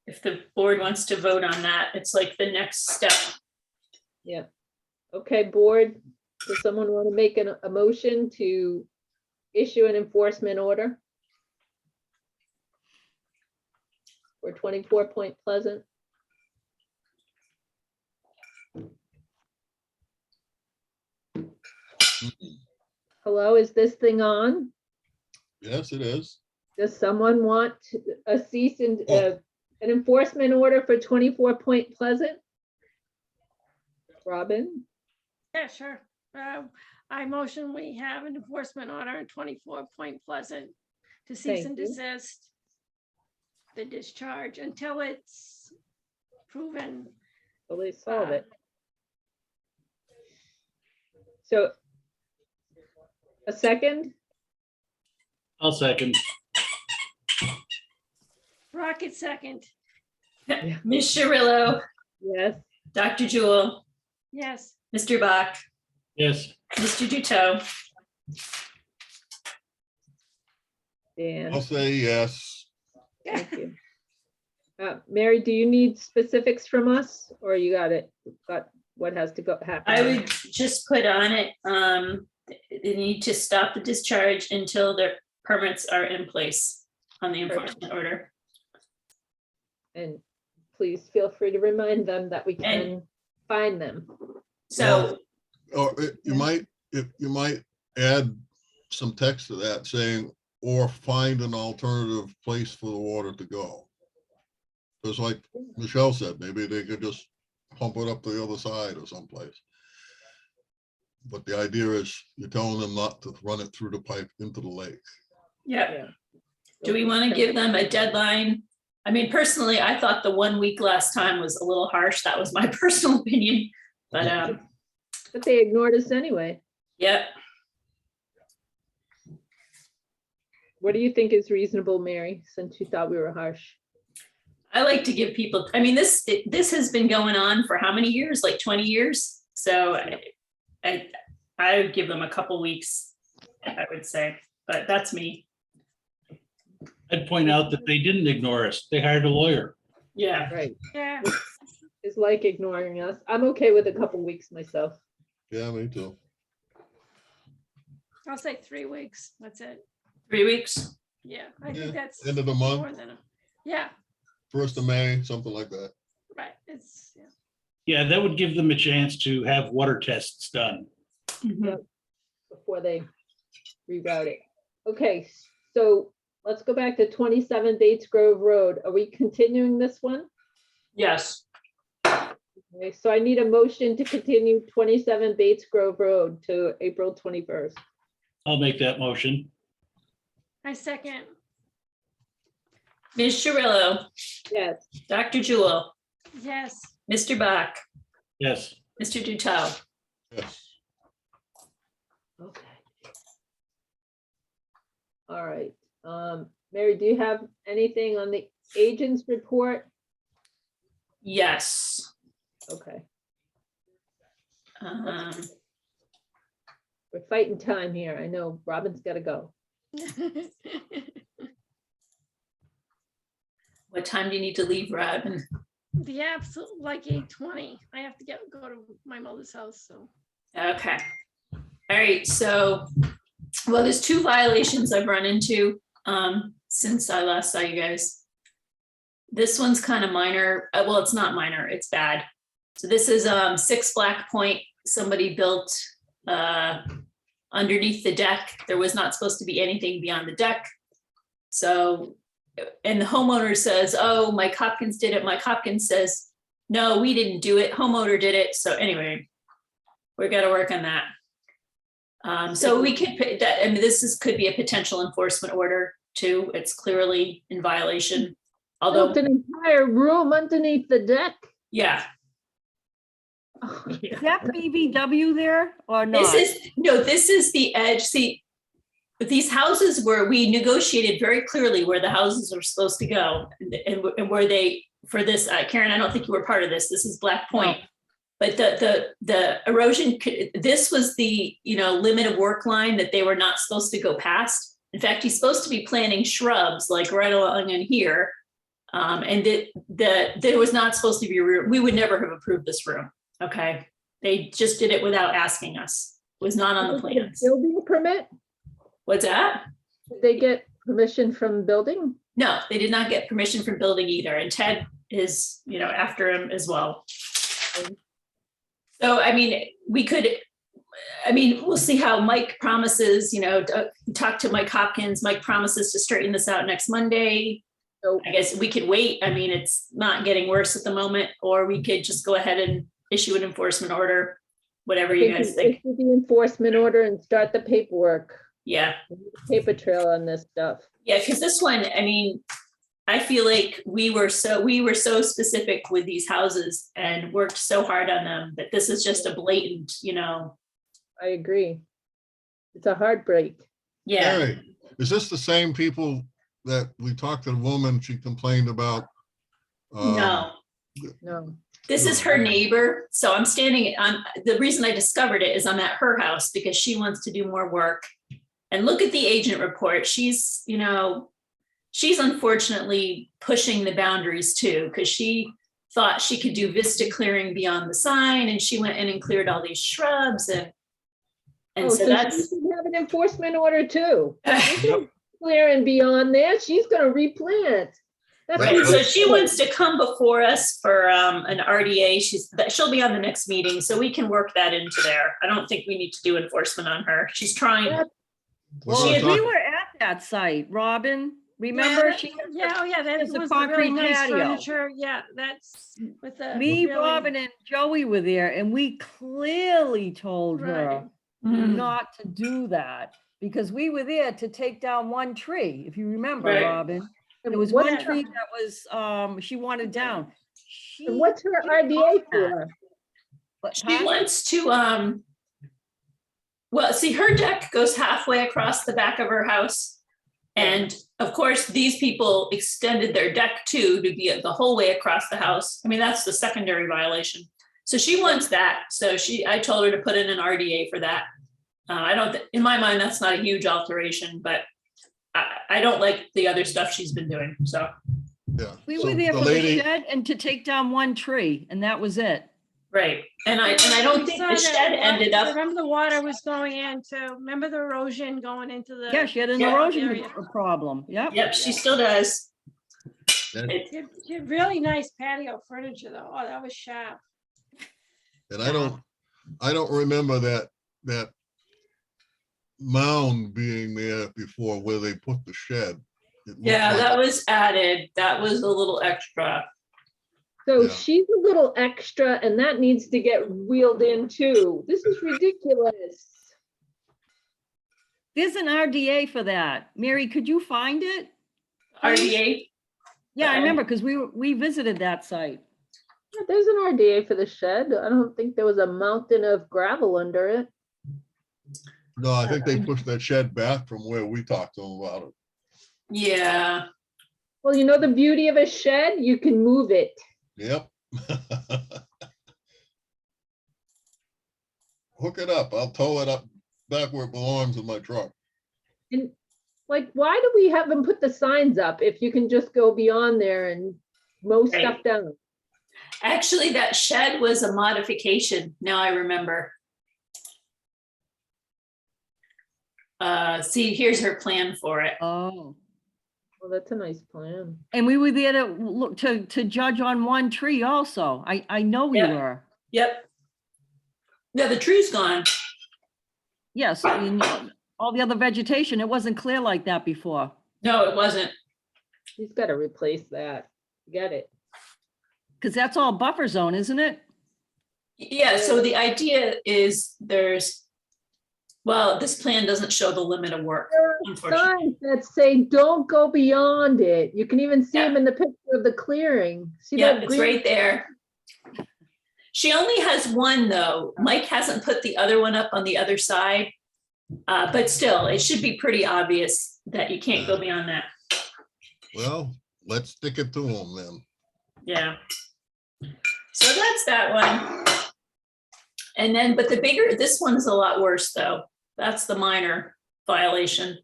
If the board wants to vote on that, it's like the next step. Yeah. Okay, board, does someone want to make a motion to issue an enforcement order for 24 Point Pleasant? Hello, is this thing on? Yes, it is. Does someone want a cease and, Oh. an enforcement order for 24 Point Pleasant? Robin? Yeah, sure. I motion we have an enforcement order in 24 Point Pleasant to cease Thank and you. desist the discharge until it's proven. Will they solve it? So, a second? I'll second. Rocket second. Ms. Cirillo, Yes. Dr. Jewel, Yes. Mr. Bach, Yes. Mr. Duto. Dan, I'll say yes. thank you. Mary, do you need specifics from us, or you got what has to go happen? I would just put on it, they need to stop the discharge until their permits are in place on the enforcement order. And please feel free to remind them that we can find them. So, Or you might add some text to that saying, or find an alternative place for the water to go. Because like Michelle said, maybe they could just pump it up the other side or someplace. But the idea is you're telling them not to run it through the pipe into the lake. yeah. Do we want to give them a deadline? I mean, personally, I thought the 1 week last time was a little harsh. That was my personal opinion. But But they ignored us anyway. yeah, What do you think is reasonable, Mary, since you thought we were harsh? I like to give people, I mean, this has been going on for how many years? Like 20 years? So I would give them a couple weeks, I would say, but that's me. I'd point out that they didn't ignore us. They hired a lawyer. Yeah. Right. Yeah. Is like ignoring us. I'm okay with a couple weeks myself. Yeah, me too. I'll say 3 weeks. That's it. 3 weeks? Yeah, I Yeah, think that's end of the more month, than a, yeah, 1st of May, something like that. right. It's, yeah. Yeah, that would give them a chance to have water tests done. Before they reroute it. Okay, so let's go back to 27 Bates Grove Road. Are we continuing this one? Yes. Okay, so I need a motion to continue 27 Bates Grove Road to April 21st. I'll make that motion. I second. Ms. Chirillo, Yes. Dr. Jewel, Yes. Mr. Bach, Yes. Mr. Dutel. Yes. Okay. All right. Mary, do you have anything on the agent's report? Yes. Okay, Um, we're fighting time here. I know Robin's got to go. What time do you need to leave, Robin? The absolute, like 8:20. I have to go to my mother's house, so. Okay. All right, so, well, there's 2 violations I've run into since I last saw you guys. This one's kind of minor. Well, it's not minor, it's bad. So this is 6 Black Point. Somebody built underneath the deck. There was not supposed to be anything beyond the deck. So, and the homeowner says, oh, Mike Hopkins did it. Mike Hopkins says, no, we didn't do it. Homeowner did it. So anyway, we're gonna work on that. So we could, I mean, could be a potential enforcement order too. It's clearly in violation. Although, Built an entire room underneath the deck. yeah, Oh, Is yeah. that BBW there or not? this is the edge. See, these houses we negotiated very clearly where the houses are supposed to go and where they, for this, Karen, I don't think you were part of this. This is Black Point. No. But the erosion, this was the, limit of work line that they were not supposed to go past. In fact, he's supposed to be planting shrubs like right along in here. And there was not supposed to be a room. We would never have approved this room. Okay. They just did it without asking us. It was not on the plans. Building permit? What's that? Did they get permission from building? No, they did not get permission from building either. And Ted is, after him as well. So, I mean, we'll see how Mike promises, talk to Mike Hopkins. Mike promises to straighten this out next Monday. Nope. I guess we could wait. I mean, it's not getting worse at the moment, or we could just go ahead and issue an enforcement order, whatever you guys think. Issue the enforcement order and start the paperwork. Yeah. Paper trail on this stuff. Yeah, because this one, I mean, I feel like we were so specific with these houses and worked so hard on them that this is just a blatant, I agree. It's a heartbreak. yeah. Hey, is this the same people that we talked to the woman, she complained about? No. No. This is her neighbor. So I'm standing on, the reason I discovered it is I'm at her house because she wants to do more work. And look at the agent report. She's, she's unfortunately pushing the boundaries too, because she thought she could do vista clearing beyond the sign, and she went in and cleared all these shrubs and so that's. She can have an enforcement order too. Clearing beyond there, she's gonna replant. That's Right, so ridiculous. she wants to come before us for an RDA. She'll be on the next meeting, so we can work that into there. I don't think we need to do enforcement on her. She's trying. We're Well, gonna we talk- were at that site, Robin. Remember? Yeah, She that has a was the really concrete nice patio. furniture. Yeah, that's with the. Me, really- Robin, and Joey were there, and we clearly told her Mhm. not to do that because we were there to take down one tree, if you remember, Right. Robin. There And was what- one tree that was she wanted down. And what's her RDA for? She wants to, well, see, her deck goes halfway across the back of her house. And of course, these people extended their deck too, to be the whole way across the house. I mean, that's the secondary violation. So she wants that. So I told her to put in an RDA for that. In my mind, that's not a huge alteration, but I don't like the other stuff she's been doing, so. Yeah. We So were there the for the lady- shed and to take down one tree, and that was it. Right, and I don't We think saw the that shed ended up, Remember the water was going into, remember the erosion going into the. Yeah, she had an Yeah. erosion area. problem. Yep. yep, she still does. And She had really nice patio furniture though. Oh, that was sharp. and I don't remember that mound being there before where they put the shed. It looked Yeah, like- that was added, that was a little extra. So Yeah. she's a little extra and that needs to get wheeled in too. This is ridiculous. There's an RDA for that. Mary, could you find it? RDA, Yeah, I Okay. remember because we visited that site. Yeah, there's an RDA for the shed. I don't think there was a mountain of gravel under it. No, I think they pushed that shed back from where we talked to them about it. yeah, Well, you know the beauty of a shed? You can move it. Yep. Hook it up. I'll tow it up back where it belongs in my truck. And like, why do we have them put the signs up if you can just go beyond there and mow Right. stuff down? actually, that shed was a modification, now I remember. See, here's her plan for it. Oh. Well, that's a nice plan. And we were there to look to judge on one tree also. I know we Yeah. were. Yep. Yeah, the tree's gone. Yes, and all the other vegetation, it wasn't clear like that before. No, it wasn't. He's got to replace that. Get it. Because that's all buffer zone, isn't it? Yeah, so the idea is well, this plan doesn't show the limit of work, There are unfortunately. signs that say, don't go beyond it. You can even see Yeah. them in the picture of the clearing. See Yeah, that it's green? right there. She only has one though. Mike hasn't put the other one up on the other side. But still, it should be pretty obvious that you can't go beyond that. Well, let's stick it to them then. Yeah. So that's that one. And then, but the bigger, this one's a lot worse though. That's the minor violation.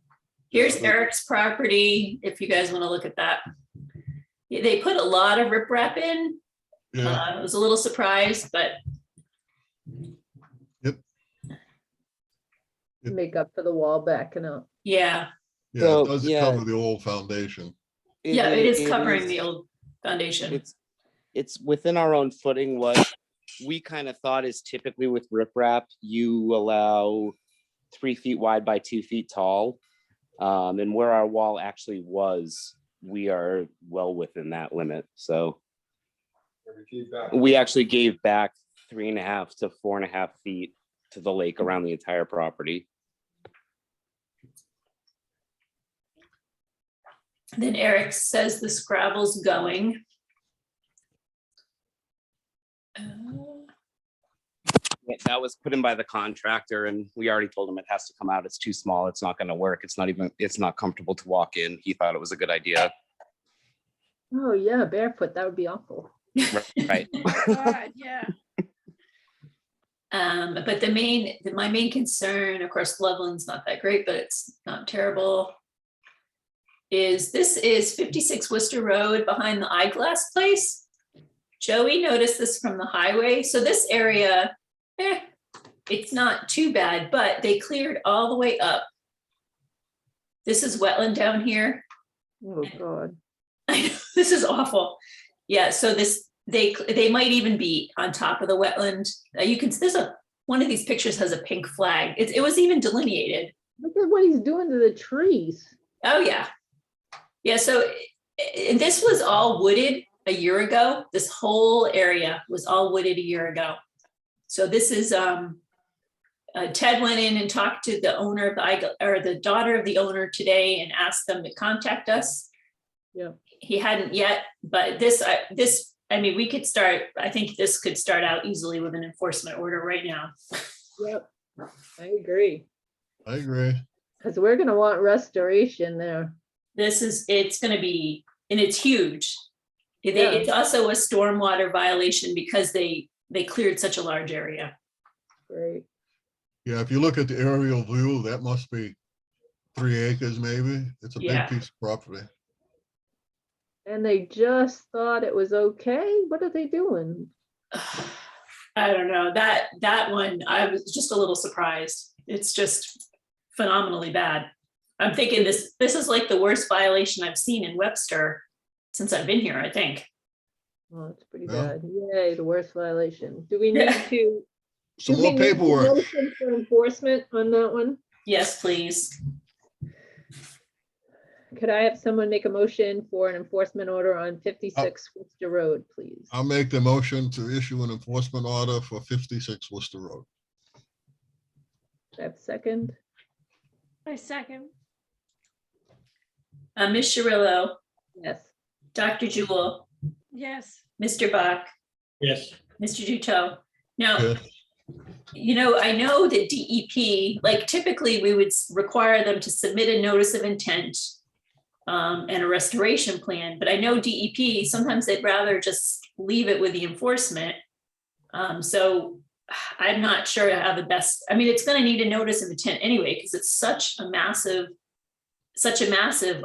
Here's Eric's property, if you guys want to look at that. Yeah, they put a lot of riprap in. Yeah, I was a little surprised, but Make up for the wall backing up. yeah, yeah, So, it does yeah. cover the old foundation. yeah, it is covering the old foundation. It's within our own footing. What we kind of thought is typically with riprap, you allow 3 feet wide by 2 feet tall. And where our wall actually was, we are well within that limit. So we actually gave back 3.5 to 4.5 feet to the lake around the entire property. Then Eric says this gravel's going. Yeah, that was put in by the contractor and we already told him it has to come out. It's too small. It's not going to work. It's not comfortable to walk in. He thought it was a good idea. Oh, yeah, barefoot, that would be awful. Right. God, yeah. But my main concern, of course, Loveland's not that great, but it's not terrible. This is 56 Worcester Road behind the eyeglass place. Joey noticed this from the highway. So this area, it's not too bad, but they cleared all the way up. This is wetland down here. Oh, God. This is awful. Yeah, so they might even be on top of the wetland. One of these pictures has a pink flag. It was even delineated. Look at what he's doing to the trees. Oh, yeah. Yeah, so this was all wooded a year ago. This whole area was all wooded a year ago. So this is, Ted went in and talked to the owner of the daughter of the owner today and asked them to contact us. Yeah. He hadn't yet, but we could start, I think this could start out easily with an enforcement order right now. Yep, I agree. I agree. Because we're gonna want restoration there. It's gonna be, and it's huge. Yeah. It's also a stormwater violation because they cleared such a large area. Great. Yeah, if you look at the aerial view, that must be 3 acres maybe. It's a Yeah. big piece of property. And they just thought it was okay? What are they doing? I don't know, that one, I was just a little surprised. It's just phenomenally bad. I'm thinking this is like the worst violation I've seen in Webster since I've been here, I think. Oh, it's pretty Yeah. bad. Yay, the worst violation. Do we need to? Some do we more need a paperwork. motion for enforcement on that one? Yes, please. Could I have someone make a motion for an enforcement order on 56 Worcester Road, please? I'll make the motion to issue an enforcement order for 56 Worcester Road. Do I have a second? I second. Ms. Cirillo, Yes. Dr. Jewel, Yes. Mr. Bach, Yes. Mr. Duto. Now, Yes. you know, I know that DEP, like typically we would require them to submit a notice of intent and a restoration plan, but I know DEP, sometimes they'd rather just leave it with the enforcement. So I'm not sure how the best, I mean, it's gonna need a notice of intent anyway, because it's such a massive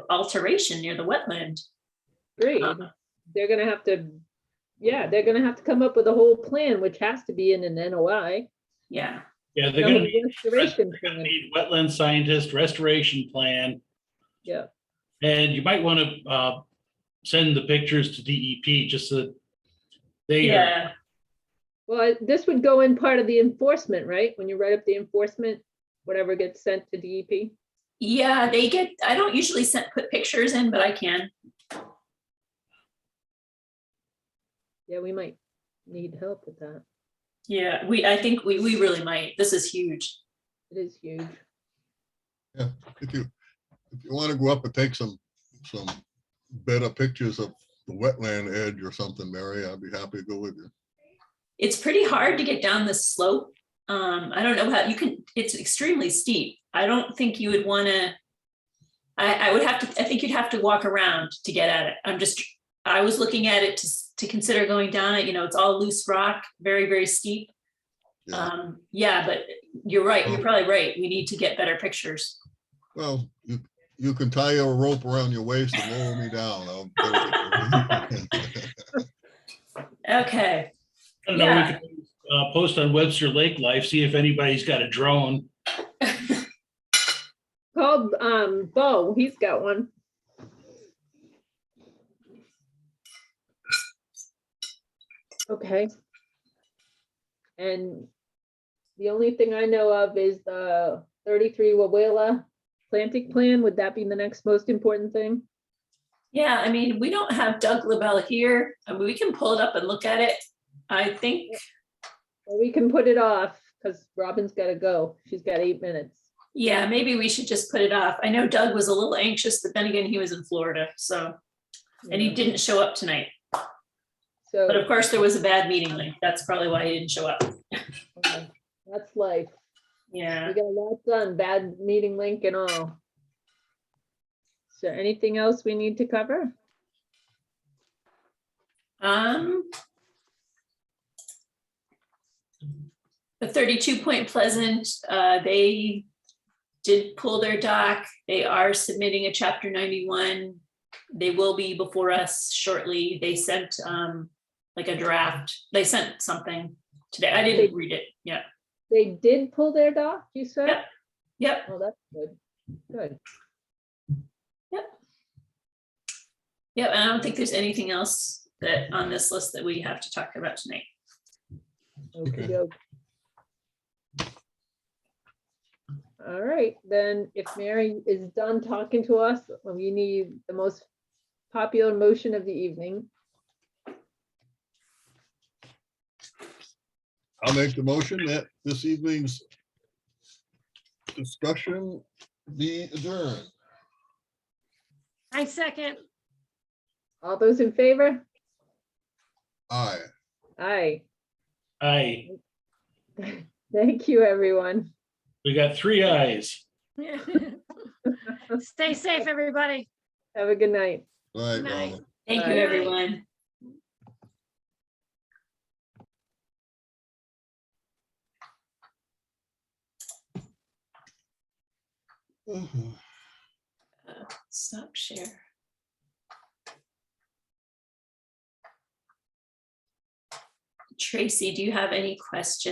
alteration near the wetland. Great. They're gonna have to, yeah, they're gonna have to come up with a whole plan, which has to be in an NOI. Yeah. Yeah, they're No, gonna the need, restoration they're gonna plan. need wetland scientist, restoration plan, Yeah, and you might want to send the pictures to DEP just so that they are. Yeah. well, this would go in part of the enforcement, right? When you write up the enforcement, whatever gets sent to DEP. Yeah, they get, I don't usually put pictures in, but I can. Yeah, we might need help with that. Yeah, I think we really might. This is huge. It is huge. Yeah, if you want to go up and take some better pictures of the wetland edge or something, Mary, I'd be happy to go with you. It's pretty hard to get down this slope. I don't know how you can, it's extremely steep. I don't think you would want to, I think you'd have to walk around to get at it. I was looking at it to consider going down it, you know, it's all loose rock, very, very steep. Yeah. Yeah, but you're right. You're probably right. We need to get better pictures. Well, you can tie a rope around your waist and lower me down. Okay. I don't know, we could post on Webster Lake Life, see if anybody's got a drone. Call Bo, he's got one. Okay. And the only thing I know of is the 33 Wawela planting plan. Would that be the next most important thing? Yeah, I mean, we don't have Doug LaBelle here. I mean, we can pull it up and look at it. I think. Or we can put it off because Robin's got to go. She's got 8 minutes. Yeah, maybe we should just put it off. I know Doug was a little anxious, but then again, he was in Florida, so, and he didn't show up tonight. So, But of course, there was a bad meeting link. That's probably why he didn't show up. okay, that's life. Yeah. We got a lot done, bad meeting link and all. Is there anything else we need to cover? The 32 Point Pleasant, they did pull their dock. They are submitting a Chapter 91. They will be before us shortly. They sent like a draft. They sent something today. I didn't read it yet. They did pull their dock, you said? Yep. Yep. Oh, that's good. Good. Yep. Yep. And I don't think there's anything else that on this list that we have to talk about tonight. Okay. All right, then if Mary is done talking to us, we need the most popular motion of the evening. I'll make the motion that this evening's discussion be adjourned. I second. All those in favor? Aye. Aye. Aye. Thank you, everyone. We got 3 ayes. Stay safe, everybody. Have a good night. Aye, Good night. Robin. Thank Bye. you, everyone. Stop share. Tracy, do you have any questions